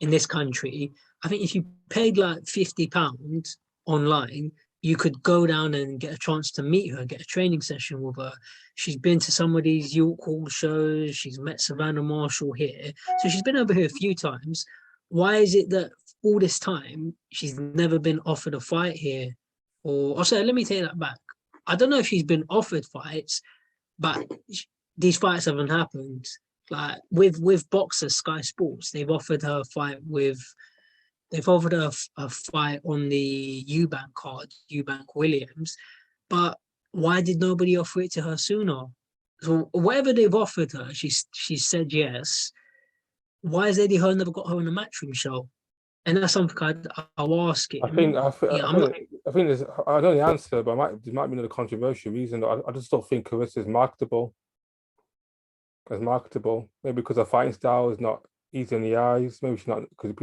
Speaker 2: in this country. I think if you paid like £50 online, you could go down and get a chance to meet her, get a training session with her. She's been to some of these York Hall shows. She's met Savannah Marshall here. So she's been over here a few times. Why is it that all this time she's never been offered a fight here? Or sorry, let me take that back. I don't know if she's been offered fights, but these fights haven't happened. Like with boxers, Sky Sports, they've offered her a fight on the Eubank card, Eubank Williams, but why did nobody offer it to her sooner? So whatever they've offered her, she said yes. Why has Eddie Hearn never got her on a matchroom show? And that's something I'll ask
Speaker 1: I think
Speaker 2: him.
Speaker 1: I, thi-
Speaker 2: Yeah, I'm not.
Speaker 1: I think there's I don't know the answer, but there might be another controversial reason. I just don't think Carissa is marketable. As marketable, maybe because her fighting style is not easy in the eyes. Maybe she's not because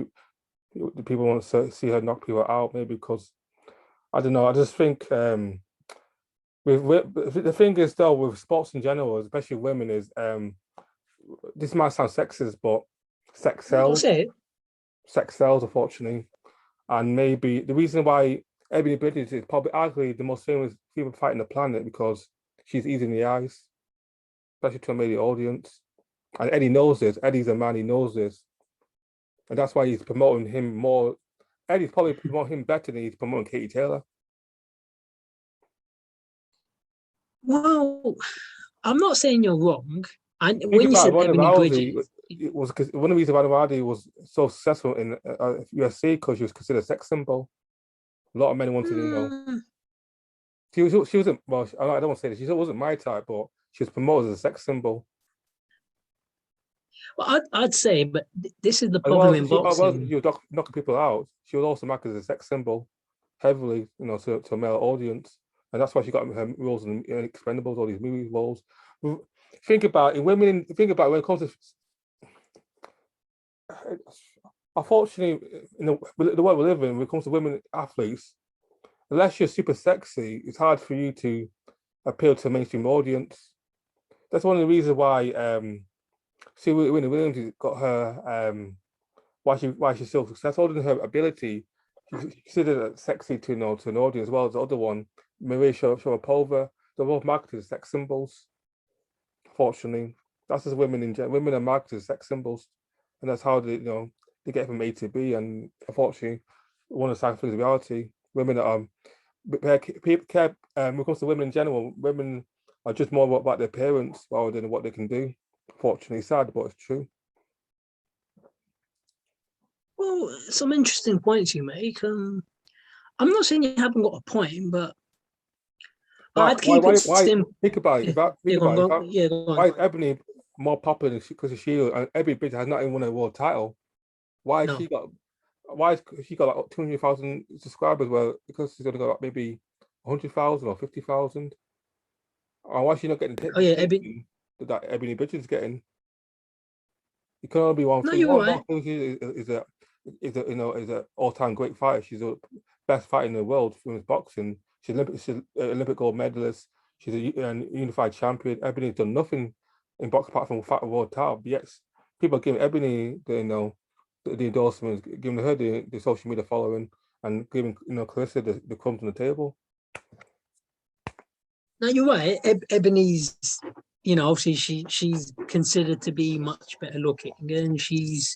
Speaker 1: the people want to see her knock people out. Maybe because I don't know. I just think The thing is though with sports in general, especially women, is this might sound sexist, but sex
Speaker 2: I'll
Speaker 1: sells.
Speaker 2: say it.
Speaker 1: Sex sells, unfortunately, and maybe the reason why Ebony Bridges is probably arguably the most famous female fighter on the planet because she's easy in the eyes, especially to a male audience. And Eddie knows this. Eddie's a man, he knows this. And that's why he's promoting him more. Eddie's probably promoting him better than he's promoting Katie Taylor.
Speaker 2: Well, I'm not saying you're wrong. And
Speaker 1: Think
Speaker 2: when you
Speaker 1: about
Speaker 2: said
Speaker 1: Ronda
Speaker 2: Ebony
Speaker 1: Rousey.
Speaker 2: Bridges,
Speaker 1: It was because one of the reasons Ronda Rousey was so successful in UFC because she was considered a sex symbol. A lot of men wanted,
Speaker 2: hmm,
Speaker 1: she wasn't, well, I don't want to say that, she wasn't my type, but she was promoted as a sex symbol.
Speaker 2: well,
Speaker 1: As
Speaker 2: I'd say, but this is the
Speaker 1: well
Speaker 2: problem
Speaker 1: as
Speaker 2: in
Speaker 1: she
Speaker 2: boxing.
Speaker 1: was knocking people out, she was also marked as a sex symbol heavily, to a male audience. And that's why she got her roles in Expendables, all these movie roles. Think about it, think about when it comes to, unfortunately, the world we live in, when it comes to women athletes, unless you're super sexy, it's hard for you to appeal to a mainstream audience. That's one of the reasons why see Winnie Williams got her why she's so successful. Other than her ability, she's considered sexy to to an audience as well as the other one, Maria Sharapova. They're both marketed as sex symbols. Fortunately, that's just women in general. Women are marketed as sex symbols, and that's how they get from A to B. And unfortunately, one of the side things of reality, women are people care. When it comes to women in general, women are just more about their appearance rather than what they can do. Fortunately, sad, but it's true.
Speaker 2: Well, some interesting points you make. I'm not saying you haven't got a point, but I'd keep it
Speaker 1: Why
Speaker 2: simple.
Speaker 1: think about it?
Speaker 2: Yeah,
Speaker 1: If I think
Speaker 2: yeah,
Speaker 1: about it,
Speaker 2: yeah, go
Speaker 1: why
Speaker 2: on.
Speaker 1: is Ebony more popular because of Shield and Ebony Bridges has not even won a world title? Why has
Speaker 2: No.
Speaker 1: she got? Why has she got like 200,000 subscribers? Well, because she's only got like maybe 100,000 or 50,000. And why is she not getting
Speaker 2: Oh
Speaker 1: the
Speaker 2: yeah,
Speaker 1: attention that Ebony Bridges is getting? It can only be one
Speaker 2: no,
Speaker 1: thing.
Speaker 2: you're
Speaker 1: One
Speaker 2: right.
Speaker 1: thing is a all-time great fighter. She's the best fighter in the world for boxing. She's an Olympic gold medalist. She's a unified champion. Ebony's done nothing in boxing apart from fight a world title. But yet people are giving Ebony the endorsements, giving her the social media following, and giving Clarissa the crumbs on the table.
Speaker 2: No, you're right. Ebony's, obviously she's considered to be much better looking, and she's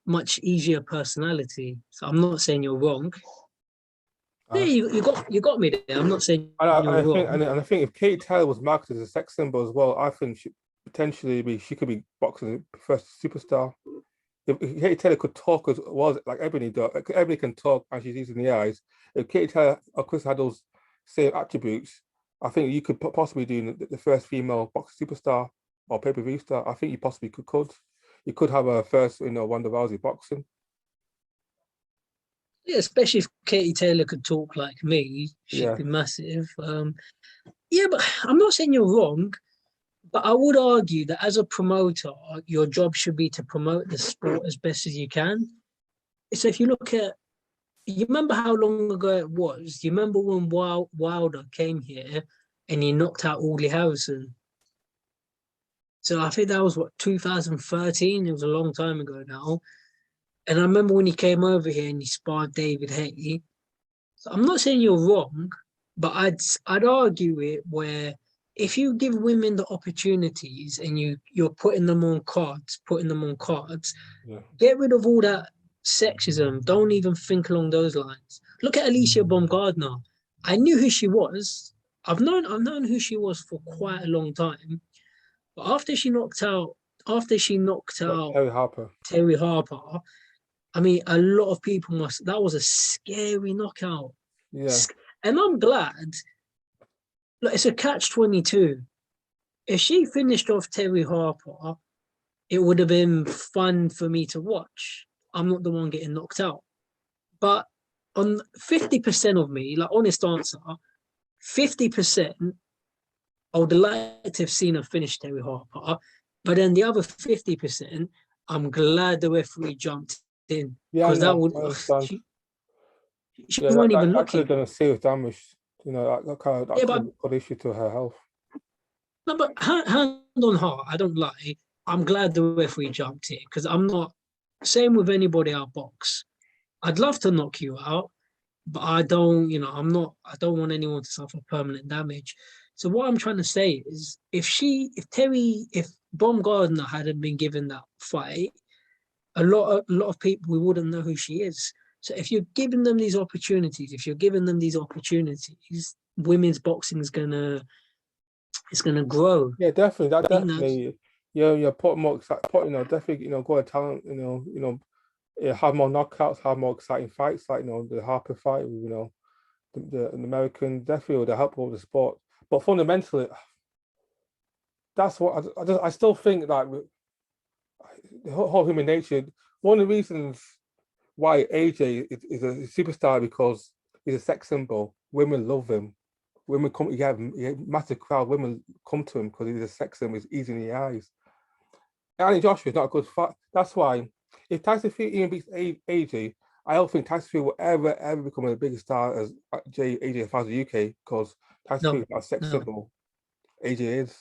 Speaker 2: much easier personality. So I'm not saying you're wrong. Yeah,
Speaker 1: Uh,
Speaker 2: you got me there. I'm not saying you're wrong.
Speaker 1: I think if Kate Taylor was marketed as a sex symbol as well, I think she could be boxing first superstar. If Katie Taylor could talk as well as like Ebony does, like Ebony can talk and she's easy in the eyes. If Katie Taylor of course had those same attributes, I think you could possibly do the first female boxing superstar or pay-per-view star. I think you possibly could. You could have a first, Ronda Rousey boxing.
Speaker 2: Yeah, especially if Katie Taylor could talk like me, she'd
Speaker 1: Yeah.
Speaker 2: be massive. Yeah, but I'm not saying you're wrong. But I would argue that as a promoter, your job should be to promote the sport as best as you can. So if you look at, you remember how long ago it was? Do you remember when Wilder came here and he knocked out Audley Harrison? So I think that was what 2013. It was a long time ago now. And I remember when he came over here and he sparred David Haye. So I'm not saying you're wrong, but I'd argue it where if you give women the opportunities and you're putting them on cards,
Speaker 1: Yeah.
Speaker 2: get rid of all that sexism. Don't even think along those lines. Look at Alicia Baumgardner. I knew who she was. I've known who she was for quite a long time. But after she knocked out
Speaker 1: Terry Harper.
Speaker 2: Terry Harper, I mean, a lot of people that was a scary knockout.
Speaker 1: Yeah.
Speaker 2: And I'm glad. Look, it's a catch-22. If she finished off Terry Harper, it would have been fun for me to watch. I'm not the one getting knocked out. But on 50% of me, like honest answer, 50%, I would like to have seen her finish Terry Harper. But then the other 50%, I'm glad the referee jumped in
Speaker 1: Yeah, I
Speaker 2: because that
Speaker 1: know.
Speaker 2: would
Speaker 1: I understand.
Speaker 2: She
Speaker 1: Yeah,
Speaker 2: weren't even
Speaker 1: that could have
Speaker 2: looking.
Speaker 1: done a serious damage. That
Speaker 2: Yeah,
Speaker 1: could
Speaker 2: but
Speaker 1: have put issue to her health.
Speaker 2: no, but hand on heart, I don't lie. I'm glad the referee jumped here because I'm not. Same with anybody out box. I'd love to knock you out, but I don't. I'm not. I don't want anyone to suffer permanent damage. So what I'm trying to say is, if Baumgardner hadn't been given that fight, a lot of people we wouldn't know who she is. So if you're giving them these opportunities, women's boxing is gonna it's gonna grow.
Speaker 1: Yeah, definitely. That
Speaker 2: You know,
Speaker 1: definitely. Yeah, put more put definitely go and talent. Yeah, have more knockouts, have more exciting fights like the Harper fight. The American definitely would help with the sport. But fundamentally, that's what I still think like the whole human nature. One of the reasons why AJ is a superstar because he's a sex symbol. Women love him. Women come, he have massive crowd. Women come to him because he's a sex symbol. He's easy in the eyes. Andy Joshua is not a good fight. That's why if Tyson Fury even beats AJ, I don't think Tyson Fury will ever become a bigger star as AJ fans in the UK because Tyson Fury
Speaker 2: no,
Speaker 1: is not a sex
Speaker 2: no.
Speaker 1: symbol. AJ is.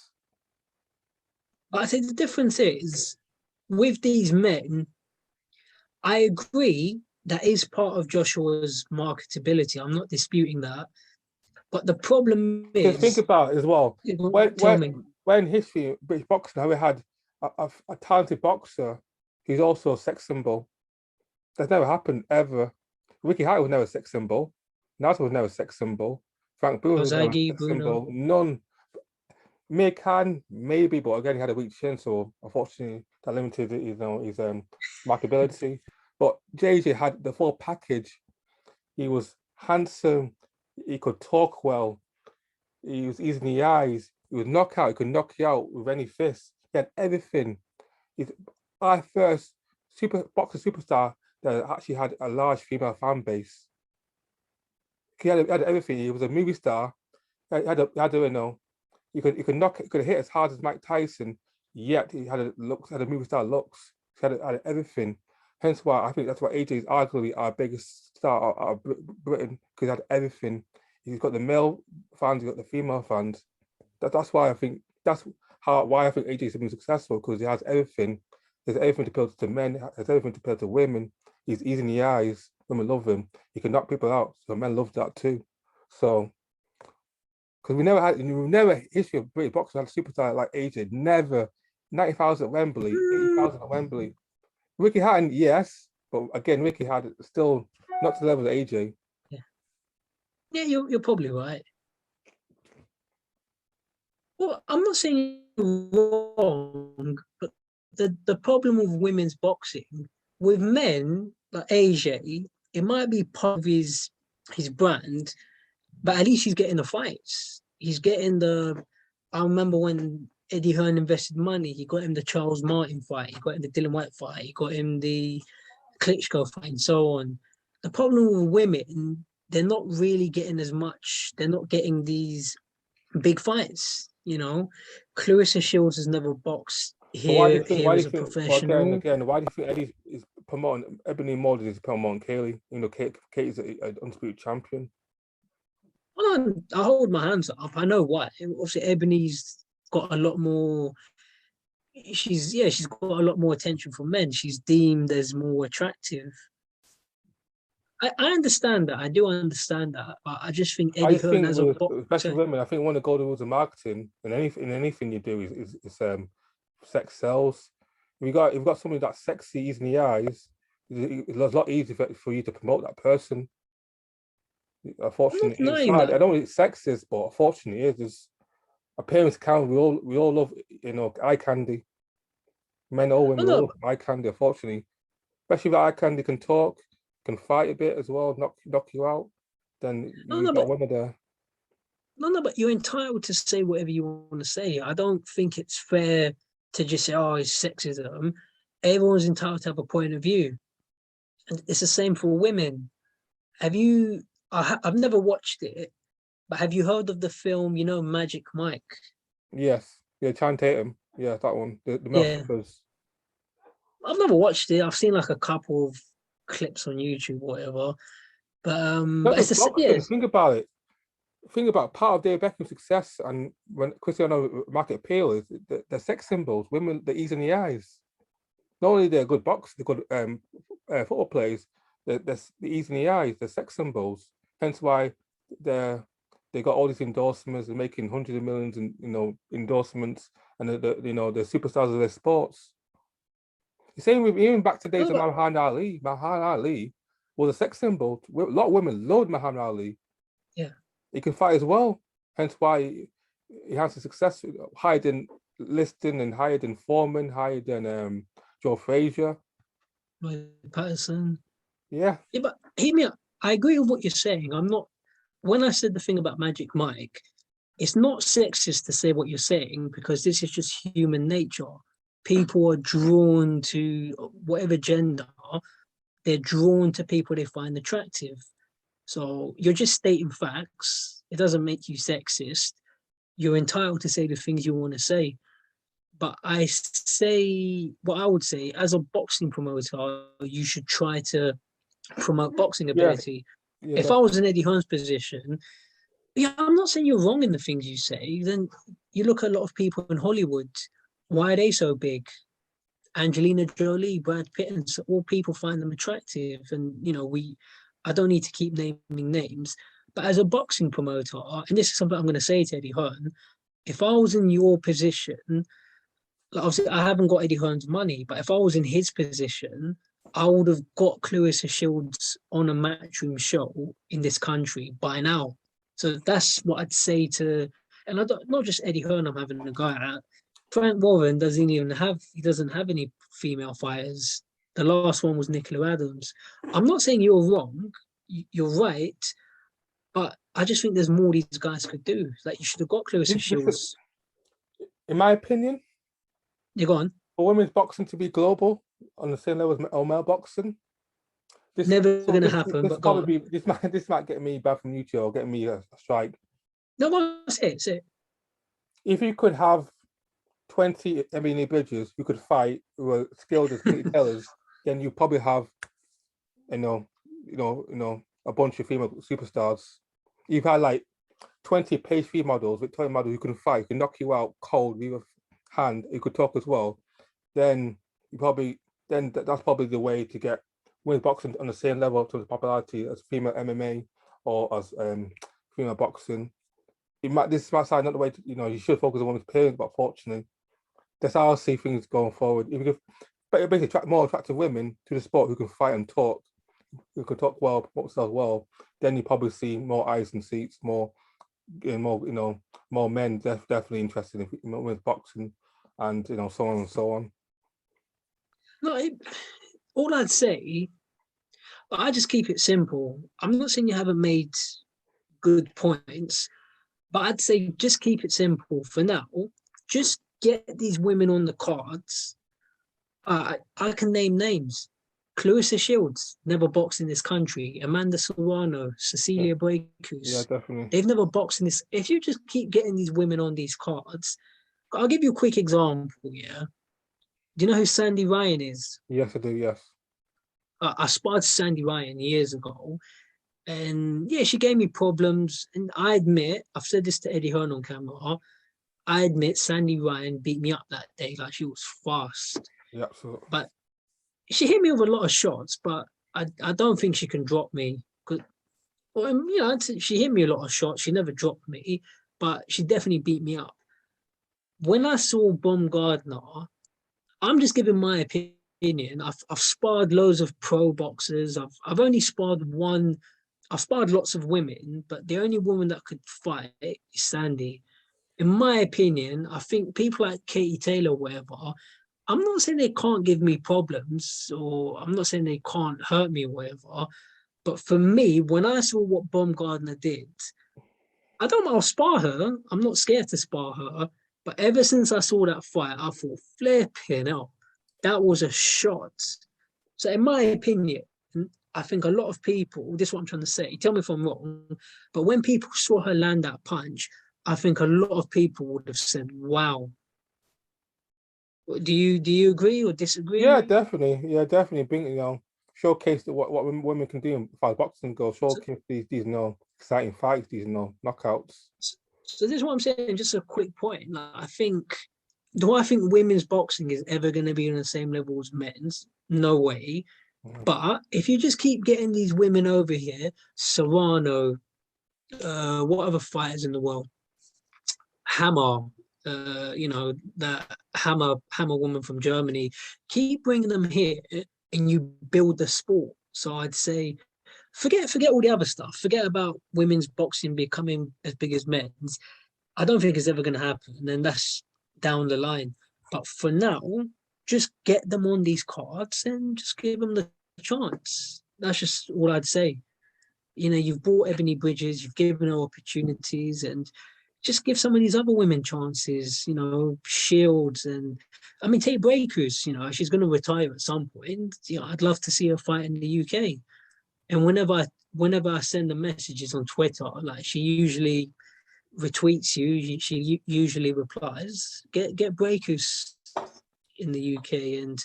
Speaker 2: But I think the difference is with these men, I agree that is part of Joshua's marketability. I'm not disputing that. But the problem
Speaker 1: Because think
Speaker 2: is,
Speaker 1: about it as well. When
Speaker 2: tell
Speaker 1: when
Speaker 2: me,
Speaker 1: when history British boxing, have we had a talented boxer who's also a sex symbol? That's never happened ever. Ricky Hatton was never a sex symbol. Nato was never a sex symbol. Frank Bruno was never a
Speaker 2: Ozagi,
Speaker 1: sex
Speaker 2: Bruno,
Speaker 1: symbol. None. Mir Khan, maybe, but again, he had a weak chin, so unfortunately, that limited his markability. But JJ had the full package. He was handsome. He could talk well. He was easy in the eyes. He was knockout. He could knock you out with any fist. He had everything. He's our first superstar that actually had a large female fan base. He had everything. He was a movie star. He could hit as hard as Mike Tyson, yet he had a movie star looks. He had everything. Hence why I think that's why AJ is arguably our biggest star out of Britain because he had everything. He's got the male fans, he's got the female fans. That's why I think why I think AJ is been successful because he has everything. There's everything to appeal to men. There's everything to appeal to women. He's easy in the eyes. Women love him. He can knock people out. So men love that too. So because we never history of British boxing had a superstar like AJ. Never 90,000 at Wembley,
Speaker 2: mm,
Speaker 1: 80,000 at Wembley. Ricky Hatton, yes, but again, Ricky had still not to the level of AJ.
Speaker 2: yeah, yeah, you're probably right. Well, I'm not saying you're wrong, but the problem with women's boxing, with men like AJ, it might be part of his brand, but at least he's getting the fights. He's getting the. I remember when Eddie Hearn invested money, he got him the Charles Martin fight, he got him the Dylan White fight, he got him the Klitschko fight, and so on. The problem with women, they're not really getting as much. They're not getting these big fights. Clarissa Shields has never boxed
Speaker 1: But why do you
Speaker 2: here
Speaker 1: think?
Speaker 2: here
Speaker 1: Why do
Speaker 2: as
Speaker 1: you
Speaker 2: a
Speaker 1: think? Well,
Speaker 2: professional.
Speaker 1: why do you think Eddie is promoting Ebony Moses is promoting Kaylee? Kate is an undisputed champion.
Speaker 2: I hold my hands up. I know why. Obviously, Ebony's got a lot more. She's got a lot more attention from men. She's deemed as more attractive. I understand that. I do understand that. But I just think
Speaker 1: I
Speaker 2: Eddie
Speaker 1: just
Speaker 2: Hearn
Speaker 1: think
Speaker 2: as a
Speaker 1: with especially
Speaker 2: boxer.
Speaker 1: women, I think one of the golden rules of marketing and anything you do is sex sells. If you've got somebody that's sexy, easy in the eyes, it's a lot easier for you to promote that person.
Speaker 2: I'm not
Speaker 1: Unfortunately, it's
Speaker 2: denying
Speaker 1: sad. I
Speaker 2: that.
Speaker 1: don't think it's sexist, but unfortunately, it is. Appearance count. We all love eye candy. Men or
Speaker 2: No,
Speaker 1: women, we all
Speaker 2: no,
Speaker 1: love eye candy. Unfortunately, especially if eye candy can talk, can fight a bit as well, knock you out. Then
Speaker 2: no,
Speaker 1: you've
Speaker 2: no,
Speaker 1: got
Speaker 2: but
Speaker 1: women there.
Speaker 2: no, but you're entitled to say whatever you want to say. I don't think it's fair to just say, "Oh, it's sexism." Everyone's entitled to have a point of view, and it's the same for women. Have you? I've never watched it, but have you heard of the film? Magic Mike.
Speaker 1: Yes, yeah, Chan Tatum. Yeah, that one. The male
Speaker 2: Yeah,
Speaker 1: flippers.
Speaker 2: I've never watched it. I've seen like a couple of clips on YouTube, or whatever. But
Speaker 1: Not
Speaker 2: it's
Speaker 1: just
Speaker 2: the
Speaker 1: boxing.
Speaker 2: yes.
Speaker 1: Think about it. Think about part of David Beckham's success and when Cristiano market appeal is the sex symbols, women, the ease in the eyes. Not only they're good boxers, they're good football players, the ease in the eyes, the sex symbols. Hence why they're they got all these endorsements and making hundreds of millions in endorsements and the superstars of their sports. The same with even back to days
Speaker 2: No,
Speaker 1: of
Speaker 2: but
Speaker 1: Muhammad Ali. Muhammad Ali was a sex symbol. A lot of women loved Muhammad Ali.
Speaker 2: yeah,
Speaker 1: He can fight as well. Hence why he has a success higher than Liston and higher than Foreman, higher than Joe Frazier.
Speaker 2: Roy Patterson.
Speaker 1: Yeah,
Speaker 2: Yeah, but hear me out. I agree with what you're saying. I'm not. When I said the thing about Magic Mike, it's not sexist to say what you're saying because this is just human nature. People are drawn to whatever gender, they're drawn to people they find attractive. So you're just stating facts. It doesn't make you sexist. You're entitled to say the things you want to say. But I say what I would say as a boxing promoter, you should try to promote boxing
Speaker 1: yeah,
Speaker 2: ability.
Speaker 1: yeah,
Speaker 2: If I was
Speaker 1: definitely.
Speaker 2: in Eddie Hearn's position, yeah, I'm not saying you're wrong in the things you say. Then you look at a lot of people in Hollywood. Why are they so big? Angelina Jolie, Brad Pitt, and so all people find them attractive. And I don't need to keep naming names, but as a boxing promoter, and this is something I'm going to say to Eddie Hearn, if I was in your position, like obviously I haven't got Eddie Hearn's money, but if I was in his position, I would have got Clarissa Shields on a matchroom show in this country by now. So that's what I'd say to, and I don't, not just Eddie Hearn. I'm having a go at. Frank Warren doesn't have any female fighters. The last one was Nicola Adams. I'm not saying you're wrong. You're right, but I just think there's more these guys could do. Like you should have got Clarissa Shields.
Speaker 1: In my opinion,
Speaker 2: You're gone.
Speaker 1: for women's boxing to be global on the same level as male boxing, this
Speaker 2: Never
Speaker 1: so
Speaker 2: gonna happen.
Speaker 1: this
Speaker 2: But go on.
Speaker 1: probably be this might get me bad from YouTube or get me a strike.
Speaker 2: No, that's it. Say it.
Speaker 1: If you could have 20 Emily Bridges who could fight who were skilled as Katie Taylors, then you probably have you know a bunch of female superstars. You've had like 20 pastry models, Victorian models who can fight, who can knock you out cold with a hand, who could talk as well, then you probably that's probably the way to get women's boxing on the same level to the popularity as female MMA or as female boxing. This might sound not the way to, you should focus on women's appearance, but fortunately, that's how I see things going forward. But it basically attract more attractive women to the sport who can fight and talk, who can talk well, promote themselves well, then you probably see more eyes and seats, more men definitely interested in women's boxing, and so on and so on.
Speaker 2: No, all I'd say, I just keep it simple. I'm not saying you haven't made good points, but I'd say just keep it simple for now. Just get these women on the cards. I can name names. Clarissa Shields never boxed in this country. Amanda Serrano,
Speaker 1: Yeah,
Speaker 2: Cecilia
Speaker 1: yeah,
Speaker 2: Breakus,
Speaker 1: definitely.
Speaker 2: they've never boxed in this. If you just keep getting these women on these cards, I'll give you a quick example. Yeah, do you know who Sandy Ryan is?
Speaker 1: Yes, I do. Yes.
Speaker 2: I sparred Sandy Ryan years ago, and yeah, she gave me problems. And I admit, I've said this to Eddie Hearn on camera. I admit Sandy Ryan beat me up that day. Like she was fast,
Speaker 1: Yeah, absolutely.
Speaker 2: but she hit me with a lot of shots. But I don't think she can drop me. Well, she hit me a lot of shots. She never dropped me, but she definitely beat me up. When I saw Baumgardner, I'm just giving my opinion. I've sparred loads of pro boxers. I've only sparred one. I've sparred lots of women, but the only woman that could fight is Sandy. In my opinion, I think people like Katie Taylor, whatever. I'm not saying they can't give me problems, or I'm not saying they can't hurt me, or whatever. But for me, when I saw what Baumgardner did, I don't know. I'll spar her. I'm not scared to spar her. But ever since I saw that fight, I thought, flipping hell, that was a shot. So, in my opinion, I think a lot of people, this is what I'm trying to say, tell me if I'm wrong, but when people saw her land that punch, I think a lot of people would have said, wow. Do you agree or disagree?
Speaker 1: Yeah, definitely. Yeah, definitely. Being, showcase what women can do as far as boxing goes. Showcase these exciting fights, these knockouts.
Speaker 2: So this is what I'm saying. Just a quick point. Like, do I think women's boxing is ever going to be on the same level as men's? No way. But if you just keep getting these women over here, Serrano, what other fighters in the world? Hammer, that Hammer woman from Germany. Keep bringing them here, and you build the sport. So I'd say, forget all the other stuff. Forget about women's boxing becoming as big as men's. I don't think it's ever going to happen, and that's down the line. But for now, just get them on these cards and just give them the chance. That's just all I'd say. You've bought Ebony Bridges, you've given her opportunities, and just give some of these other women chances, Shields. And I mean, Tate Breakers, she's going to retire at some point. I'd love to see her fight in the UK. And whenever I send the messages on Twitter, like, she usually retweets you, she usually replies. Get Breakers in the UK, and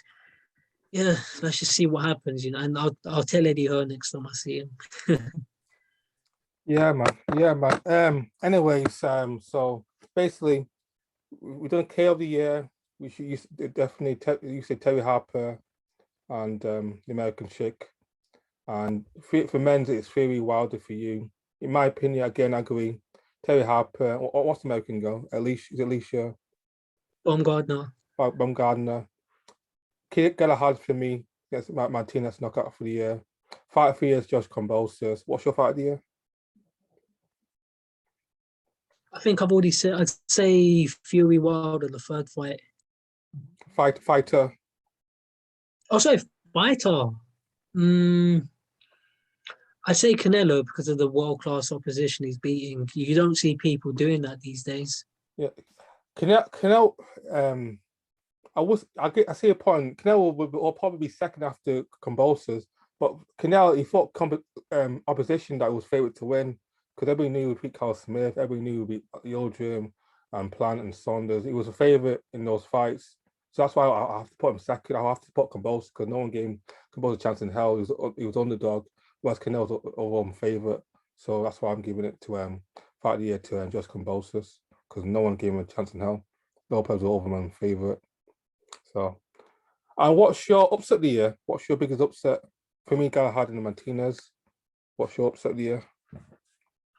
Speaker 2: yeah, let's just see what happens, and I'll tell Eddie Hearn next time I see him.
Speaker 1: Yeah, man. Yeah, man. Anyways, so basically, we done K of the year. We should definitely you said Terry Harper and the American chick, and for men's it's Fury Wilder for you. In my opinion, again, I agree. Terry Harper. What's the American go? Alicia
Speaker 2: Baumgardner.
Speaker 1: Baumgardner. Kid Galahad for me. Yes, Martinez knockout for the year. Fight of the year is Josh Convulsus. What's your fight of the year?
Speaker 2: I think I've already said, I'd say Fury Wilder, the third fight.
Speaker 1: Fighter.
Speaker 2: Oh, sorry, fighter. I'd say Canelo because of the world-class opposition he's beating. You don't see people doing that these days.
Speaker 1: Yeah. Canelo, I see a point. Canelo will probably be second after Convulsus, but Canelo, he fought opposition that was favourite to win, because everybody knew he would beat Carl Smith, everybody knew he would beat Yildirim and Plant and Saunders. He was a favourite in those fights. So that's why I have to put him second. I have to put Convulsus because no one gave Convulsus a chance in hell. He was underdog, whereas Canelo's overall favourite. So that's why I'm giving it to fight of the year to Josh Convulsus, because no one gave him a chance in hell. Lopez was overman favourite. So, and what's your upset of the year? What's your biggest upset? For me, Galahad and Martinez. What's your upset of the year?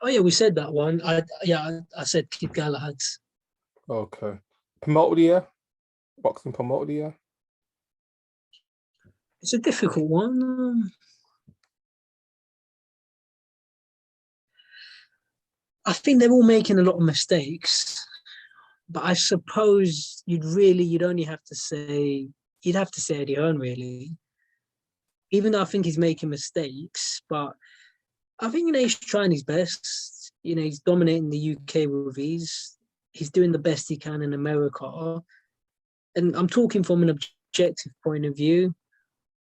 Speaker 2: Oh yeah, we said that one. I said Kid Galahad.
Speaker 1: Okay. Promoter of the year? Boxing promoter of the year?
Speaker 2: It's a difficult one. I think they're all making a lot of mistakes, but I suppose you'd only have to say Eddie Hearn, really. Even though I think he's making mistakes, but I think he's trying his best. He's dominating the UK with ease. He's doing the best he can in America, and I'm talking from an objective point of view.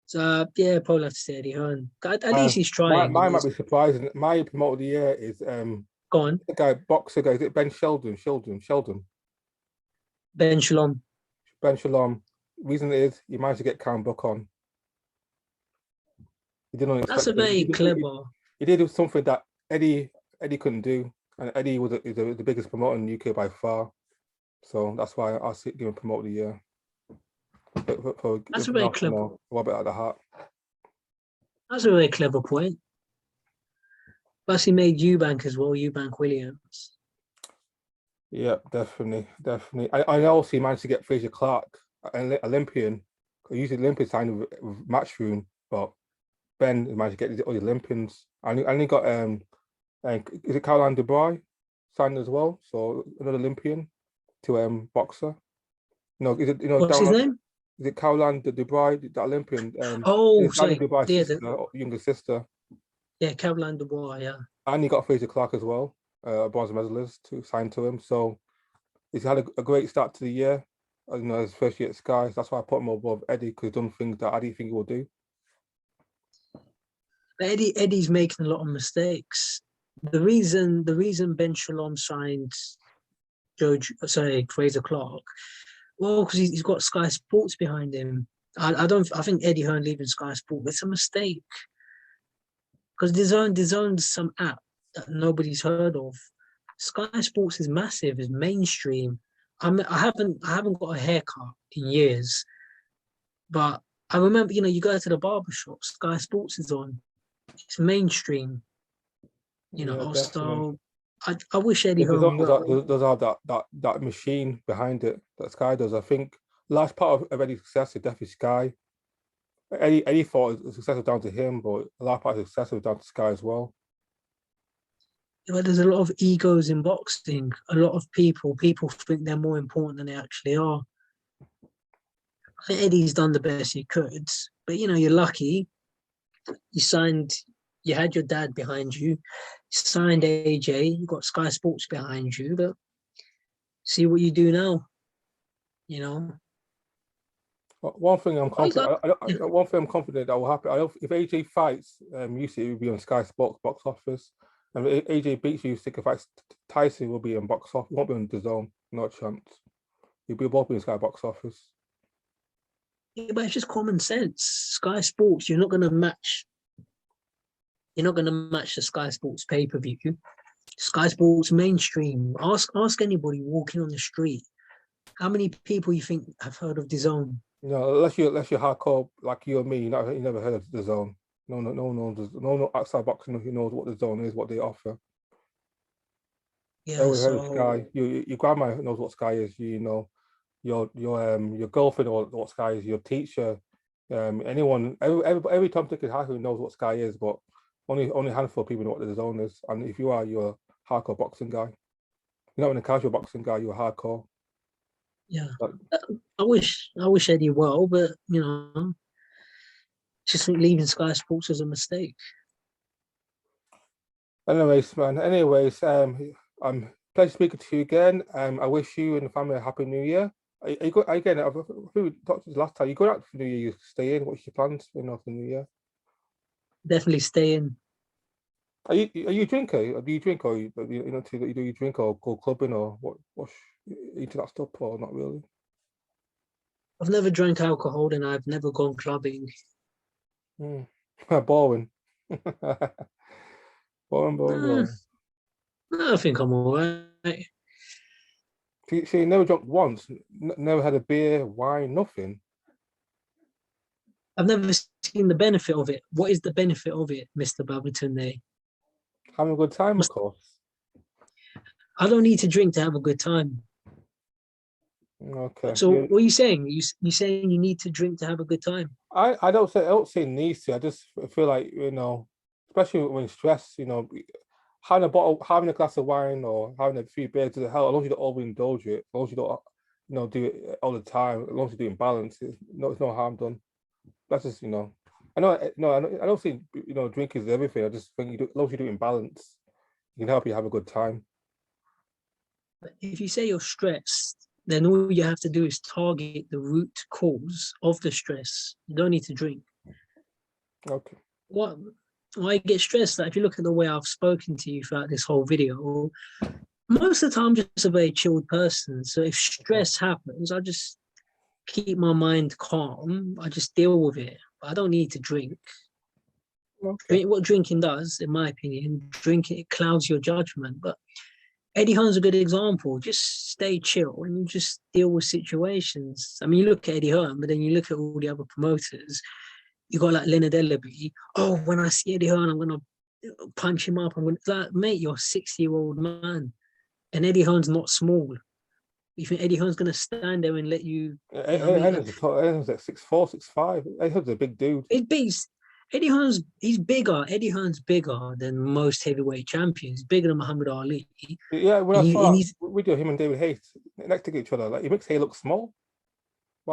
Speaker 2: So yeah, probably have to say Eddie Hearn. At least he's trying.
Speaker 1: Mine might be surprising. My promoter of the year is
Speaker 2: go on.
Speaker 1: The boxer guy. Is it Ben Sheldon?
Speaker 2: Ben Shalom.
Speaker 1: Ben Shalom. Reason is he managed to get Karen Buck on. He didn't expect.
Speaker 2: That's a very clever.
Speaker 1: He did something that Eddie couldn't do, and Eddie was the biggest promoter in the UK by far. So that's why I give him promoter of the year.
Speaker 2: That's a very clever.
Speaker 1: Robert at the heart.
Speaker 2: That's a very clever point. Plus, he made Eubank as well, Eubank Williams.
Speaker 1: Yeah, definitely. I also he managed to get Fraser Clark, an Olympian. Usually Olympians signed with Matchroom, but Ben managed to get all the Olympians. And he got is it Caroline Dubois signed as well? So another Olympian to boxer. No, is it
Speaker 2: what's his name?
Speaker 1: Is it Caroline Dubois, the Olympian?
Speaker 2: Sorry,
Speaker 1: Dubois' younger sister.
Speaker 2: Yeah, Caroline Dubois, yeah.
Speaker 1: And he got Fraser Clark as well, a bronze medalist to sign to him. So he's had a great start to the year. His first year at Sky. That's why I put him above Eddie, because he's done things that I didn't think he would do.
Speaker 2: Eddie's making a lot of mistakes. The reason Ben Shalom signed Fraser Clark, well, because he's got Sky Sports behind him. I think Eddie Hearn leaving Sky Sport, it's a mistake. Because DAZN's some app that nobody's heard of. Sky Sports is massive, is mainstream. I haven't got a haircut in years, but I remember, you go to the barber shop, Sky Sports is on. It's mainstream,
Speaker 1: Yeah, definitely.
Speaker 2: So I wish Eddie
Speaker 1: Yeah,
Speaker 2: Hearn well.
Speaker 1: there's all that machine behind it that Sky does. I think last part of Eddie's success is definitely Sky. Eddie thought the success was down to him, but a lot of part of the success was down to Sky as well.
Speaker 2: There's a lot of egos in boxing. A lot of people think they're more important than they actually are. I think Eddie's done the best he could, but you're lucky. You signed, you had your dad behind you, signed AJ, you got Sky Sports behind you, but see what you do now, you know.
Speaker 1: One thing I'm
Speaker 2: Well,
Speaker 1: confident. One thing I'm confident that will happen. If AJ fights Usyk, it will be on Sky Sports box office. And if AJ beats Usyk, fights Tyson, will be on box office. Won't be on the zone. No chance. He'll be both in Sky box office.
Speaker 2: yeah, but it's just common sense. Sky Sports, you're not going to match. You're not going to match the Sky Sports pay-per-view. Sky Sports mainstream. Ask anybody walking on the street. How many people you think have heard of DAZN?
Speaker 1: Unless you're hardcore like you or me, you never heard of the zone. No outside boxing who knows what the zone is, what they offer.
Speaker 2: Yeah,
Speaker 1: Everyone heard of
Speaker 2: so
Speaker 1: Sky. Your grandma knows what Sky is. Your girlfriend knows what Sky is. Your teacher, anyone, every Tom, Dick, and Harry knows what Sky is, but only a handful of people know what the zone is. And if you're a hardcore boxing guy. You're not even a casual boxing guy. You're hardcore.
Speaker 2: yeah,
Speaker 1: But
Speaker 2: I wish Eddie well, but just think leaving Sky Sports was a mistake.
Speaker 1: anyways, man. Anyways, I'm pleasure speaking to you again. I wish you and the family a happy New Year. Are you go again? I think we talked last time. You going out for New Year? You stay in? What's your plans for the New Year?
Speaker 2: Definitely stay in.
Speaker 1: Are you a drinker? Do you drink or do you drink or go clubbing or what's into that stuff or not really?
Speaker 2: I've never drank alcohol and I've never gone clubbing.
Speaker 1: Mm. Boring.
Speaker 2: Uh,
Speaker 1: Boring.
Speaker 2: I think I'm all right.
Speaker 1: So you never drunk once, never had a beer, wine, nothing.
Speaker 2: I've never seen the benefit of it. What is the benefit of it, Mr. Babatunde?
Speaker 1: Having a good time, of course.
Speaker 2: I don't need to drink to have a good time.
Speaker 1: Okay.
Speaker 2: So
Speaker 1: Yeah.
Speaker 2: what are you saying? You saying you need to drink to have a good time?
Speaker 1: I don't say needs to. I just feel like, especially when stressed, having a glass of wine or having a few beers doesn't help. As long as you don't overindulge it, as long as you don't, do it all the time, as long as you do it in balance, it's no harm done. That's just, I know, no, I don't think, drink is everything. I just think as long as you do it in balance, it can help you have a good time.
Speaker 2: If you say you're stressed, then all you have to do is target the root cause of the stress. You don't need to drink.
Speaker 1: Okay.
Speaker 2: What? Why get stressed? Like if you look at the way I've spoken to you throughout this whole video, most of the time I'm just a very chilled person. So if stress happens, I just keep my mind calm. I just deal with it. I don't need to drink.
Speaker 1: Okay.
Speaker 2: What drinking does, in my opinion, drinking it clouds your judgment. But Eddie Hearn's a good example. Just stay chill and you just deal with situations. I mean, you look at Eddie Hearn, but then you look at all the other promoters. You got like Leonard Ellaby. Oh, when I see Eddie Hearn, I'm gonna punch him up. I'm gonna like, mate, you're a 60-year-old man, and Eddie Hearn's not small. You think Eddie Hearn's gonna stand there and let you? You know what I mean? Like,
Speaker 1: Eddie's like 6'4", 6'5". Eddie's a big dude.
Speaker 2: it beats Eddie Hearn's. He's bigger. Eddie Hearn's bigger than most heavyweight champions. Bigger than Muhammad Ali.
Speaker 1: Yeah, when I
Speaker 2: And
Speaker 1: saw
Speaker 2: he's
Speaker 1: that video, him and David Hayes next to each other, like he makes Hay look small.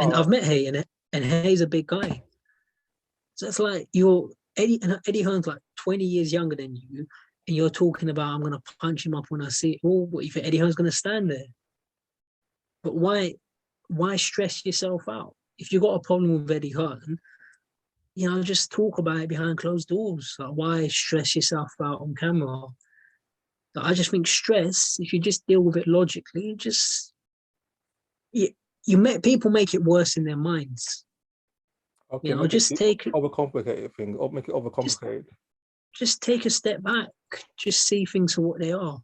Speaker 2: and
Speaker 1: Wow.
Speaker 2: I've met Hay and Hay's a big guy. So it's like Eddie Hearn's like 20 years younger than you, and you're talking about I'm gonna punch him up when I see it. Well, what you think Eddie Hearn's gonna stand there? But why stress yourself out? If you got a problem with Eddie Hearn, just talk about it behind closed doors. Like why stress yourself out on camera? Like, I just think stress, if you just deal with it logically, just you make people make it worse in their minds.
Speaker 1: Okay,
Speaker 2: You know,
Speaker 1: make it overcomplicated thing, or make it
Speaker 2: just
Speaker 1: overcomplicated.
Speaker 2: just take a step back, just see things for what they are.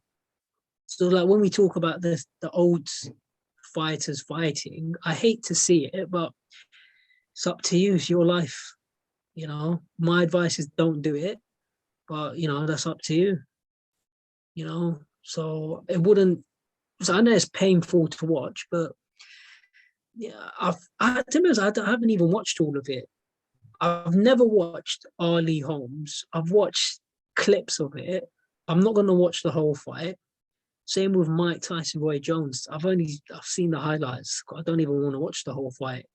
Speaker 2: So like when we talk about the old fighters fighting, I hate to see it, but it's up to you. It's your life. You know, my advice is don't do it, but you know, that's up to you. You know, so it wouldn't. So I know it's painful to watch, but yeah, to be honest, I haven't even watched all of it. I've never watched Ali Holmes. I've watched clips of it. I'm not gonna watch the whole fight. Same with Mike Tyson, Roy Jones. I've seen the highlights. I don't even want to watch the whole fight.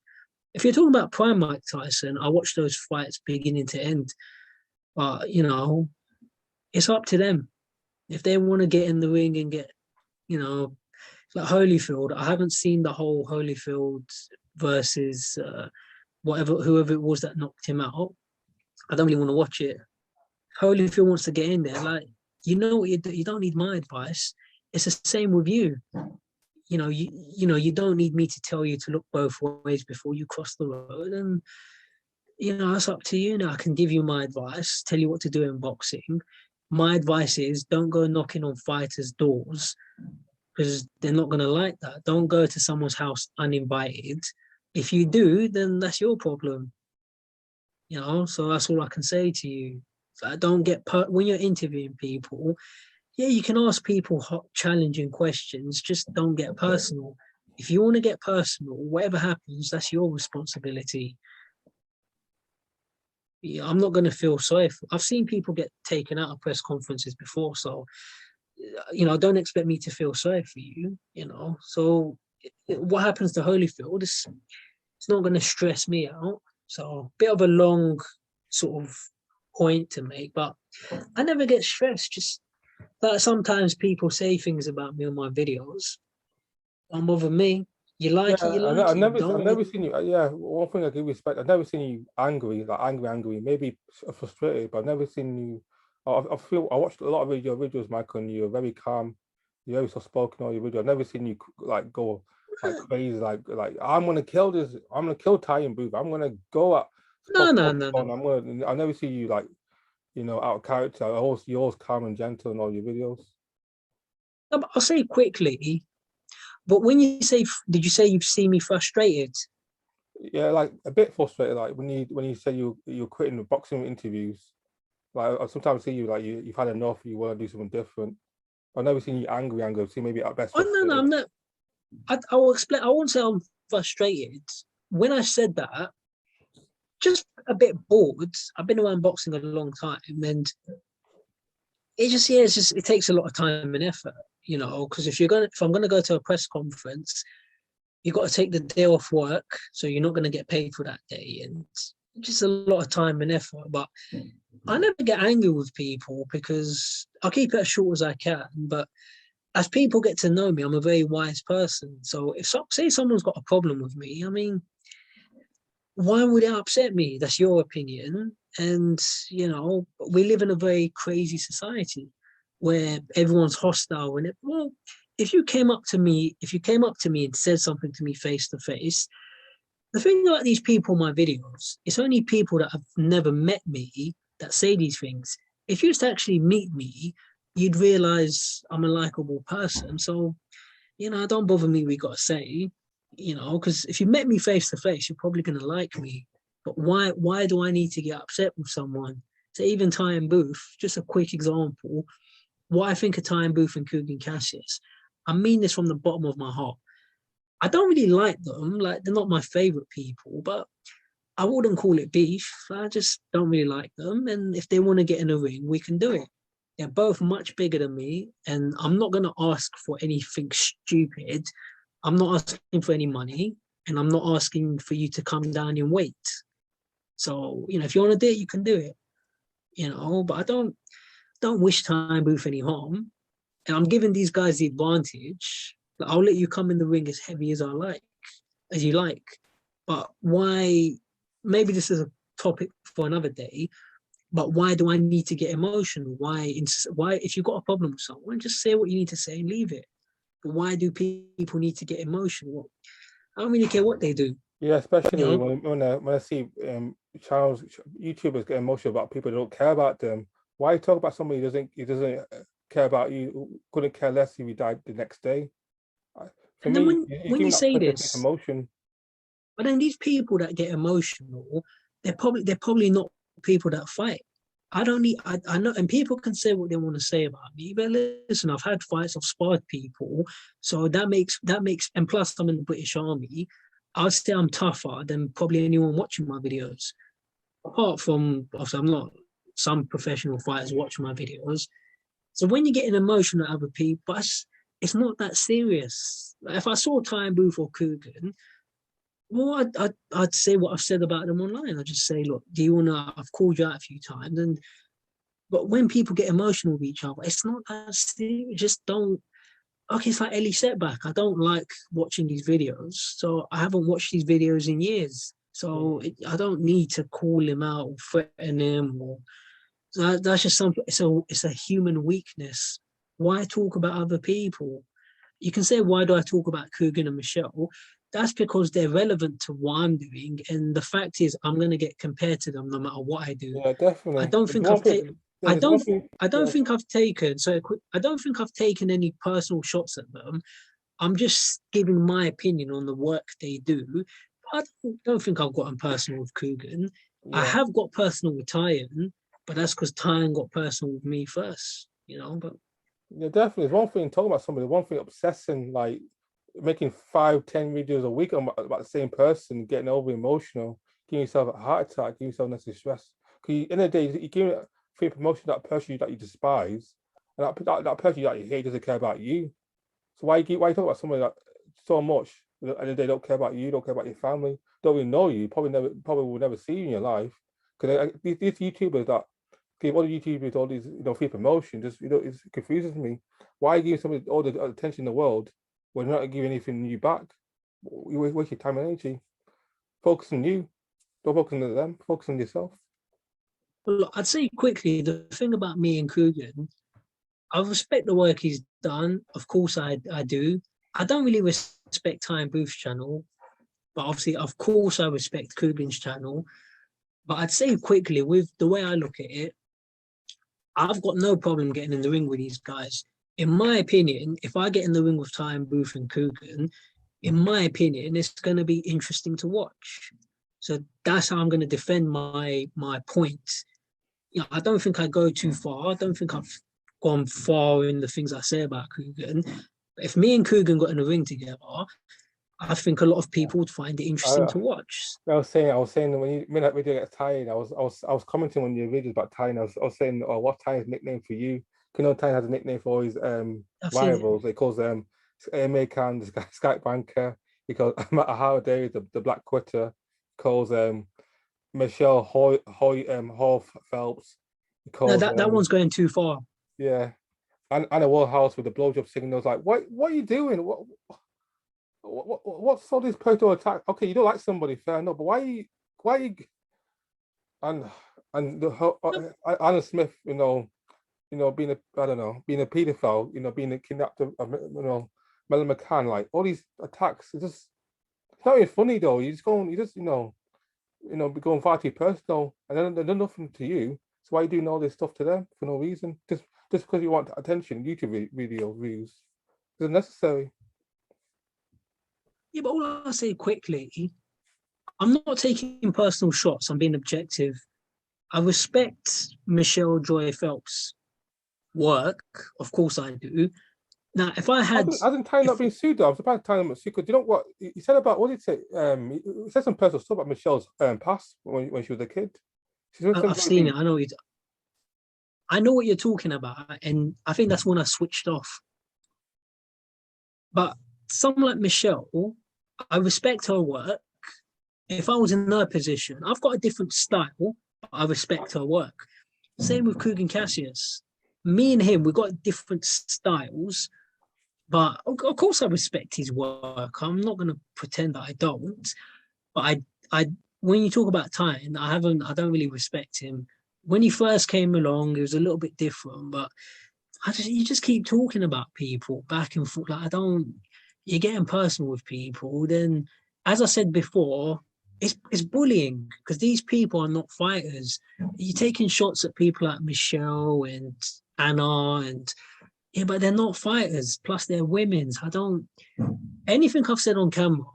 Speaker 2: If you're talking about prime Mike Tyson, I watch those fights beginning to end. But you know, it's up to them. If they want to get in the ring and get, you know, like Holyfield. I haven't seen the whole Holyfield versus whoever it was that knocked him out. I don't really want to watch it. Holyfield wants to get in there. Like, you know what, you don't need my advice. It's the same with you. You don't need me to tell you to look both ways before you cross the road. And you know, that's up to you. Now I can give you my advice, tell you what to do in boxing. My advice is don't go knocking on fighters' doors because they're not going to like that. Don't go to someone's house uninvited. If you do, then that's your problem. You know, so that's all I can say to you. So don't get when you're interviewing people. Yeah, you can ask people hot, challenging questions. Just don't get personal. If you want to get personal, whatever happens, that's your responsibility. Yeah, I'm not going to feel sorry. I've seen people get taken out of press conferences before, so you know, don't expect me to feel sorry for you. You know, so what happens to Holyfield is it's not going to stress me out. So bit of a long sort of point to make, but I never get stressed. Just like sometimes people say things about me on my videos. Don't bother me. You
Speaker 1: Yeah,
Speaker 2: like it, you like it. You
Speaker 1: I've
Speaker 2: don't.
Speaker 1: never seen you. Yeah, one thing I give respect. I've never seen you angry, like angry, maybe frustrated, but I've never seen you. I feel I watched a lot of your videos, Michael, and you're very calm. You're very soft spoken on your video. I've never seen you like go like crazy, like I'm gonna kill this. I'm gonna kill Ty and Booth. I'm gonna go at
Speaker 2: No,
Speaker 1: spot
Speaker 2: no,
Speaker 1: on.
Speaker 2: no, no.
Speaker 1: I'm gonna. I never see you like out of character. You're always calm and gentle in all your videos.
Speaker 2: I'll say quickly. But when you say, did you say you've seen me frustrated?
Speaker 1: Yeah, like a bit frustrated. Like when you say you're quitting the boxing interviews. Like I sometimes see you like you've had enough. You want to do something different. I've never seen you angry. I've seen maybe at best
Speaker 2: Oh no, no,
Speaker 1: frustrated.
Speaker 2: I'm not. I will explain. I won't say I'm frustrated. When I said that, just a bit bored. I've been around boxing a long time, and it's just it takes a lot of time and effort, you know. Because if I'm gonna go to a press conference, you got to take the day off work, so you're not gonna get paid for that day, and just a lot of time and effort. But I never get angry with people because I'll keep it as short as I can. But as people get to know me, I'm a very wise person. So say someone's got a problem with me, I mean, why would it upset me? That's your opinion. And, you know, we live in a very crazy society where everyone's hostile. Well, if you came up to me and said something to me face to face, the thing about these people in my videos, it's only people that have never met me that say these things. If you used to actually meet me, you'd realize I'm a likable person. So, you know, don't bother me, we got to say, you know, because if you met me face to face, you're probably going to like me. But why do I need to get upset with someone? So even Ty and Booth, just a quick example, what I think of Ty and Booth and Coogan Cassius, I mean this from the bottom of my heart. I don't really like them. Like, they're not my favorite people, but I wouldn't call it beef. I just don't really like them. And if they want to get in a ring, we can do it. They're both much bigger than me, and I'm not going to ask for anything stupid. I'm not asking for any money, and I'm not asking for you to come down in weight. So, you know, if you want to do it, you can do it. You know, but I don't wish Time Booth any harm. And I'm giving these guys the advantage that I'll let you come in the ring as heavy as you like. But why? Maybe this is a topic for another day. But why do I need to get emotional? Why? If you've got a problem with someone, just say what you need to say and leave it. But why do people need to get emotional? I don't really care what they do.
Speaker 1: Yeah,
Speaker 2: You
Speaker 1: especially
Speaker 2: know,
Speaker 1: when I see channels, YouTubers get emotional about people who don't care about them. Why talk about somebody who doesn't care about you, who couldn't care less if you died the next day? I- For
Speaker 2: and then
Speaker 1: me,
Speaker 2: when
Speaker 1: you're
Speaker 2: when you
Speaker 1: giving that
Speaker 2: say
Speaker 1: person a deep
Speaker 2: this,
Speaker 1: emotion.
Speaker 2: but then these people that get emotional, they're probably not people that fight. I don't need I know, and people can say what they want to say about me, but listen, I've had fights, I've sparred people, so that makes, and plus I'm in the British Army. I'd say I'm tougher than probably anyone watching my videos. Apart from, obviously, I'm not some professional fighters watch my videos. So when you get an emotional at other people, it's not that serious. Like if I saw Ty and Booth or Coogan, well, I'd say what I've said about them online. I'd just say, look, do you wanna? I've called you out a few times, and but when people get emotional with each other, it's not that serious. Just don't. Okay, it's like Ellie Setback. I don't like watching these videos, so I haven't watched these videos in years. So I don't need to call him out or threaten him, or so that's just something. It's a human weakness. Why talk about other people? You can say, why do I talk about Coogan and Michelle? That's because they're relevant to what I'm doing. And the fact is, I'm going to get compared to them no matter what I do.
Speaker 1: Yeah,
Speaker 2: I
Speaker 1: definitely.
Speaker 2: don't
Speaker 1: There's
Speaker 2: think
Speaker 1: one
Speaker 2: I've
Speaker 1: thing.
Speaker 2: taken.
Speaker 1: Yeah,
Speaker 2: I
Speaker 1: there's one
Speaker 2: don't.
Speaker 1: thing.
Speaker 2: I don't
Speaker 1: Yeah,
Speaker 2: think I've taken. So I don't think I've taken any personal shots at them. I'm just giving my opinion on the work they do. I don't think I've gotten personal with Coogan. I
Speaker 1: yeah.
Speaker 2: have got personal with Tyan, but that's because Tyan got personal with me first. But
Speaker 1: Yeah, definitely. It's one thing talking about somebody, one thing obsessing, like making 5, 10 videos a week about the same person, getting over emotional, giving yourself a heart attack, giving yourself unnecessary stress. Because in the day, you're giving free promotion to that person that you despise, and that person that you hate doesn't care about you. So why you talk about somebody that so much, and they don't care about you, don't care about your family, don't even know you, probably will never see you in your life. Because these YouTubers that give all the YouTubers all these free promotion, just it confuses me. Why are you giving somebody all the attention in the world when you're not giving anything you back? You waste your time and energy. Focus on you. Don't focus on them. Focus on yourself.
Speaker 2: well, look, I'd say quickly the thing about me and Coogan, I respect the work he's done. Of course, I do. I don't really respect Time Booth's channel, but obviously, of course, I respect Coogan's channel. But I'd say quickly, with the way I look at it, I've got no problem getting in the ring with these guys. In my opinion, if I get in the ring with Time Booth and Coogan, in my opinion, it's going to be interesting to watch. So that's how I'm going to defend my point. I don't think I go too far. I don't think I've gone far in the things I say about Coogan. But if me and Coogan got in a ring together, I think a lot of
Speaker 1: Yeah.
Speaker 2: people would find it interesting
Speaker 1: I,
Speaker 2: to watch.
Speaker 1: I was saying when you made that video get Tyne, I was commenting on your videos about Tyne. I was saying, oh, what's Tyne's nickname for you? You know, Tyne has a nickname for his
Speaker 2: I've seen it.
Speaker 1: rivals. He calls them Khan, the Sky Banker. He calls Howard Davis the Black Quitter. He calls Michelle Hall Phelps. He
Speaker 2: No,
Speaker 1: calls
Speaker 2: that one's going too far.
Speaker 1: yeah, and Anna Warhouse with the blowjob signals. Like, what are you doing? What's all this personal attack? Okay, you don't like somebody, fair enough, but why you and Anna Smith, being I don't know, being a pedophile, being a kidnapped Melon McCann, like all these attacks, it's not even funny though. You just be going far too personal, and then they're nothing to you. So why are you doing all this stuff to them for no reason? Just because you want attention, YouTube video views. It's unnecessary.
Speaker 2: Yeah, but all I'll say quickly, I'm not taking personal shots. I'm being objective. I respect Michelle Joy Phelps' work. Of course I do. Now, if I had,
Speaker 1: Hasn't Ty not
Speaker 2: if
Speaker 1: been sued though? I was about to Ty not sued. 'Cause you know what he said about what did he say? He said some personal stuff about Michelle's past when she was a kid. She's done some
Speaker 2: I've
Speaker 1: very
Speaker 2: seen
Speaker 1: deep.
Speaker 2: it, I know what you're talking about, and I think that's when I switched off. But someone like Michelle, I respect her work. If I was in her position, I've got a different style, but I respect her work. Same with Kugan Cassius. Me and him, we've got different styles, but of course I respect his work. I'm not going to pretend that I don't. But when you talk about Titan, I don't really respect him. When he first came along, it was a little bit different, but you just keep talking about people back and forth. Like I don't, you're getting personal with people, then as I said before, it's bullying because these people are not fighters. You're taking shots at people like Michelle and Anna and yeah, but they're not fighters. Plus, they're women's. I don't anything I've said on camera.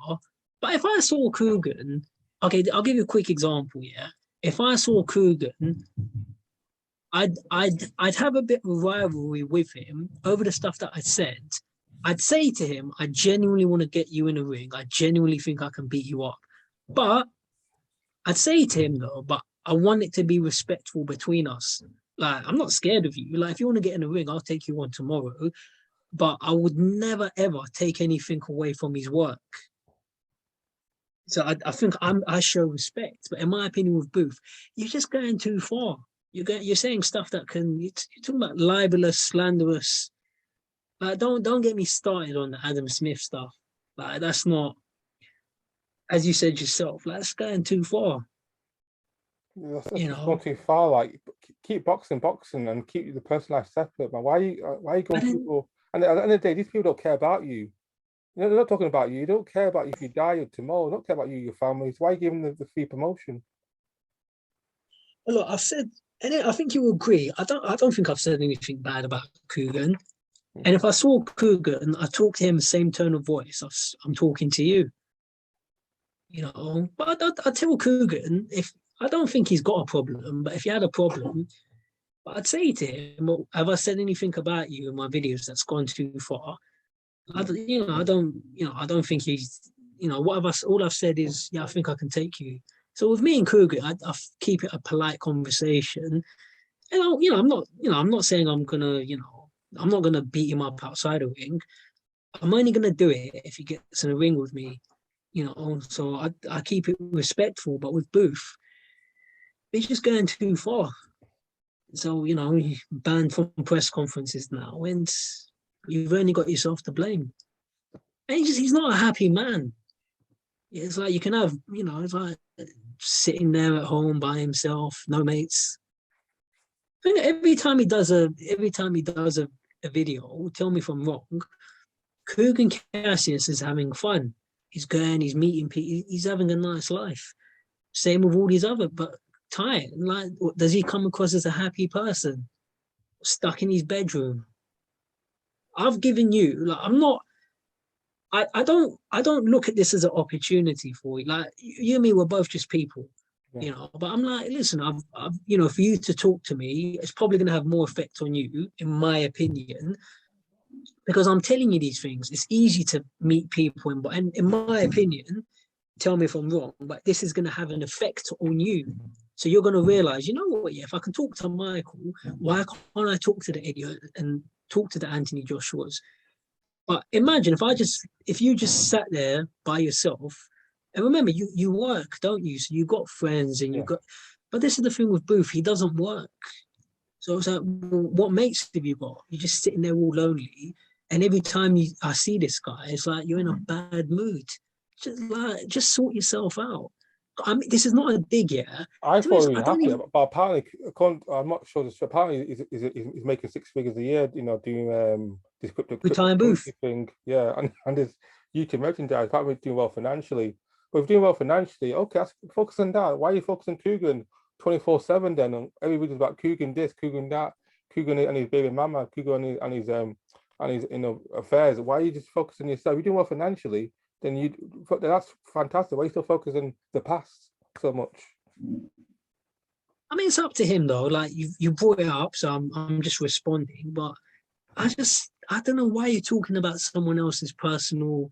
Speaker 2: But if I saw Coogan, okay, I'll give you a quick example. Yeah, if I saw Coogan, I'd have a bit of a rivalry with him over the stuff that I said. I'd say to him, I genuinely want to get you in a ring. I genuinely think I can beat you up. But I'd say to him though, but I want it to be respectful between us. Like, I'm not scared of you. Like, if you want to get in a ring, I'll take you on tomorrow. But I would never ever take anything away from his work. So I think I show respect. But in my opinion, with Booth, you're just going too far. You're saying stuff that you're talking about libelous, slanderous. Like, don't get me started on the Adam Smith stuff. Like, that's not, as you said yourself, like, that's going too far.
Speaker 1: That's just gone too far. Like, keep boxing, and keep the personal life separate, man. Why are you going people? And at the end of the day, these people don't care about you. You know, they're not talking about you. They don't care about you if you die tomorrow. They don't care about you, your families. Why are you giving them the free promotion?
Speaker 2: Well, look, I've said, and I think you agree. I don't think I've said anything bad about Coogan. And if I saw Coogan, I talk to him the same tone of voice. I'm talking to you. You know, but I tell Coogan, if I don't think he's got a problem, but if he had a problem, I'd say to him, well, have I said anything about you in my videos that's gone too far? I don't think he's, all I've said is, yeah, I think I can take you. So with me and Cougar, I keep it a polite conversation. And I'm not saying I'm not gonna beat him up outside the ring. I'm only gonna do it if he gets in a ring with me, So I keep it respectful. But with Booth, he's just going too far. So he's banned from press conferences now, and you've only got yourself to blame. And he's not a happy man. It's like you can have, it's like sitting there at home by himself, no mates. I think every time he does a video, tell me if I'm wrong, Kugan Cassius is having fun. He's going, he's meeting people, he's having a nice life. Same with all these other, but Ty, like, does he come across as a happy person? Stuck in his bedroom. I've given you, like, I don't look at this as an opportunity for you. Like, you and me, we're both just people, but I'm like, listen, I've for you to talk to me, it's probably going to have more effect on you, in my opinion, because I'm telling you these things. It's easy to meet people, and in my opinion, tell me if I'm wrong, but this is going to have an effect on you. So you're going to realize, you know what? Yeah, if I can talk to Michael, why can't I talk to the idiot and talk to the Anthony Joshuas? But imagine if you just sat there by yourself, and remember, you work, don't you? So you got friends and you got, but this is the thing with Booth, he doesn't work. So it's like, well, what mates have you got? You're just sitting there all lonely, and every time I see this guy, it's like you're in a bad mood. Just sort yourself out. I mean, this is not a dig, yeah.
Speaker 1: I thought he was happy, but apparently, I'm not sure. Apparently, he's making 6 figures a year. Doing this cryptocurrency thing. Yeah, and his YouTube merchandise. Apparently, doing well financially. But if doing well financially, okay, focus on that. Why are you focusing on Coogan 24/7 then? And everybody's about Coogan this, Coogan that, Coogan and his baby mama, Coogan and his affairs. Why are you just focusing on yourself? You're doing well financially. Then that's fantastic. Why are you still focusing on the past so much?
Speaker 2: I mean, it's up to him though. Like, you brought it up, so I'm just responding. But I don't know why you're talking about someone else's personal.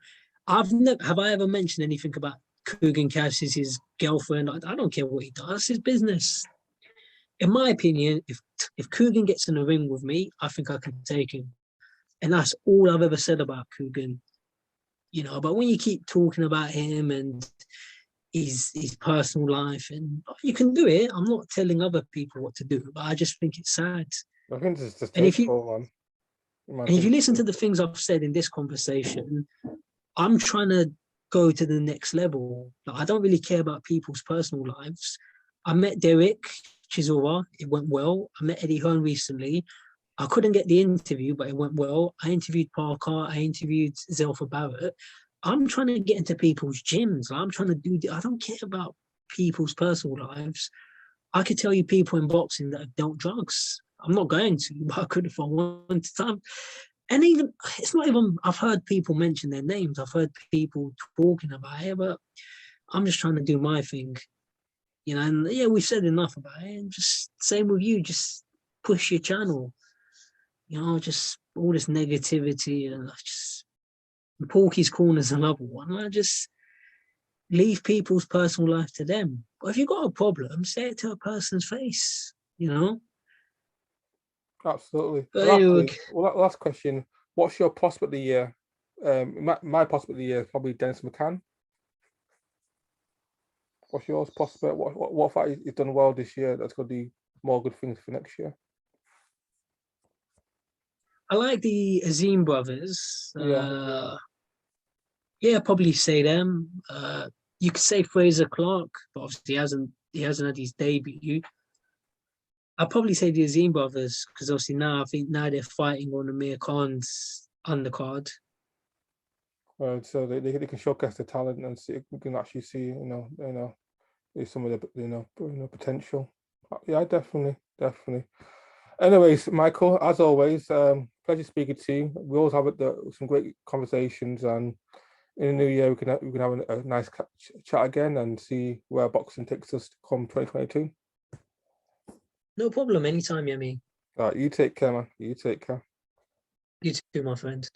Speaker 2: Have I ever mentioned anything about Coogan Cassius, his girlfriend? I don't care what he does. It's his business. In my opinion, if Coogan gets in a ring with me, I think I can take him, and that's all I've ever said about Coogan. But when you keep talking about him and his personal life, and you can do it. I'm not telling other people what to do, but I just think it's sad.
Speaker 1: I think it's just
Speaker 2: and if you listen to the things I've said in this conversation, I'm trying to go to the next level. Like, I don't really care about people's personal lives. I met Derek Chisora. It went well. I met Eddie Hearn recently. I couldn't get the interview, but it went well. I interviewed Parker. I interviewed Zelfa Barrett. I'm trying to get into people's gyms. I'm trying to do. I don't care about people's personal lives. I could tell you people in boxing that don't drugs. I'm not going to, but I could if I wanted to. And even it's not even. I've heard people mention their names. I've heard people talking about it, but I'm just trying to do my thing, you know. And yeah, we've said enough about it. And just same with you. Just push your channel. You know, just all this negativity and just Porky's Corner's another one. I just leave people's personal life to them. But if you've got a problem, say it to a person's face, you know?
Speaker 1: Absolutely.
Speaker 2: But anyway,
Speaker 1: Lastly, last question. What's your prospect of the year? My prospect of the year is probably Dennis McCann. What's yours prospect? What fact he's done well this year that's going to do more good things for next year?
Speaker 2: I like the Azim brothers.
Speaker 1: Yeah.
Speaker 2: Yeah, probably say them. You could say Fraser Clark, but obviously he hasn't had his debut. I'd probably say the Azim brothers because obviously now I think now they're fighting on Amir Khan's undercard.
Speaker 1: So they can showcase the talent and see, we can actually see some of the potential. Yeah, definitely. Anyways, Michael, as always, pleasure speaking to you. We always have some great conversations, and in the new year we can have a nice chat again and see where boxing takes us come 2022.
Speaker 2: No problem. Anytime, Yemi.
Speaker 1: You take care, man. You take care.
Speaker 2: You too, my friend.